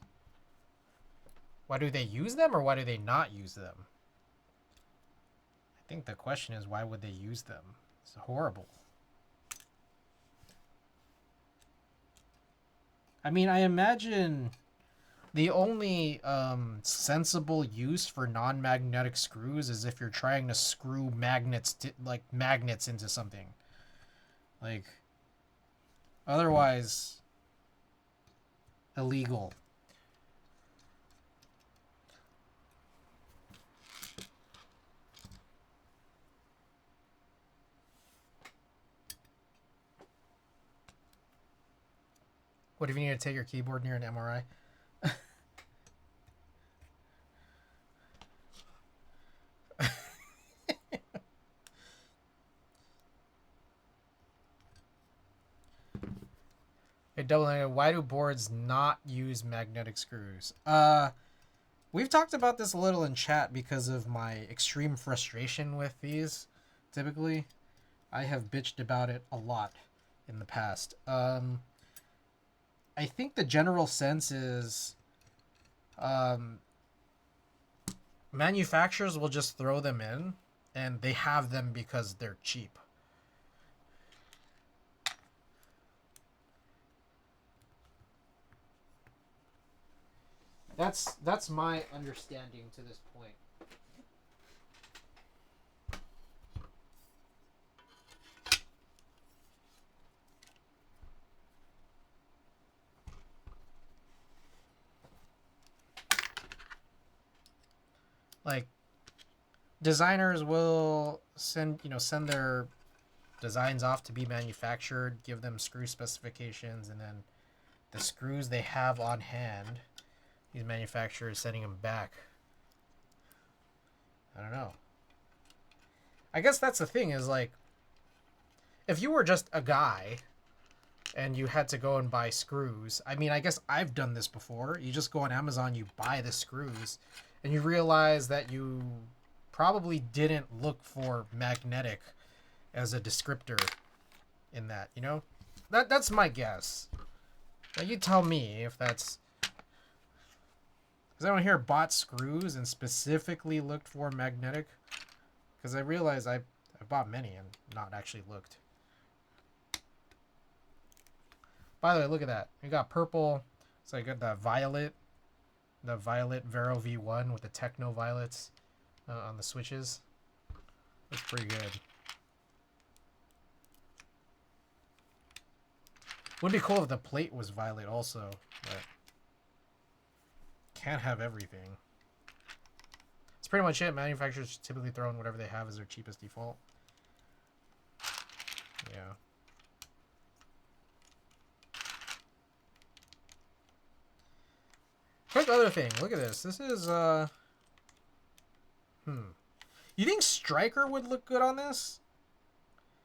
Why do they use them, or why do they not use them? I think the question is, why would they use them? It's horrible. I mean, I imagine the only sensible use for non-magnetic screws is if you're trying to screw magnets into something. Like, otherwise, illegal. What if you need to take your keyboard near an MRI? double negative. Why do boards not use magnetic screws? We've talked about this a little in chat because of my extreme frustration with these. Typically, I have bitched about it a lot in the past. I think the general sense is manufacturers will just throw them in, and they have them because they're cheap. That's my understanding to this point. Like, designers will send their designs off to be manufactured, give them screw specifications, and then the screws they have on hand, these manufacturers sending them back. I don't know. I guess that's the thing is, like, if you were just a guy and you had to go and buy screws, I mean, I guess I've done this before. You just go on Amazon, you buy the screws, and you realize that you probably didn't look for magnetic as a descriptor in that, you know? That's my guess. Now you tell me if that's... Because anyone here bought screws and specifically looked for magnetic? Because I realized I bought many and not actually looked. By the way, look at that. We got purple. So I got the violet Vero V1 with the techno violets on the switches. Looks pretty good. Would be cool if the plate was violet also, but can't have everything. That's pretty much it. Manufacturers typically throw in whatever they have as their cheapest default. Yeah. Quick other thing. Look at this. This is, You think Striker would look good on this?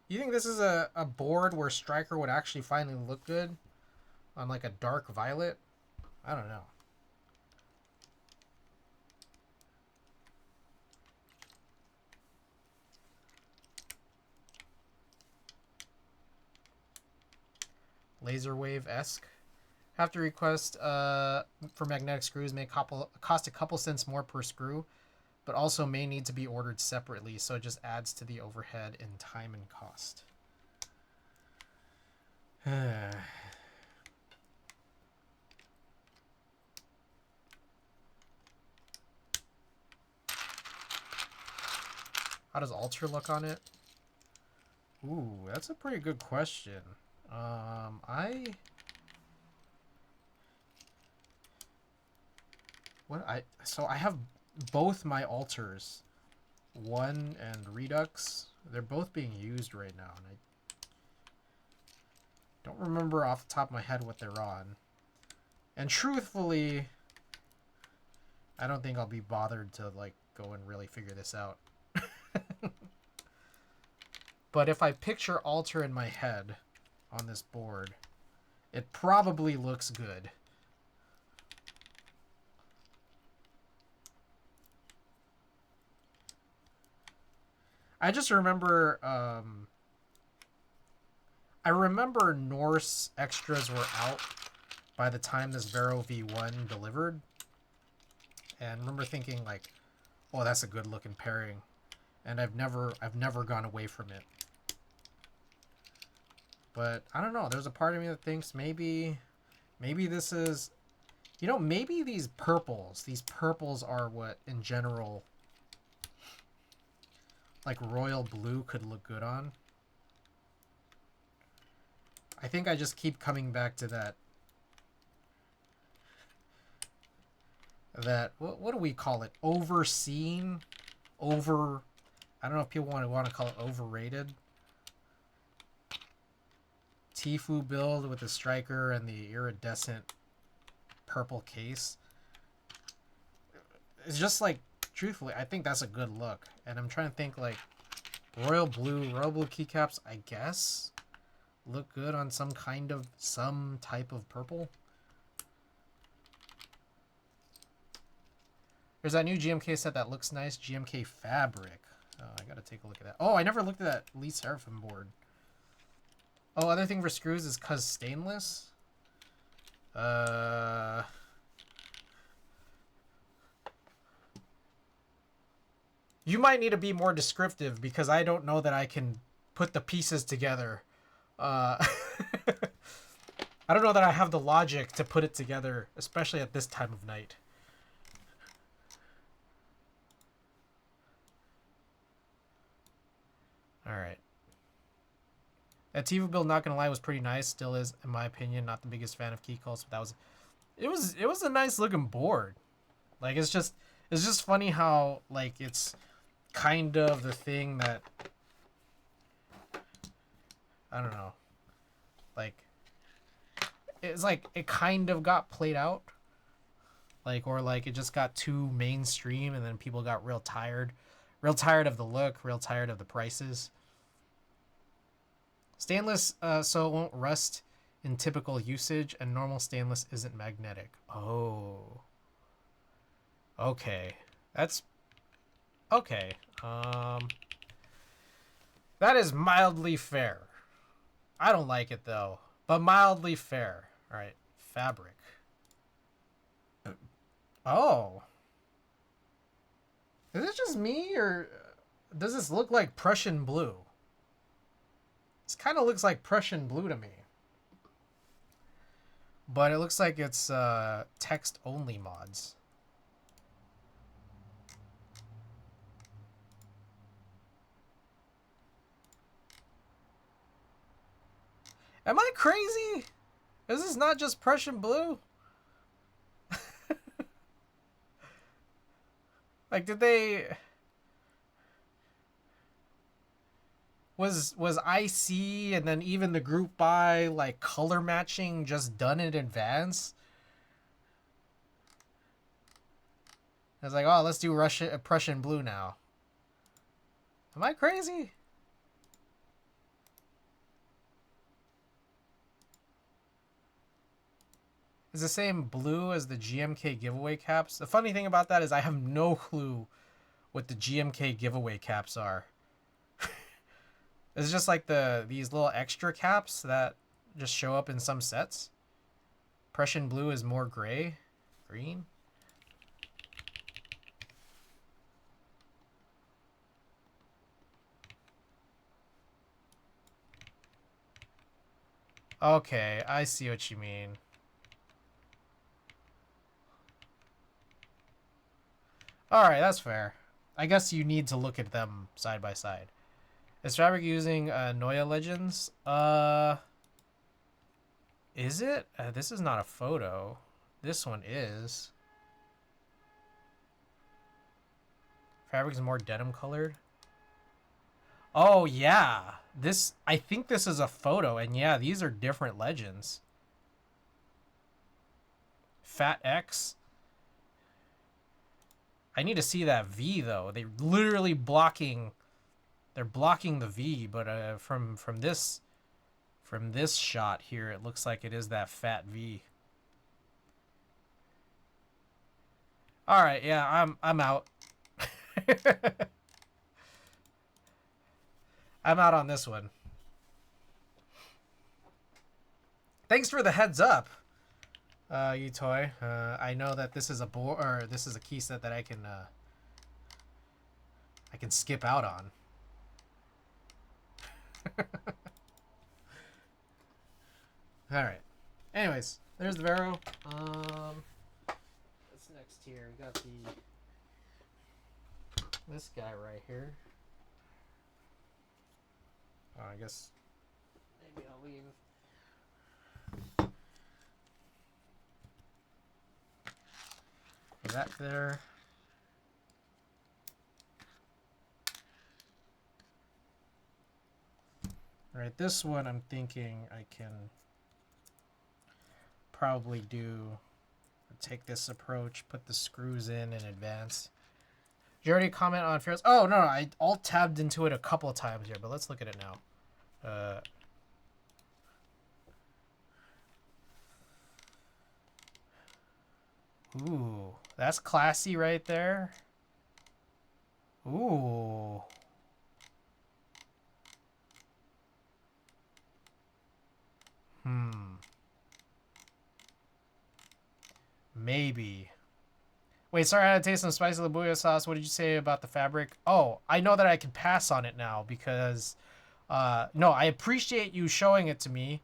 You think this is a board where Striker would actually finally look good on, like, a dark violet? I don't know. Laser wave-esque. Have to request for magnetic screws may cost a couple cents more per screw, but also may need to be ordered separately, so it just adds to the overhead in time and cost. How does Alter look on it? Ooh, that's a pretty good question. So I have both my alters, 1 and Redux. They're both being used right now, and I don't remember off the top of my head what they're on. And truthfully, I don't think I'll be bothered to, like, go and really figure this out. But if I picture Alter in my head on this board, it probably looks good. I just remember, I remember Norse extras were out by the time this Vero V1 delivered. And I remember thinking, like, oh, that's a good looking pairing. And I've never gone away from it. But I don't know, there's a part of me that thinks maybe this is, you know, maybe these purples are what in general, like, royal blue could look good on. I think I just keep coming back to that what do we call it? Overseen? I don't know if people want to call it overrated. Tfue build with the Striker and the iridescent purple case. It's just, like, truthfully, I think that's a good look. And I'm trying to think, like, royal blue keycaps, I guess. look good on some type of purple. There's that new GMK set that looks nice, GMK Fabric. Oh, I gotta take a look at that. Oh, I never looked at that Lee Seraphim board. Oh, other thing for screws is cause stainless. You might need to be more descriptive because I don't know that I can put the pieces together. I don't know that I have the logic to put it together, especially at this time of night. Alright. That TV build, not gonna lie, was pretty nice. Still is, in my opinion. Not the biggest fan of key calls, but that was... It was a nice looking board. Like, it's just funny how, like, it's kind of the thing that... I don't know. Like, it's like, it kind of got played out. Like, or like, it just got too mainstream, and then people got real tired. Real tired of the look, real tired of the prices. Stainless, so it won't rust in typical usage, and normal stainless isn't magnetic. Oh. Okay. That's... Okay. That is mildly fair. I don't like it, though. But mildly fair. Alright. Fabric. Oh. Is it just me, or does this look like Prussian blue? This kind of looks like Prussian blue to me. But it looks like it's text-only mods. Am I crazy? Is this not just Prussian blue? Like, did they... Was IC and then even the group buy, like, color matching just done in advance? I was like, oh, let's do Prussian blue now. Am I crazy? It's the same blue as the GMK giveaway caps. The funny thing about that is I have no clue what the GMK giveaway caps are. It's just like these little extra caps that just show up in some sets. Prussian blue is more gray, green. Okay, I see what you mean. Alright, that's fair. I guess you need to look at them side by side. Is Fabric using Noya Legends? Is it? This is not a photo. This one is. Fabric's more denim colored. Oh, yeah. I think this is a photo, and yeah, these are different legends. Fat X. I need to see that V, though. They're literally blocking... They're blocking the V, but from this shot here, it looks like it is that fat V. All right, yeah, I'm out. I'm out on this one. Thanks for the heads up, Utoy. I know that this is a this is a key set that I can skip out on. All right. Anyways, there's the Vero. What's next here? We got this guy right here. Oh, I guess maybe I'll leave that there. All right, this one I'm thinking I can probably take this approach, put the screws in advance. Did you already comment on Fearless? Oh, no, I alt-tabbed into it a couple of times here, but let's look at it now. Ooh, that's classy right there. Ooh. Maybe. Wait, sorry, I had to taste some spicy labuyo sauce. What did you say about the fabric? Oh, I know that I can pass on it now because, no, I appreciate you showing it to me,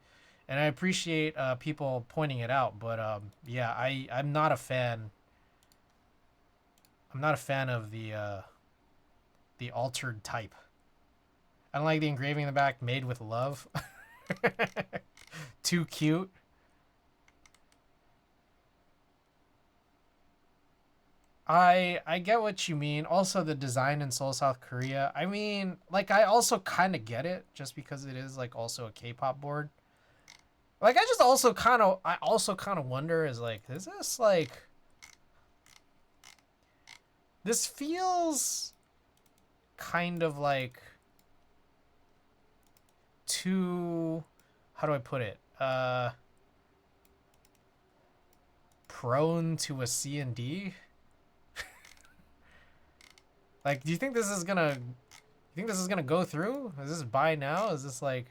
and I appreciate people pointing it out. But yeah, I'm not a fan. I'm not a fan of the altered type. I don't like the engraving in the back, made with love. Too cute. I get what you mean. Also, the design in Seoul, South Korea. I mean, like, I also kind of get it, just because it is like also a K-pop board. Like, I also kind of wonder, is like, is this like, this feels kind of like too, how do I put it? Prone to a C and D. Like, do you think this is gonna? You think this is gonna go through? Is this buy now? Is this like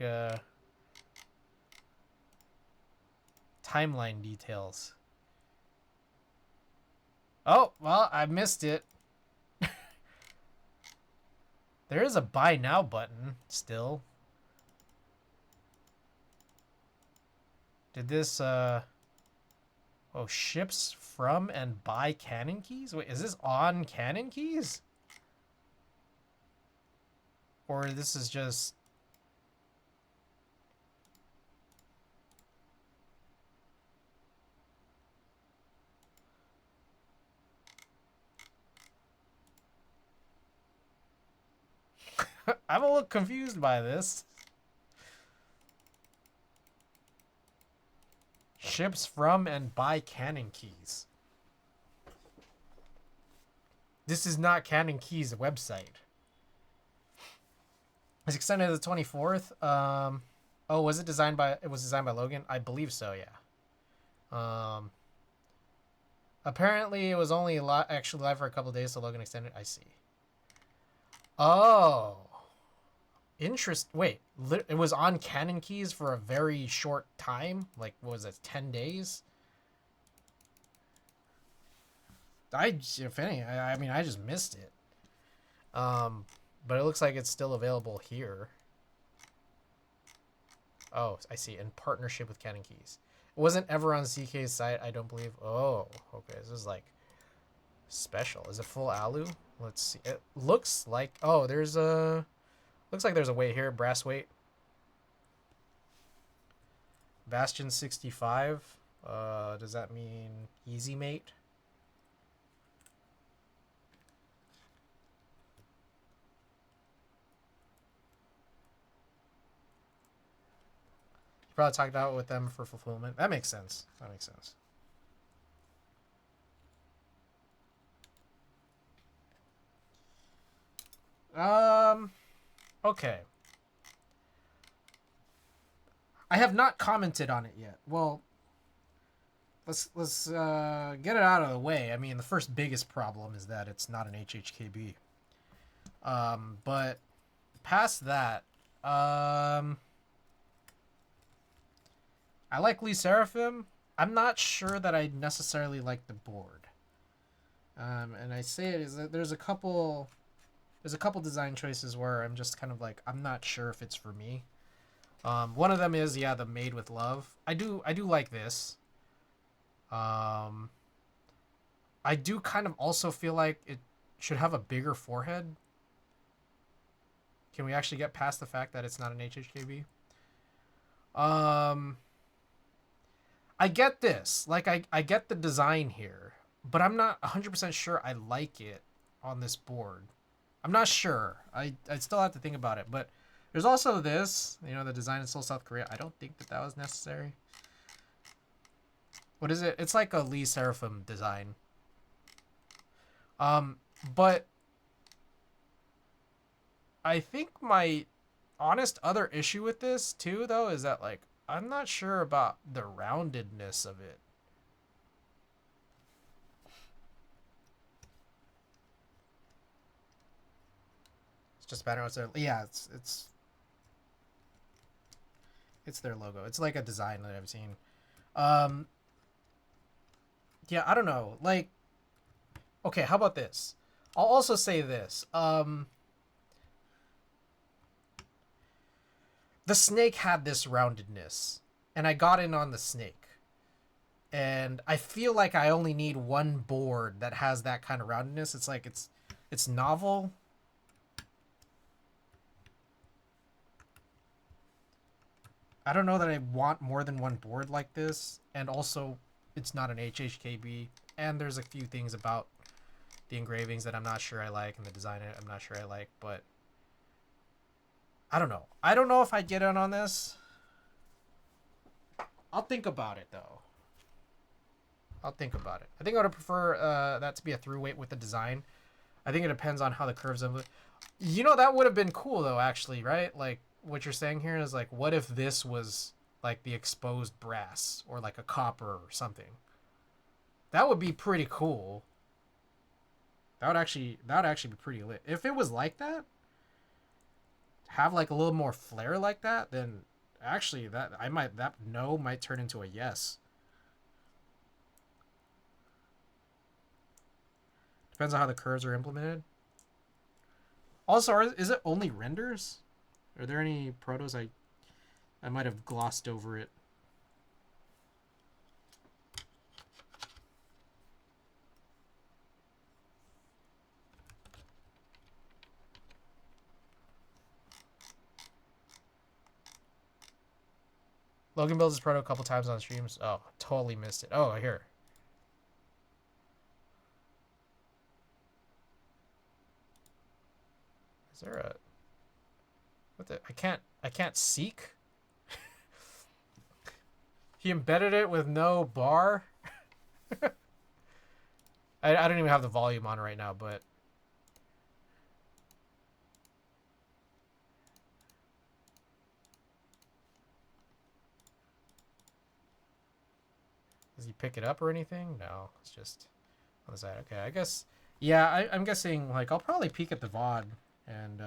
timeline details? Oh, well, I missed it. There is a buy now button still. Did this oh, ships from and by Canon keys? Wait, is this on Canon keys? Or this is just I'm a little confused by this. Ships from and by Canon keys. This is not Canon Keys' website. It's extended to the 24th. Oh, was it designed by? It was designed by Logan. I believe so. Yeah. Apparently it was only actually live for a couple of days, so Logan extended. I see. Oh, Wait, it was on Canon Keys for a very short time. Like, what was it, 10 days? If any, I mean, I just missed it. But it looks like it's still available here. Oh, I see. In partnership with Canon Keys. It wasn't ever on CK's site, I don't believe. Oh, okay. This is like special. Is it full alu? Let's see. It looks like, oh, there's a, looks like there's a weight here, brass weight. Bastion 65. Does that mean easy mate? You probably talked out with them for fulfillment. That makes sense. That makes sense. Okay. I have not commented on it yet. Well, let's get it out of the way. I mean, the first biggest problem is that it's not an HHKB. But past that, I like Lee Seraphim. I'm not sure that I necessarily like the board. And I say it is that there's a couple design choices where I'm just kind of like, I'm not sure if it's for me. One of them is, yeah, the made with love. I do like this. I do kind of also feel like it should have a bigger forehead. Can we actually get past the fact that it's not an HHKB? I get this. Like, I get the design here, but I'm not 100% sure I like it on this board. I'm not sure. I still have to think about it, but there's also this, you know, the design in Seoul, South Korea. I don't think that was necessary. What is it? It's like a Lee Seraphim design. But I think my honest other issue with this too, though, is that, like, I'm not sure about the roundedness of it. Just banner. Yeah, it's their logo. It's like a design that I've seen. Yeah, I don't know. Like, okay, how about this? I'll also say this. The snake had this roundedness, and I got in on the snake. And I feel like I only need one board that has that kind of roundedness. It's like it's novel. I don't know that I want more than one board like this, and also it's not an HHKB, and there's a few things about the engravings that I'm not sure I like, and the design I'm not sure I like, but I don't know. I don't know if I get in on this. I'll think about it, though. I'll think about it. I think I would prefer that to be a through weight with the design. I think it depends on how the curves of it. You know, that would have been cool, though, actually, right? Like, what you're saying here is, like, what if this was, like, the exposed brass or, like, a copper or something? That would be pretty cool. That would actually be pretty lit. If it was like that, have, like, a little more flair like that, then actually that no might turn into a yes. Depends on how the curves are implemented. Also, is it only renders? Are there any protos? I might have glossed over it. Logan builds his proto a couple times on streams. Oh, totally missed it. Oh, here. Is there a... What the... I can't seek? He embedded it with no bar? I don't even have the volume on right now, but... Does he pick it up or anything? No, it's just on the side. Okay, I guess... Yeah, I'm guessing, like, I'll probably peek at the VOD and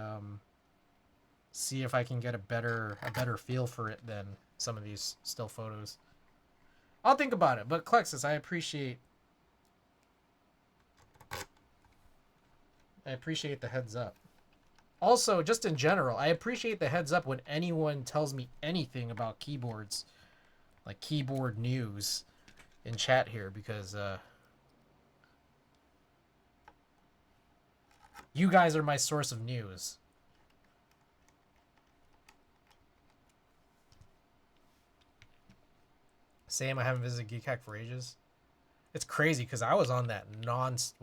see if I can get a better feel for it than some of these still photos. I'll think about it, but Klexus, I appreciate the heads up. Also, just in general, I appreciate the heads up when anyone tells me anything about keyboards, like keyboard news in chat here, because you guys are my source of news. Sam, I haven't visited Geek Hack for ages. It's crazy because I was on that non-stop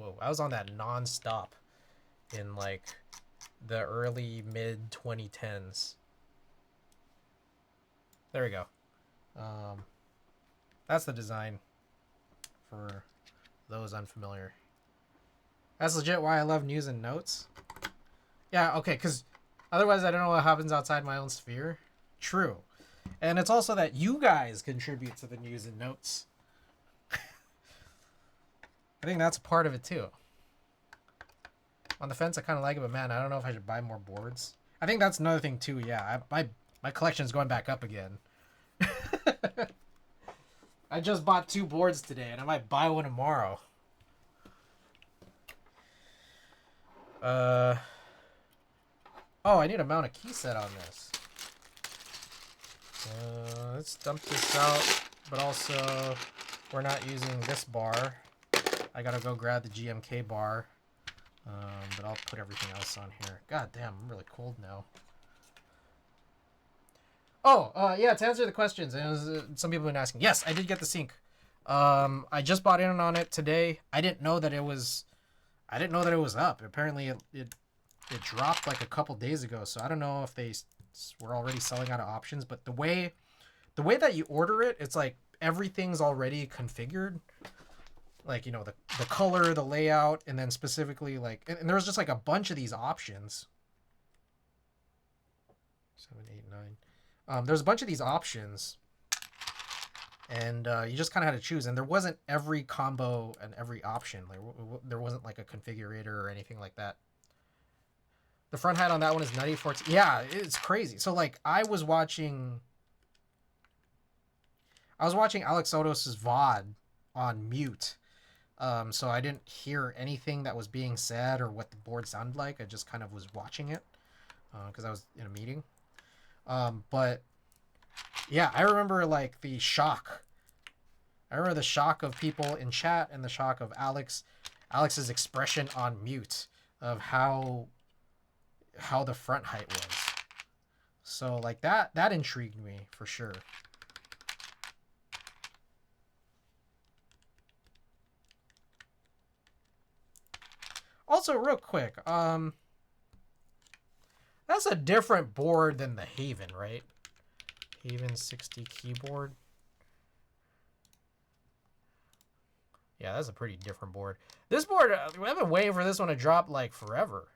in like the early mid 2010s. There we go. That's the design for those unfamiliar. That's legit why I love news and notes. Yeah, okay, because otherwise I don't know what happens outside my own sphere. True. And it's also that you guys contribute to the news and notes. I think that's part of it too. On the fence, I kind of like it, but man, I don't know if I should buy more boards. I think that's another thing too. Yeah, my collection's going back up again. I just bought 2 boards today, and I might buy one tomorrow. Oh, I need to mount a key set on this. Let's dump this out, but also we're not using this bar. I gotta go grab the GMK bar, but I'll put everything else on here. God damn, I'm really cold now. Oh, yeah, to answer the questions, and some people have been asking. Yes, I did get the sync. I just bought in on it today. I didn't know that it was up. Apparently it dropped like a couple days ago, so I don't know if they were already selling out of options, but the way that you order it, it's like everything's already configured. Like, you know, the color, the layout, and then specifically like, and there was just like a bunch of these options. 7, 8, 9. There's a bunch of these options, and you just kind of had to choose, and there wasn't every combo and every option. Like there wasn't like a configurator or anything like that. The front height on that one is 9014. Yeah, it's crazy. So like I was watching Alex Sotos's VOD on mute. So I didn't hear anything that was being said or what the board sounded like. I just kind of was watching it because I was in a meeting. But yeah, I remember like the shock. I remember the shock of people in chat and the shock of Alex's expression on mute of how the front height was. So like that intrigued me for sure. Also, real quick, that's a different board than the Haven, right? Haven 60 keyboard. Yeah, that's a pretty different board. This board, I've been waiting for this one to drop like forever.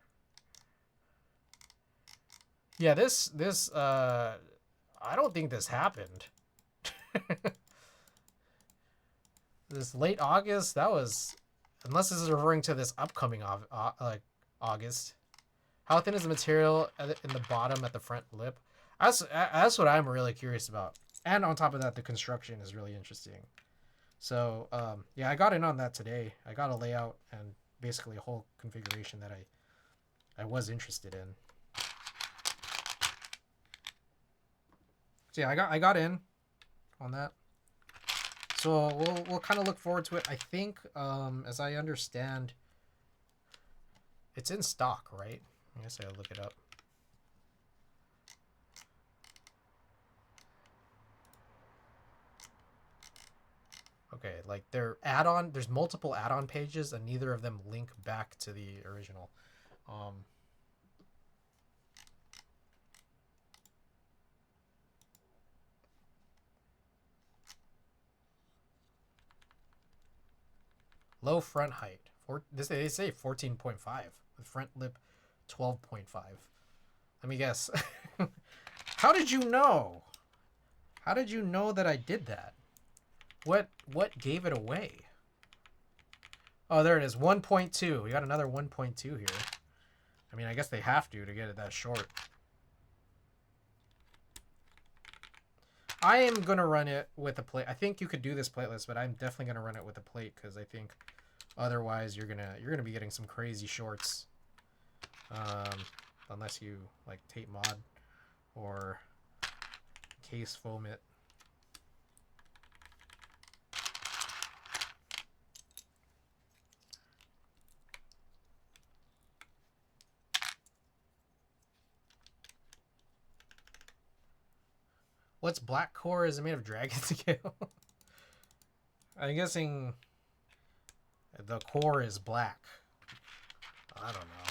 Yeah, this I don't think this happened. This late August, that was, unless this is referring to this upcoming like August. How thin is the material in the bottom at the front lip? That's what I'm really curious about. And on top of that, the construction is really interesting. So yeah, I got in on that today. I got a layout and basically a whole configuration that I was interested in. So yeah, I got in on that. So we'll kind of look forward to it. I think as I understand, it's in stock, right? I guess I'll look it up. Okay, like there's multiple add-on pages and neither of them link back to the original. Low front height. They say 14.5 with front lip 12.5. Let me guess. How did you know? How did you know that I did that? What gave it away? Oh, there it is. 1.2. We got another 1.2 here. I mean, I guess they have to get it that short. I am going to run it with a plate. I think you could do this plateless, but I'm definitely going to run it with a plate because I think otherwise you're going to be getting some crazy shorts. Unless you like tape mod or case foam it. What's black core? Is it made of dragon scale? I'm guessing the core is black. I don't know.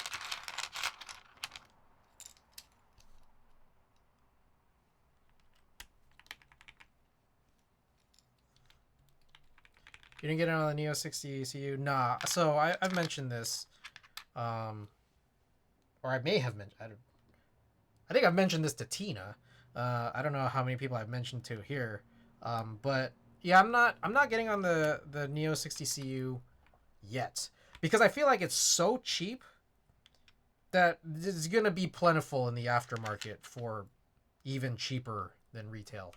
You didn't get it on the Neo 60 ECU? Nah. So I've mentioned this. Or I may have mentioned. I think I've mentioned this to Tina. I don't know how many people I've mentioned to here. But yeah, I'm not getting on the Neo 60 CU yet because I feel like it's so cheap that it's gonna be plentiful in the aftermarket for even cheaper than retail.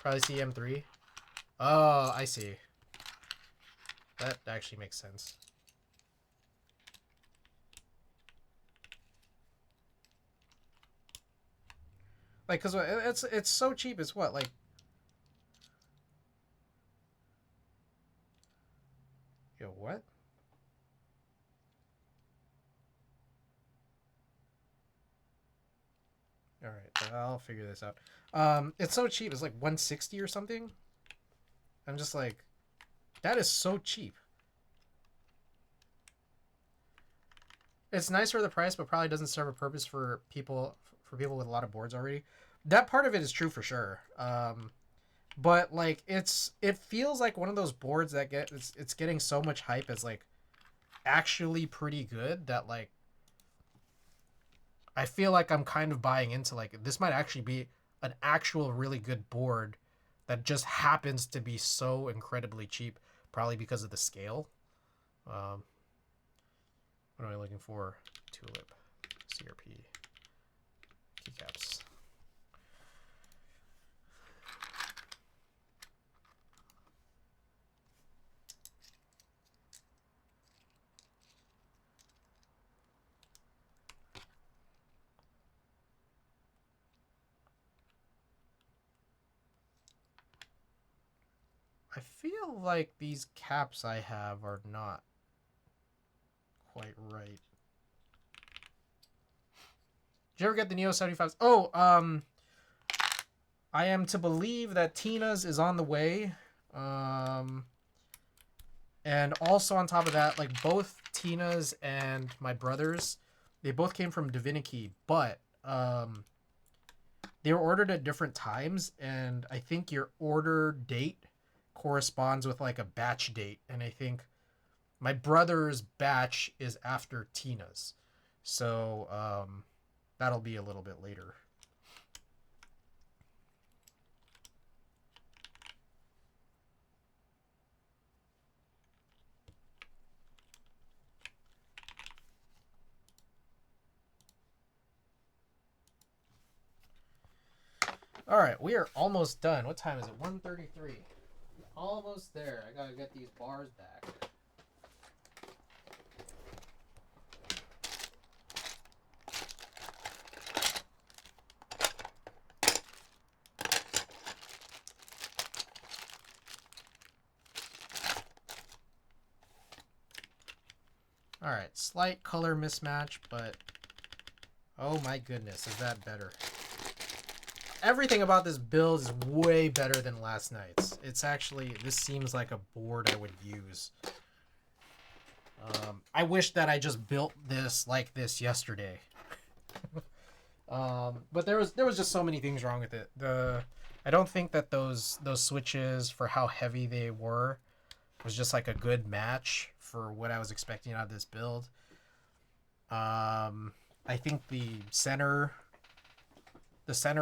Probably see M3. Oh, I see. That actually makes sense. Like, cause it's so cheap. It's what, like, yo, what? All right, I'll figure this out. It's so cheap. It's like 160 or something. I'm just like, that is so cheap. It's nice for the price, but probably doesn't serve a purpose for people with a lot of boards already. That part of it is true for sure. But like it feels like one of those boards that it's getting so much hype as like actually pretty good that like I feel like I'm kind of buying into like this might actually be an actual really good board that just happens to be so incredibly cheap, probably because of the scale. What am I looking for? Tulip, CRP, keycaps. I feel like these caps I have are not quite right. Did you ever get the Neo 75s? Oh, I am to believe that Tina's is on the way. And also on top of that, like both Tina's and my brother's, they both came from Divinity, but they were ordered at different times, and I think your order date corresponds with like a batch date, and I think my brother's batch is after Tina's, so that'll be a little bit later. All right, we are almost done. What time is it? 1:33. Almost there. I gotta get these bars back. All right, slight color mismatch, but oh my goodness, is that better? Everything about this build is way better than last night's. It's actually, this seems like a board I would use. I wish that I just built this like this yesterday. But there was just so many things wrong with it. I don't think that those switches for how heavy they were was just like a good match for what I was expecting out of this build. I think the center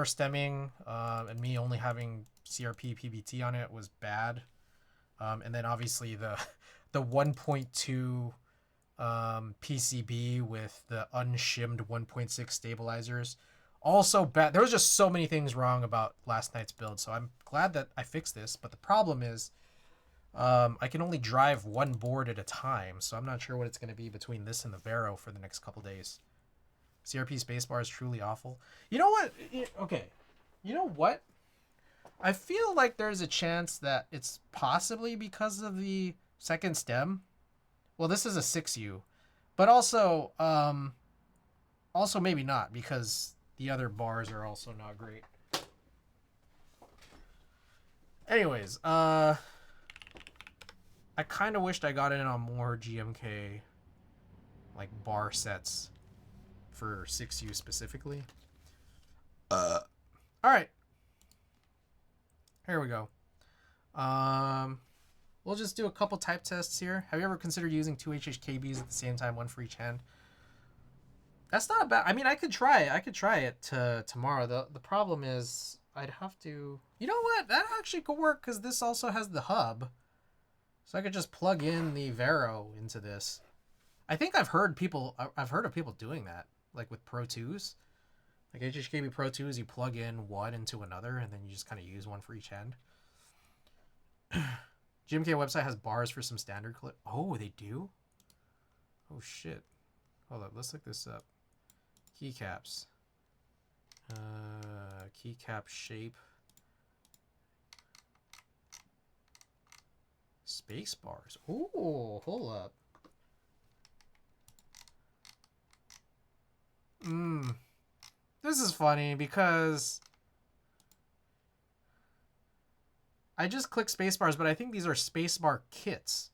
stemming and me only having CRP PBT on it was bad. And then obviously the 1.2 PCB with the unshimmed 1.6 stabilizers also bad. There was just so many things wrong about last night's build, so I'm glad that I fixed this. But the problem is I can only drive one board at a time, so I'm not sure what it's going to be between this and the Vero for the next couple days. CRP spacebar is truly awful. You know what? Okay. You know what? I feel like there's a chance that it's possibly because of the second stem. Well, this is a 6U. But also maybe not, because the other bars are also not great. Anyways, I kind of wished I got in on more GMK like bar sets for 6U specifically. All right. Here we go. We'll just do a couple type tests here. Have you ever considered using 2 HHKBs at the same time, one for each hand? That's not bad. I mean, I could try it. I could try it tomorrow. The problem is I'd have to... You know what? That actually could work because this also has the hub. So I could just plug in the Vero into this. I think I've heard of people doing that, like with Pro 2s. Like HHKB Pro 2s, you plug in one into another, and then you just kind of use one for each hand. GMK website has bars for some standard clip. Oh, they do? Oh, shit. Hold up, let's look this up. Keycaps. Keycap shape. Space bars. Ooh, hold up. This is funny because I just clicked spacebars, but I think these are spacebar kits.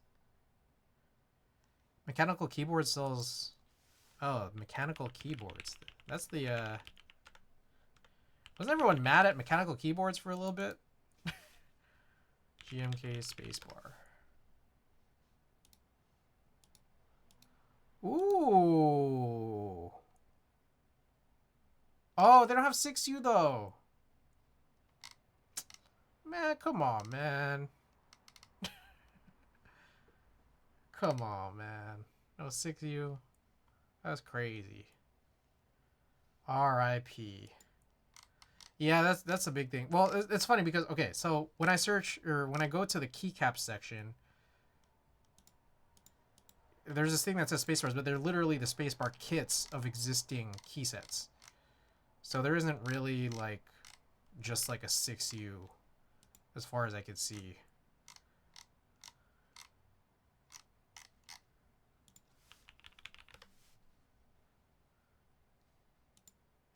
Mechanical keyboard sells... Oh, mechanical keyboards. That's the, Wasn't everyone mad at mechanical keyboards for a little bit? GMK spacebar. Ooh. Oh, they don't have 6U though. Man, come on, man. Come on, man. No 6U. That's crazy. R.I.P. Yeah, that's a big thing. Well, it's funny because, okay, so when I search, or when I go to the keycap section, there's this thing that says spacebars, but they're literally the spacebar kits of existing key sets. So there isn't really, like, just like a 6U, as far as I could see.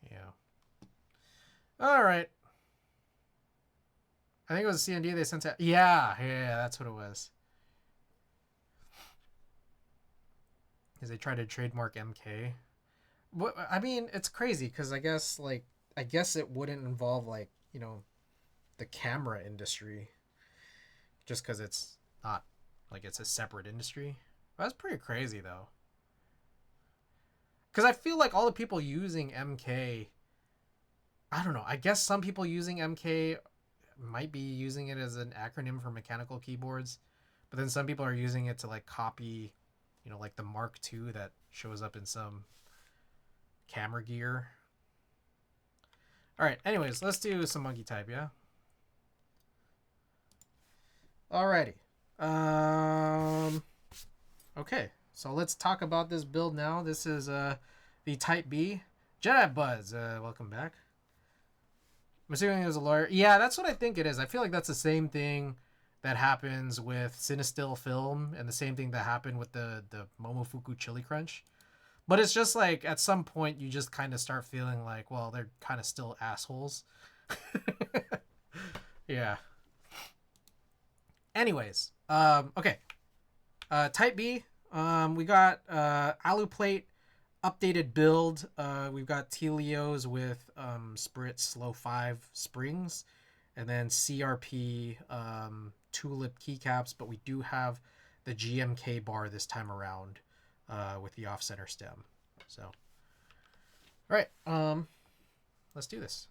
Yeah. Alright. I think it was a CND they sent out. Yeah, that's what it was. Because they tried to trademark MK. What, I mean, it's crazy, because I guess, like, I guess it wouldn't involve, like, you know, the camera industry. Just because it's not, like, it's a separate industry. That's pretty crazy, though. Because I feel like all the people using MK, I don't know, I guess some people using MK might be using it as an acronym for mechanical keyboards, but then some people are using it to, like, copy, you know, like the Mark II that shows up in some camera gear. All right, anyways, let's do some monkey type, yeah? Alrighty. Okay, so let's talk about this build now. This is the Type B. Jedi Buzz, welcome back. I'm assuming he was a lawyer. Yeah, that's what I think it is. I feel like that's the same thing that happens with Cinestill Film and the same thing that happened with the Momofuku Chili Crunch. But it's just like at some point you just kind of start feeling like, well, they're kind of still assholes. Yeah. Anyways, okay. Type B, we got alu plate updated build. We've got Telios with Spirit Slow 5 springs, and then CRP tulip keycaps, but we do have the GMK bar this time around with the off-center stem. So, all right, let's do this.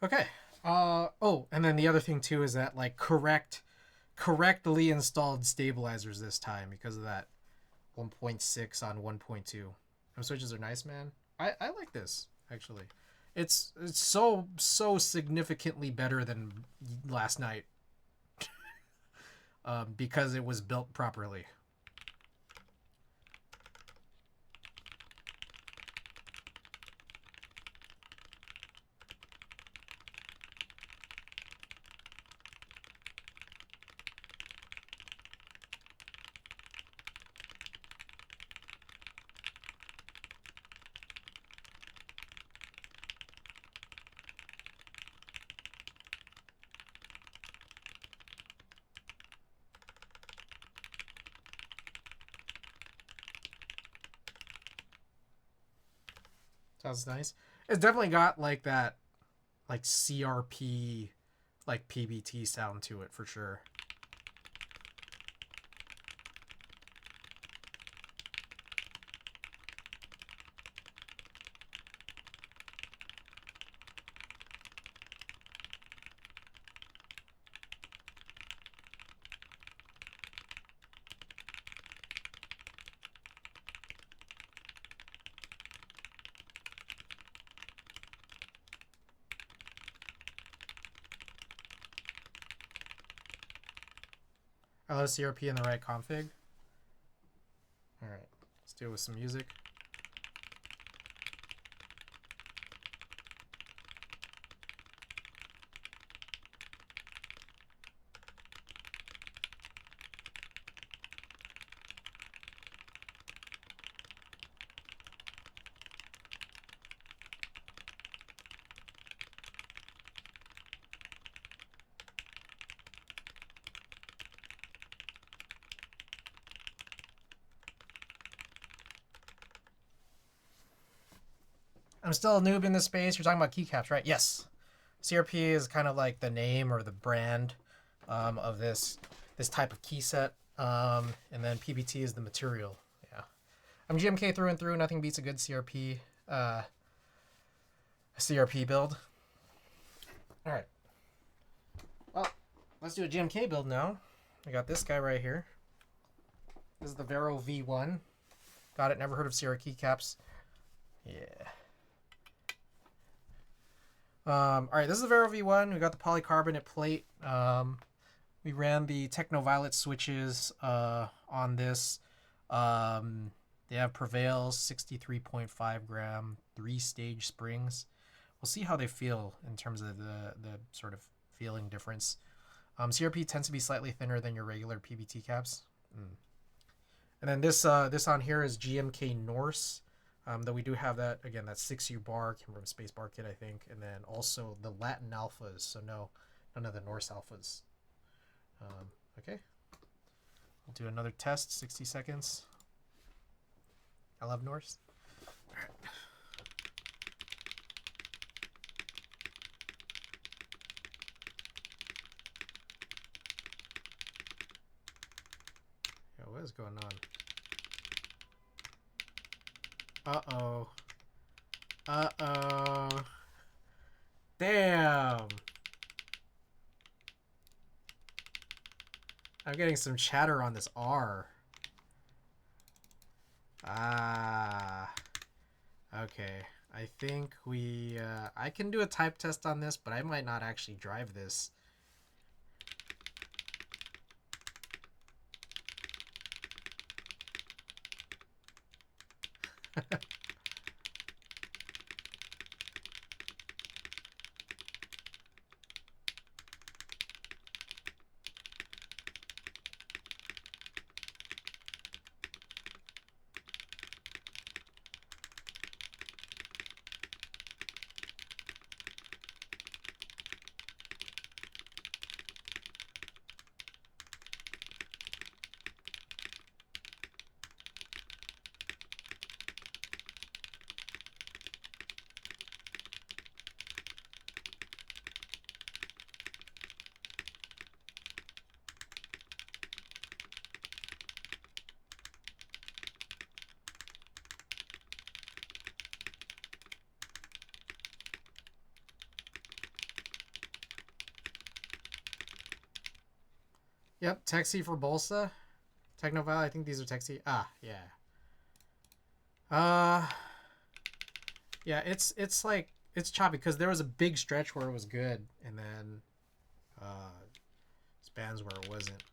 Okay. Oh, and then the other thing too is that, like, correctly installed stabilizers this time because of that 1.6 on 1.2. Them switches are nice, man. I like this actually. It's so significantly better than last night, because it was built properly. Sounds nice. It's definitely got like that, like CRP, like PBT sound to it for sure. I love CRP in the right config. All right, let's Do it with some music. I'm still a noob in this space. You're talking about keycaps, right? Yes. CRP is kind of like the name or the brand of this type of key set. And then PBT is the material. Yeah. I'm GMK through and through. Nothing beats a good CRP build. All right. Well, let's do a GMK build now. I got this guy right here. This is the Vero V1. Got it. Never heard of CR keycaps. Yeah. All right, this is the Vero V1. We got the polycarbonate plate. We ran the Technoviolet switches on this. They have Prevail 63.5 gram 3-stage springs. We'll see how they feel in terms of the sort of feeling difference. CRP tends to be slightly thinner than your regular PBT caps. And then this on here is GMK Norse. Though we do have that, again, that 6U bar, came from Space Bar Kit, I think. And then also the Latin alphas, so no, none of the Norse alphas. Okay. We'll do another test, 60 seconds. I love Norse. All right. Yo, what is going on? Uh-oh. Uh-oh. Damn. I'm getting some chatter on this R. Ah. Okay. I think I can do a type test on this, but I might not actually drive this. Yep, Texi for Bolsa. Technovile, I think these are Texi. Ah, yeah. Yeah, it's like, it's choppy because there was a big stretch where it was good, and then spans where it wasn't.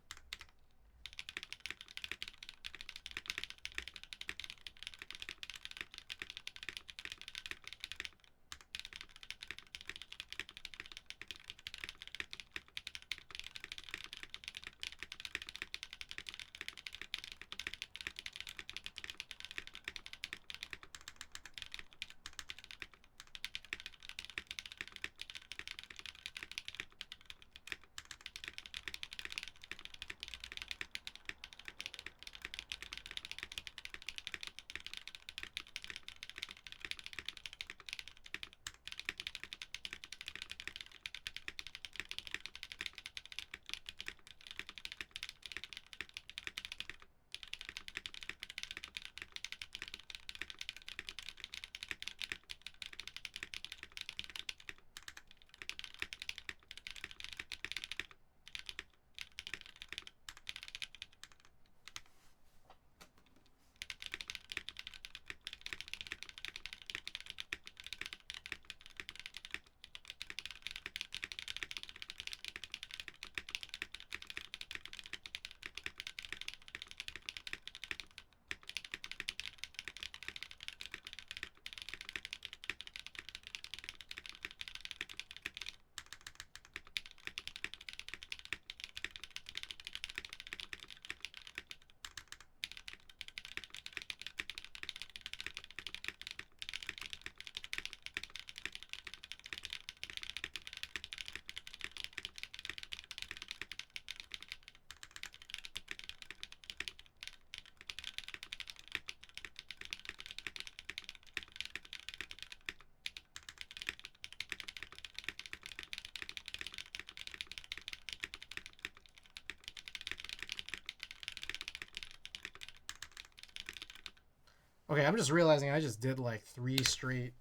Okay, I'm just realizing I just did like 3 straight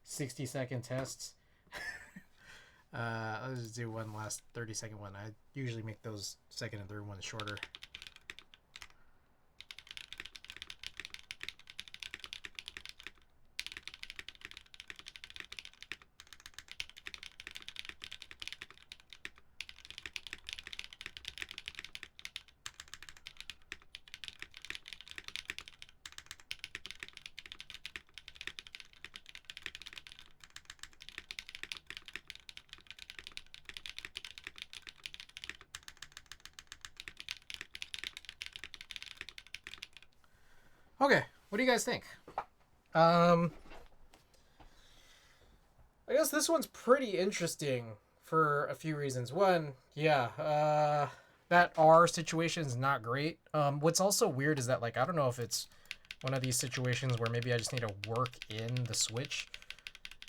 60-second tests. Let's just do one last 30-second one. I usually make those second and third ones shorter. Okay, what do you guys think? I guess this one's pretty interesting for a few reasons. One, yeah, that R situation is not great. What's also weird is that, like, I don't know if it's one of these situations where maybe I just need to work in the switch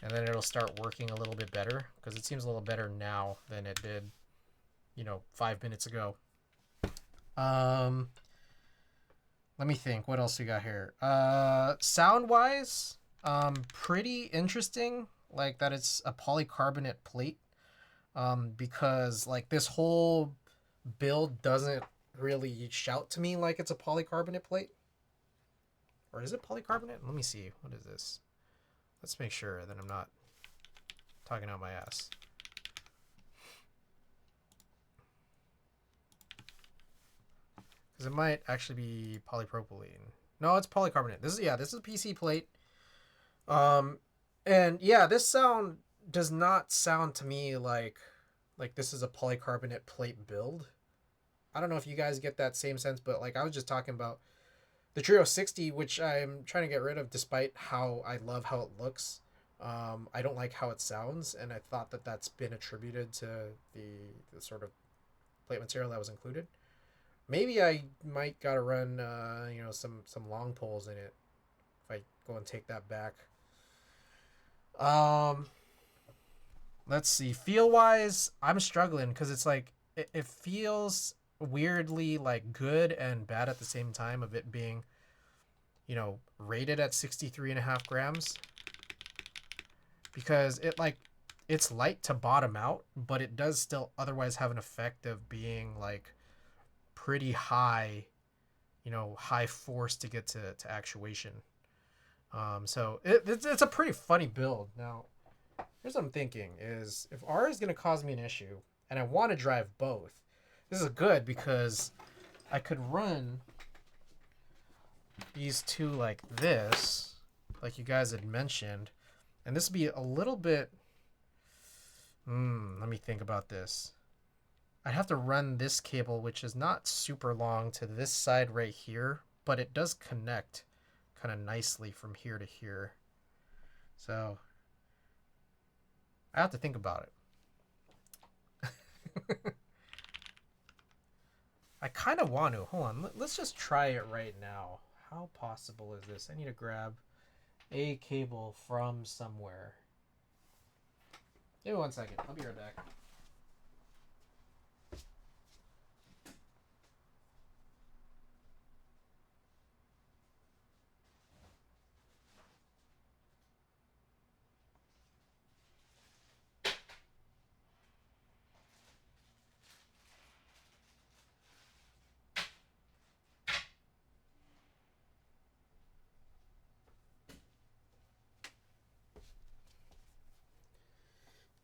and then it'll start working a little bit better, because it seems a little better now than it did, 5 minutes ago. Let me think. What else we got here? Sound wise, pretty interesting. Like that it's a polycarbonate plate. Because like this whole build doesn't really shout to me like it's a polycarbonate plate. Or is it polycarbonate? Let me see. What is this? Let's make sure that I'm not talking out my ass. Because it might actually be polypropylene. No, it's polycarbonate. This is a PC plate. And yeah, this sound does not sound to me like this is a polycarbonate plate build. I don't know if you guys get that same sense, but like I was just talking about the Trio 60, which I'm trying to get rid of despite how I love how it looks. I don't like how it sounds, and I thought that that's been attributed to the sort of plate material that was included. Maybe I might gotta run some long poles in it if I go and take that back. Let's see. Feel wise, I'm struggling because it's like it feels weirdly like good and bad at the same time of it being, rated at 63.5 grams. Because it's light to bottom out, but it does still otherwise have an effect of being like pretty high, high force to get to actuation. So it's a pretty funny build. Now, here's what I'm thinking is if R is going to cause me an issue and I want to drive both, this is good because I could run these two like this, like you guys had mentioned, and this would be a little bit, let me think about this. I'd have to run this cable, which is not super long, to this side right here, but it does connect kind of nicely from here to here. So I have to think about it. I kind of want to. Hold on. Let's just try it right now. How possible is this? I need to grab a cable from somewhere. Give me 1 second. I'll be right back.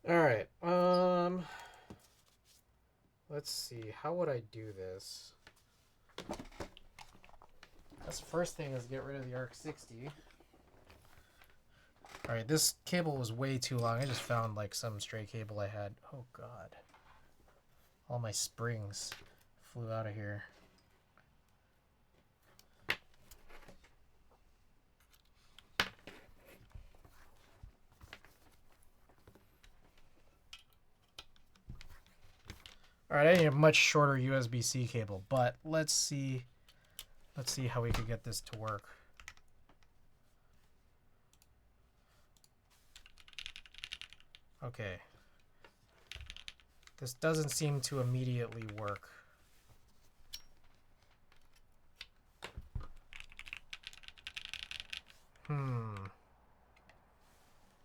All right. Let's see. How would I do this? That's the first thing is get rid of the hb60. All right, this cable was way too long. I just found like some stray cable I had. Oh God. All my springs flew out of here. All right, I need a much shorter USB-C cable, but let's see how we could get this to work. Okay. This doesn't seem to immediately work.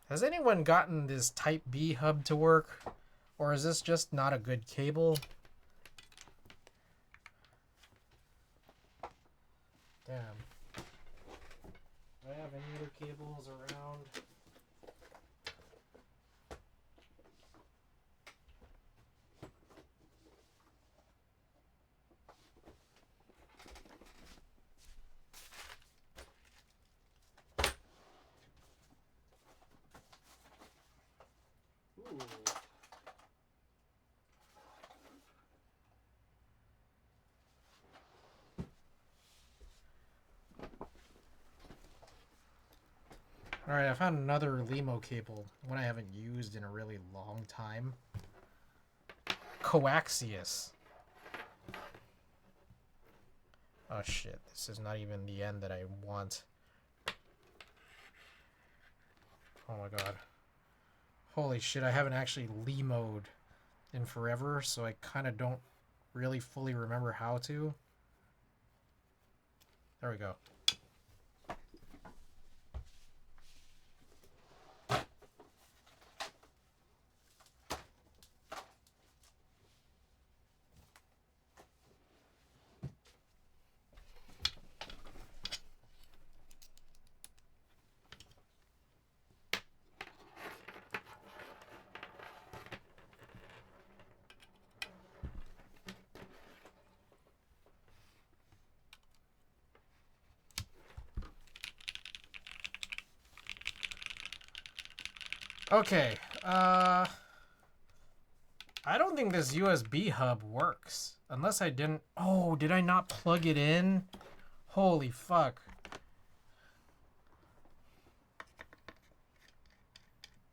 Has anyone gotten this Type B hub to work? Or is this just not a good cable? Damn. Do I have any other cables around? Ooh. Alright, I found another Limo cable, one I haven't used in a really long time. Coaxius. Oh shit, this is not even the end that I want. Oh my god. Holy shit, I haven't actually Limo'd in forever, so I kind of don't really fully remember how to. There we go. Okay, I don't think this USB hub works. Unless I didn't... Oh, did I not plug it in? Holy fuck.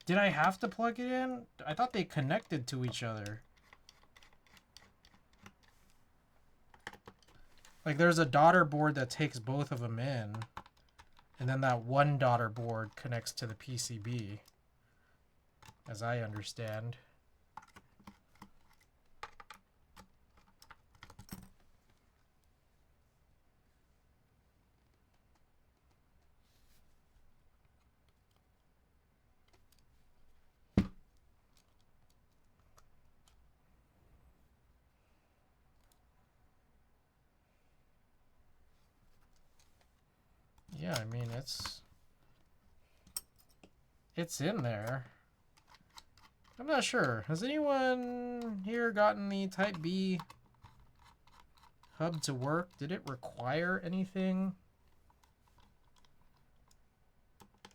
Did I have to plug it in? I thought they connected to each other. Like, there's a daughter board that takes both of them in. And then that one daughter board connects to the PCB. As I understand. Yeah, I mean, it's in there. I'm not sure. Has anyone here gotten the Type B hub to work? Did it require anything? I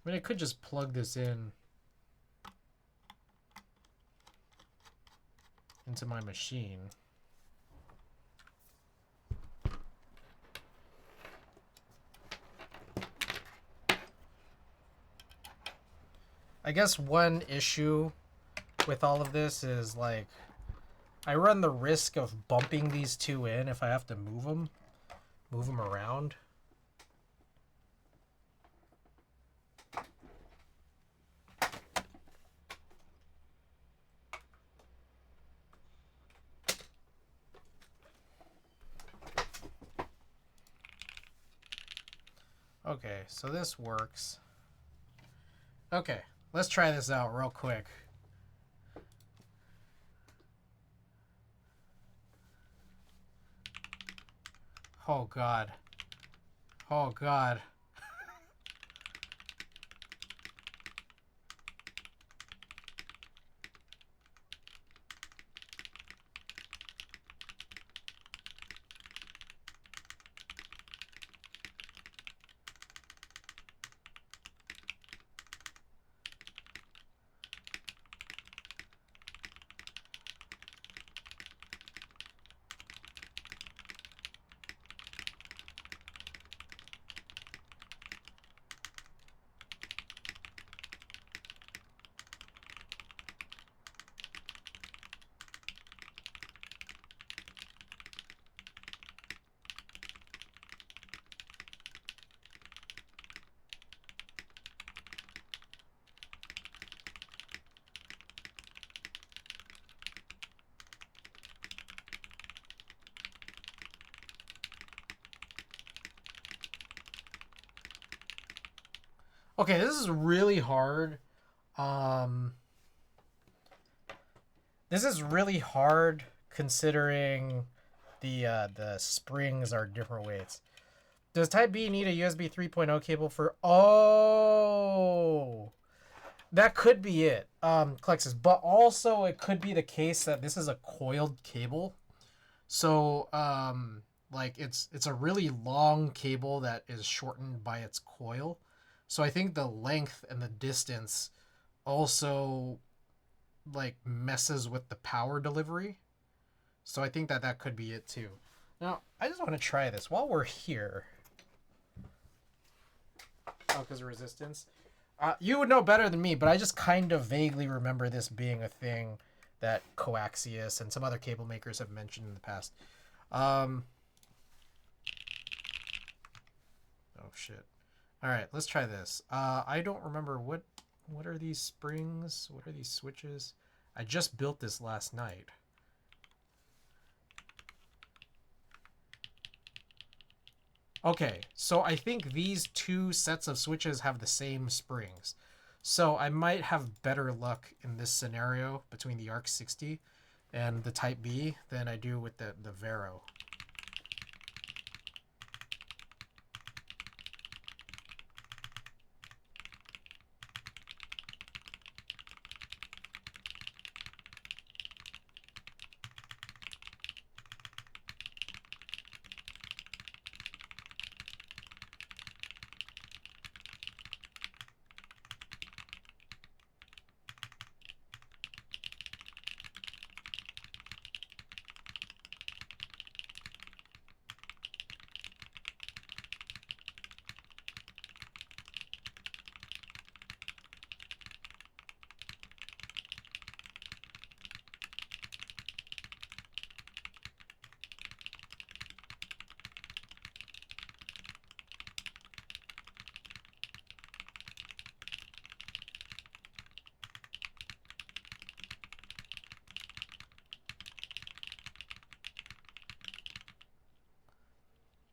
mean, I could just plug this in into my machine. I guess one issue with all of this is, like, I run the risk of bumping these two in if I have to move them around. Okay, so this works. Okay. Let's try this out real quick. Oh god. Oh god. Okay, this is really hard. Um, this is really hard considering the springs are different weights. Does Type B need a USB 3.0 cable for? Oh, that could be it. Klexus, but also it could be the case that this is a coiled cable. So like it's a really long cable that is shortened by its coil. So I think the length and the distance also like messes with the power delivery. So I think that that could be it too. Now, I just want to try this while we're here. Oh, because of resistance. You would know better than me, but I just kind of vaguely remember this being a thing that Coaxius and some other cable makers have mentioned in the past. Oh shit. All right, let's try this. I don't remember what are these springs? What are these switches? I just built this last night. Okay, so I think these two sets of switches have the same springs. So I might have better luck in this scenario between the hb60 and the Type B than I do with the Vero.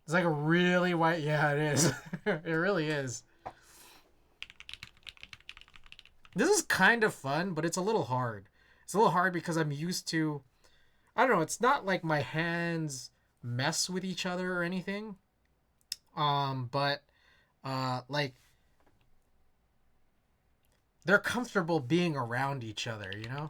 It's like a really white. Yeah, it is. It really is. This is kind of fun, but it's a little hard. It's a little hard because I'm used to. I don't know. It's not like my hands mess with each other or anything. But like they're comfortable being around each other. You know.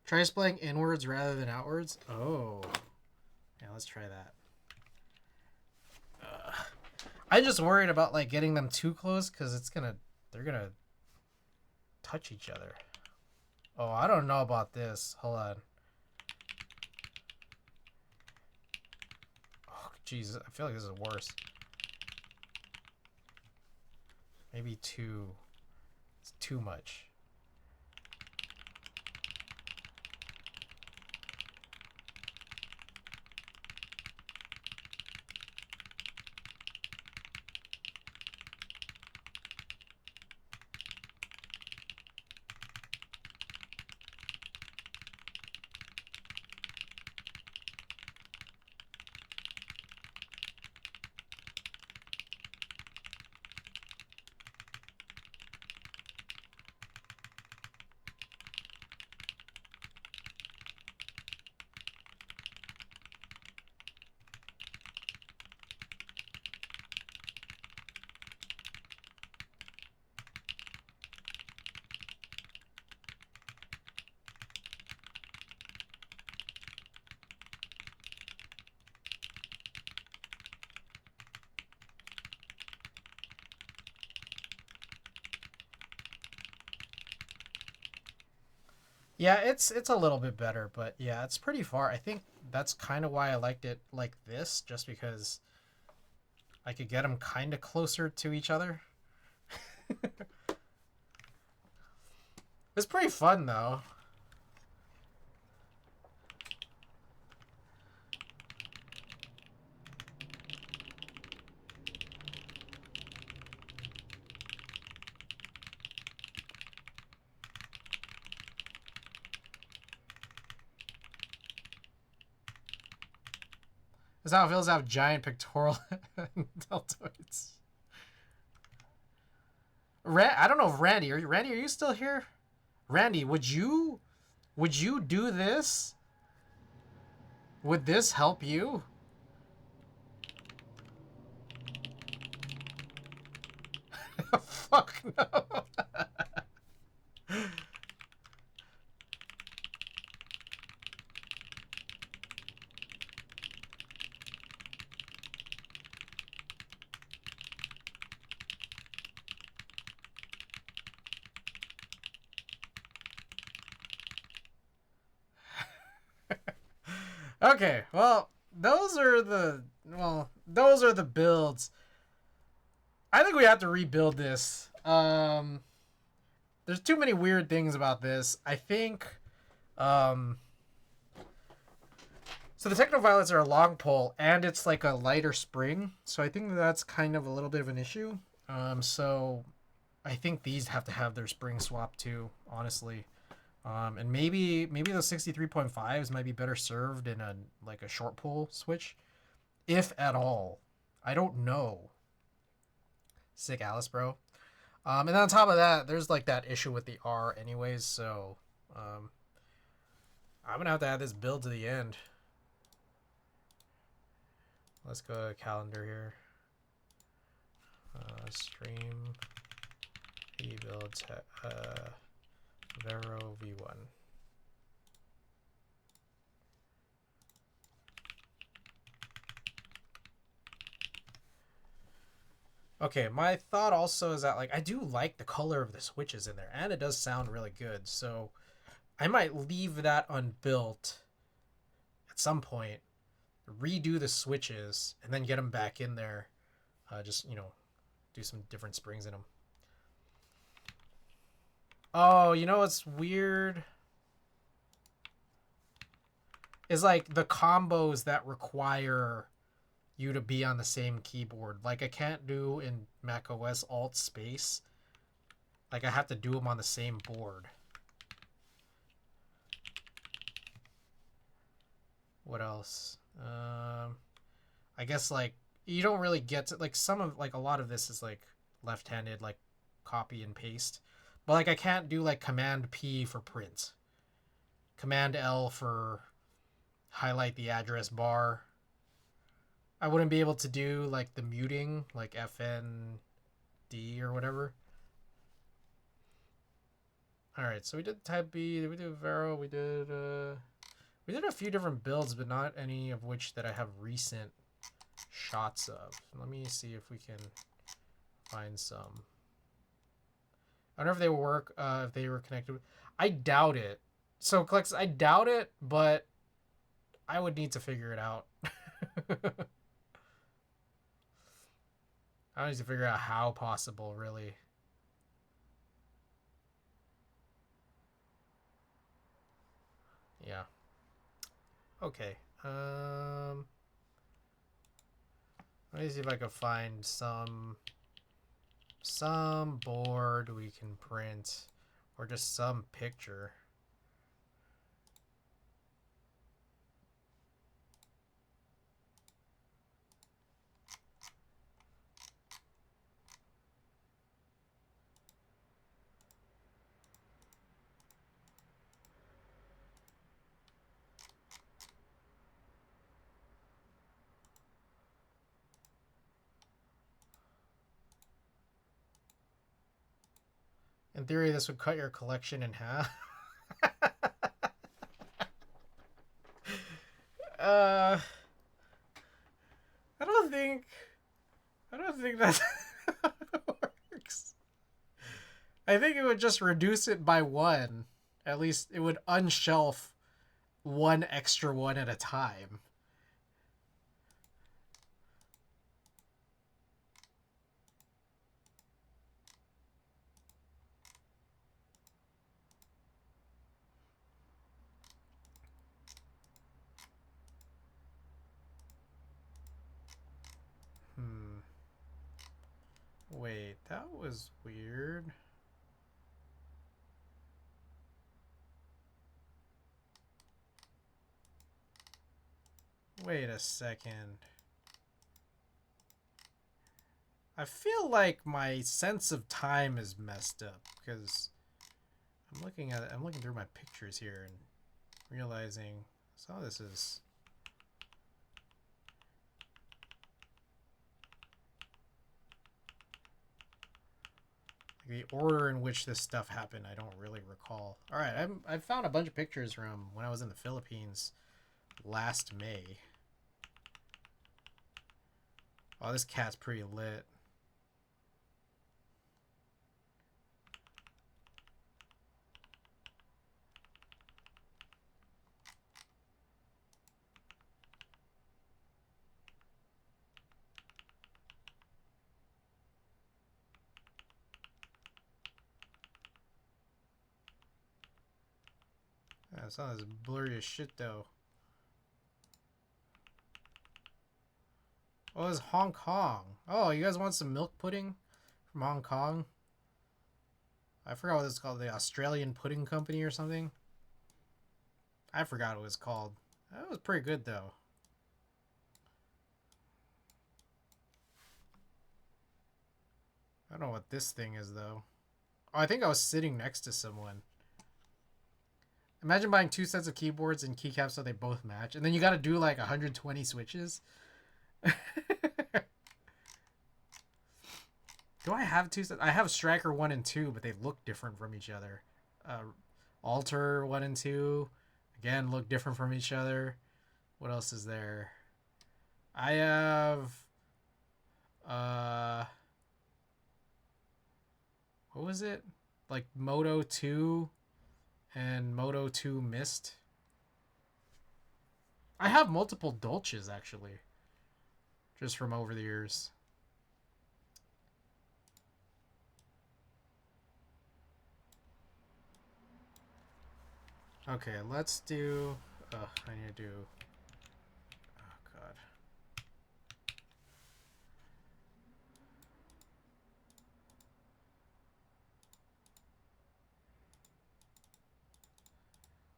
Try splaying inwards rather than outwards. Oh, yeah. Let's try that. I'm just worried about like getting them too close because they're gonna touch each other. Oh, I don't know about this. Hold on. Oh, Jesus, I feel like this is worse. Maybe too. It's too much. Yeah, it's a little bit better, but yeah, it's pretty far. I think that's kind of why I liked it like this, just because I could get them kind of closer to each other. It's pretty fun though. That's how it feels to have giant pectoral deltoids. I don't know if Randy, are you still here? Randy, would you do this? Would this help you? Fuck no. Okay, well, those are the builds. I think we have to rebuild this. There's too many weird things about this. I think so the Technoviolets are a long pole and it's like a lighter spring. So I think that's kind of a little bit of an issue. So I think these have to have their spring swap too, honestly. And maybe those 63.5s might be better served in a like a short pull switch, if at all. I don't know. Sick Alice, bro. And then on top of that, there's like that issue with the R anyways, so I'm gonna have to add this build to the end. Let's go to calendar here. Stream build vero v1. Okay, my thought also is that like I do like the color of the switches in there, and it does sound really good. So I might leave that unbuilt at some point, redo the switches, and then get them back in there. Just do some different springs in them. Oh, you know what's weird? Is like the combos that require you to be on the same keyboard. Like I can't do in macOS Alt Space. Like I have to do them on the same board. What else? I guess like you don't really get to like some of like a lot of this is like left-handed, like copy and paste. But like I can't do like Command P for print. Command L for highlight the address bar. I wouldn't be able to do like the muting, like FND or whatever. Alright, so we did type B, we did Vero, we did a few different builds, but not any of which that I have recent shots of. Let me see if we can find some. I wonder if they will work, if they were connected. I doubt it. So, Clex, I doubt it, but I would need to figure it out. I need to figure out how possible, really. Yeah. Okay. Let me see if I can find some board we can print, or just some picture. In theory, this would cut your collection in half. I don't think that's how it works. I think it would just reduce it by one, At least it would unshelf one extra one at a time. Wait, that was weird. Wait a second. I feel like my sense of time is messed up because I'm looking through my pictures here and realizing some of this is the order in which this stuff happened. I don't really recall. All right, I've found a bunch of pictures from when I was in the Philippines last May. Oh, this cat's pretty lit. Yeah, it's not as blurry as shit though. Oh, it's Hong Kong. Oh, you guys want some milk pudding from Hong Kong? I forgot what it's called. The Australian Pudding Company or something. I forgot what it was called. That was pretty good though. I don't know what this thing is though. Oh, I think I was sitting next to someone. Imagine buying two sets of keyboards and keycaps so they both match, and then you got to do like 120 switches. Do I have two sets? I have Striker 1 and 2, but they look different from each other. Alter 1 and 2, again, look different from each other. What else is there? I have... what was it? Like Moto 2 and Moto 2 Mist. I have multiple Dolces, actually. Just from over the years. Okay, let's do... I need to do... Oh, God.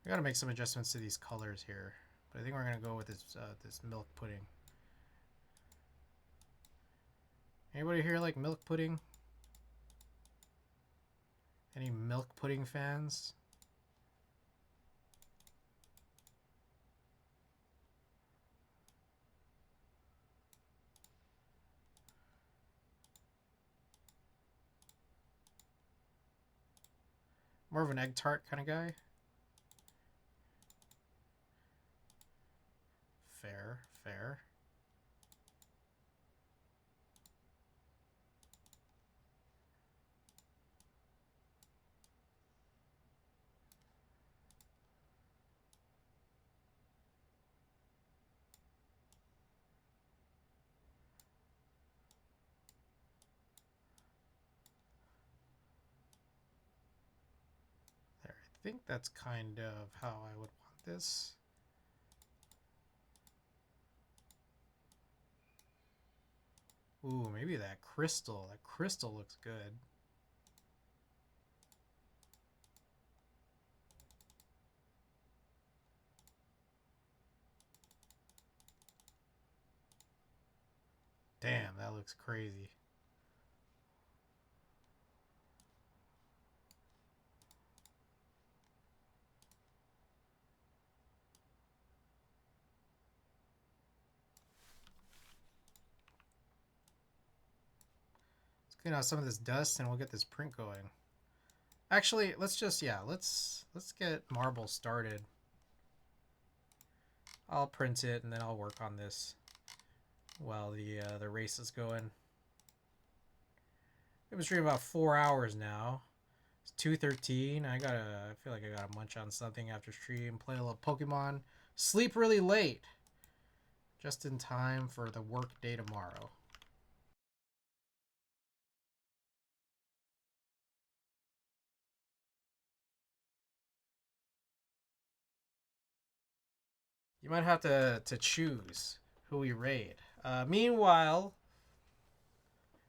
I gotta make some adjustments to these colors here. But I think we're gonna go with this milk pudding. Anybody here like milk pudding? Any milk pudding fans? More of an egg tart kind of guy? Fair, fair. There, I think that's kind of how I would want this. Ooh, maybe that crystal. That crystal looks good. Damn, that looks crazy. Let's clean out some of this dust and we'll get this print going. Actually, let's just, yeah, let's get marble started. I'll print it and then I'll work on this while the race is going. We've been streaming about 4 hours now. It's 2:13. I feel like I gotta munch on something after stream, play a little Pokemon, sleep really late, just in time for the work day tomorrow. You might have to choose who we raid. Meanwhile,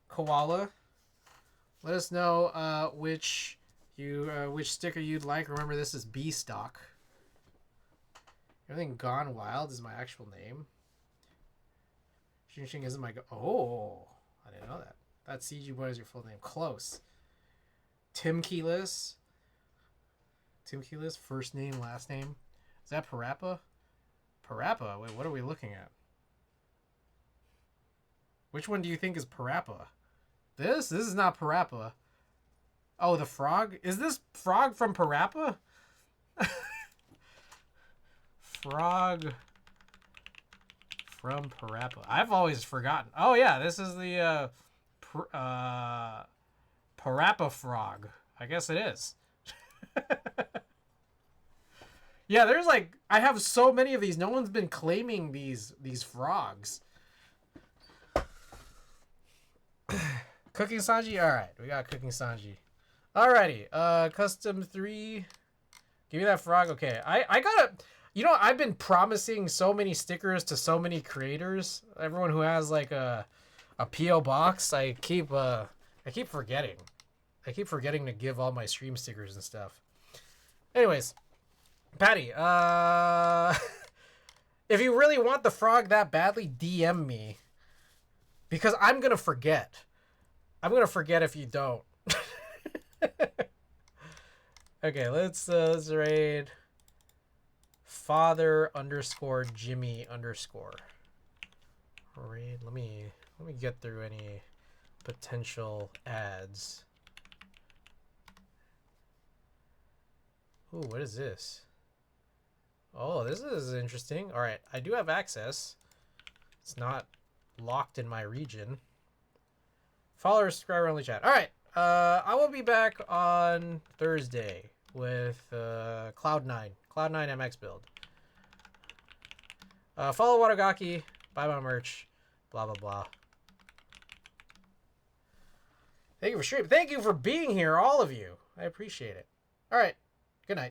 Koala, let us know which sticker you'd like. Remember, this is B stock. Everything Gone Wild is my actual name. Xing Xing isn't my... Oh, I didn't know that. That CG Boy is your full name. Close. Tim Keyless. Tim Keyless, first name, last name. Is that Parappa? Parappa? Wait, what are we looking at? Which one do you think is Parappa? This? This is not Parappa. Oh, the frog? Is this frog from Parappa? Frog from Parappa. I've always forgotten. Oh, yeah, this is the Parappa frog. I guess it is. Yeah, there's like... I have so many of these. No one's been claiming these frogs. Cooking Sanji? Alright, we got Cooking Sanji. Alrighty, custom 3. Give me that frog. Okay, I gotta... You know, I've been promising so many stickers to so many creators. Everyone who has like a P.O. box, I keep forgetting. I keep forgetting to give all my stream stickers and stuff. Anyways, Patty, if you really want the frog that badly, DM me. Because I'm gonna forget. I'm gonna forget if you don't. Okay, let's raid father_Jimmy_. Raid. Let me get through any potential ads. Ooh, what is this? Oh, this is interesting. All right, I do have access. It's not locked in my region. Follower, subscriber only chat. All right, I will be back on Thursday with Cloud9 MX build. Follow Watagaki, buy my merch, blah blah blah. Thank you for streaming. Thank you for being here, all of you. I appreciate it. All right.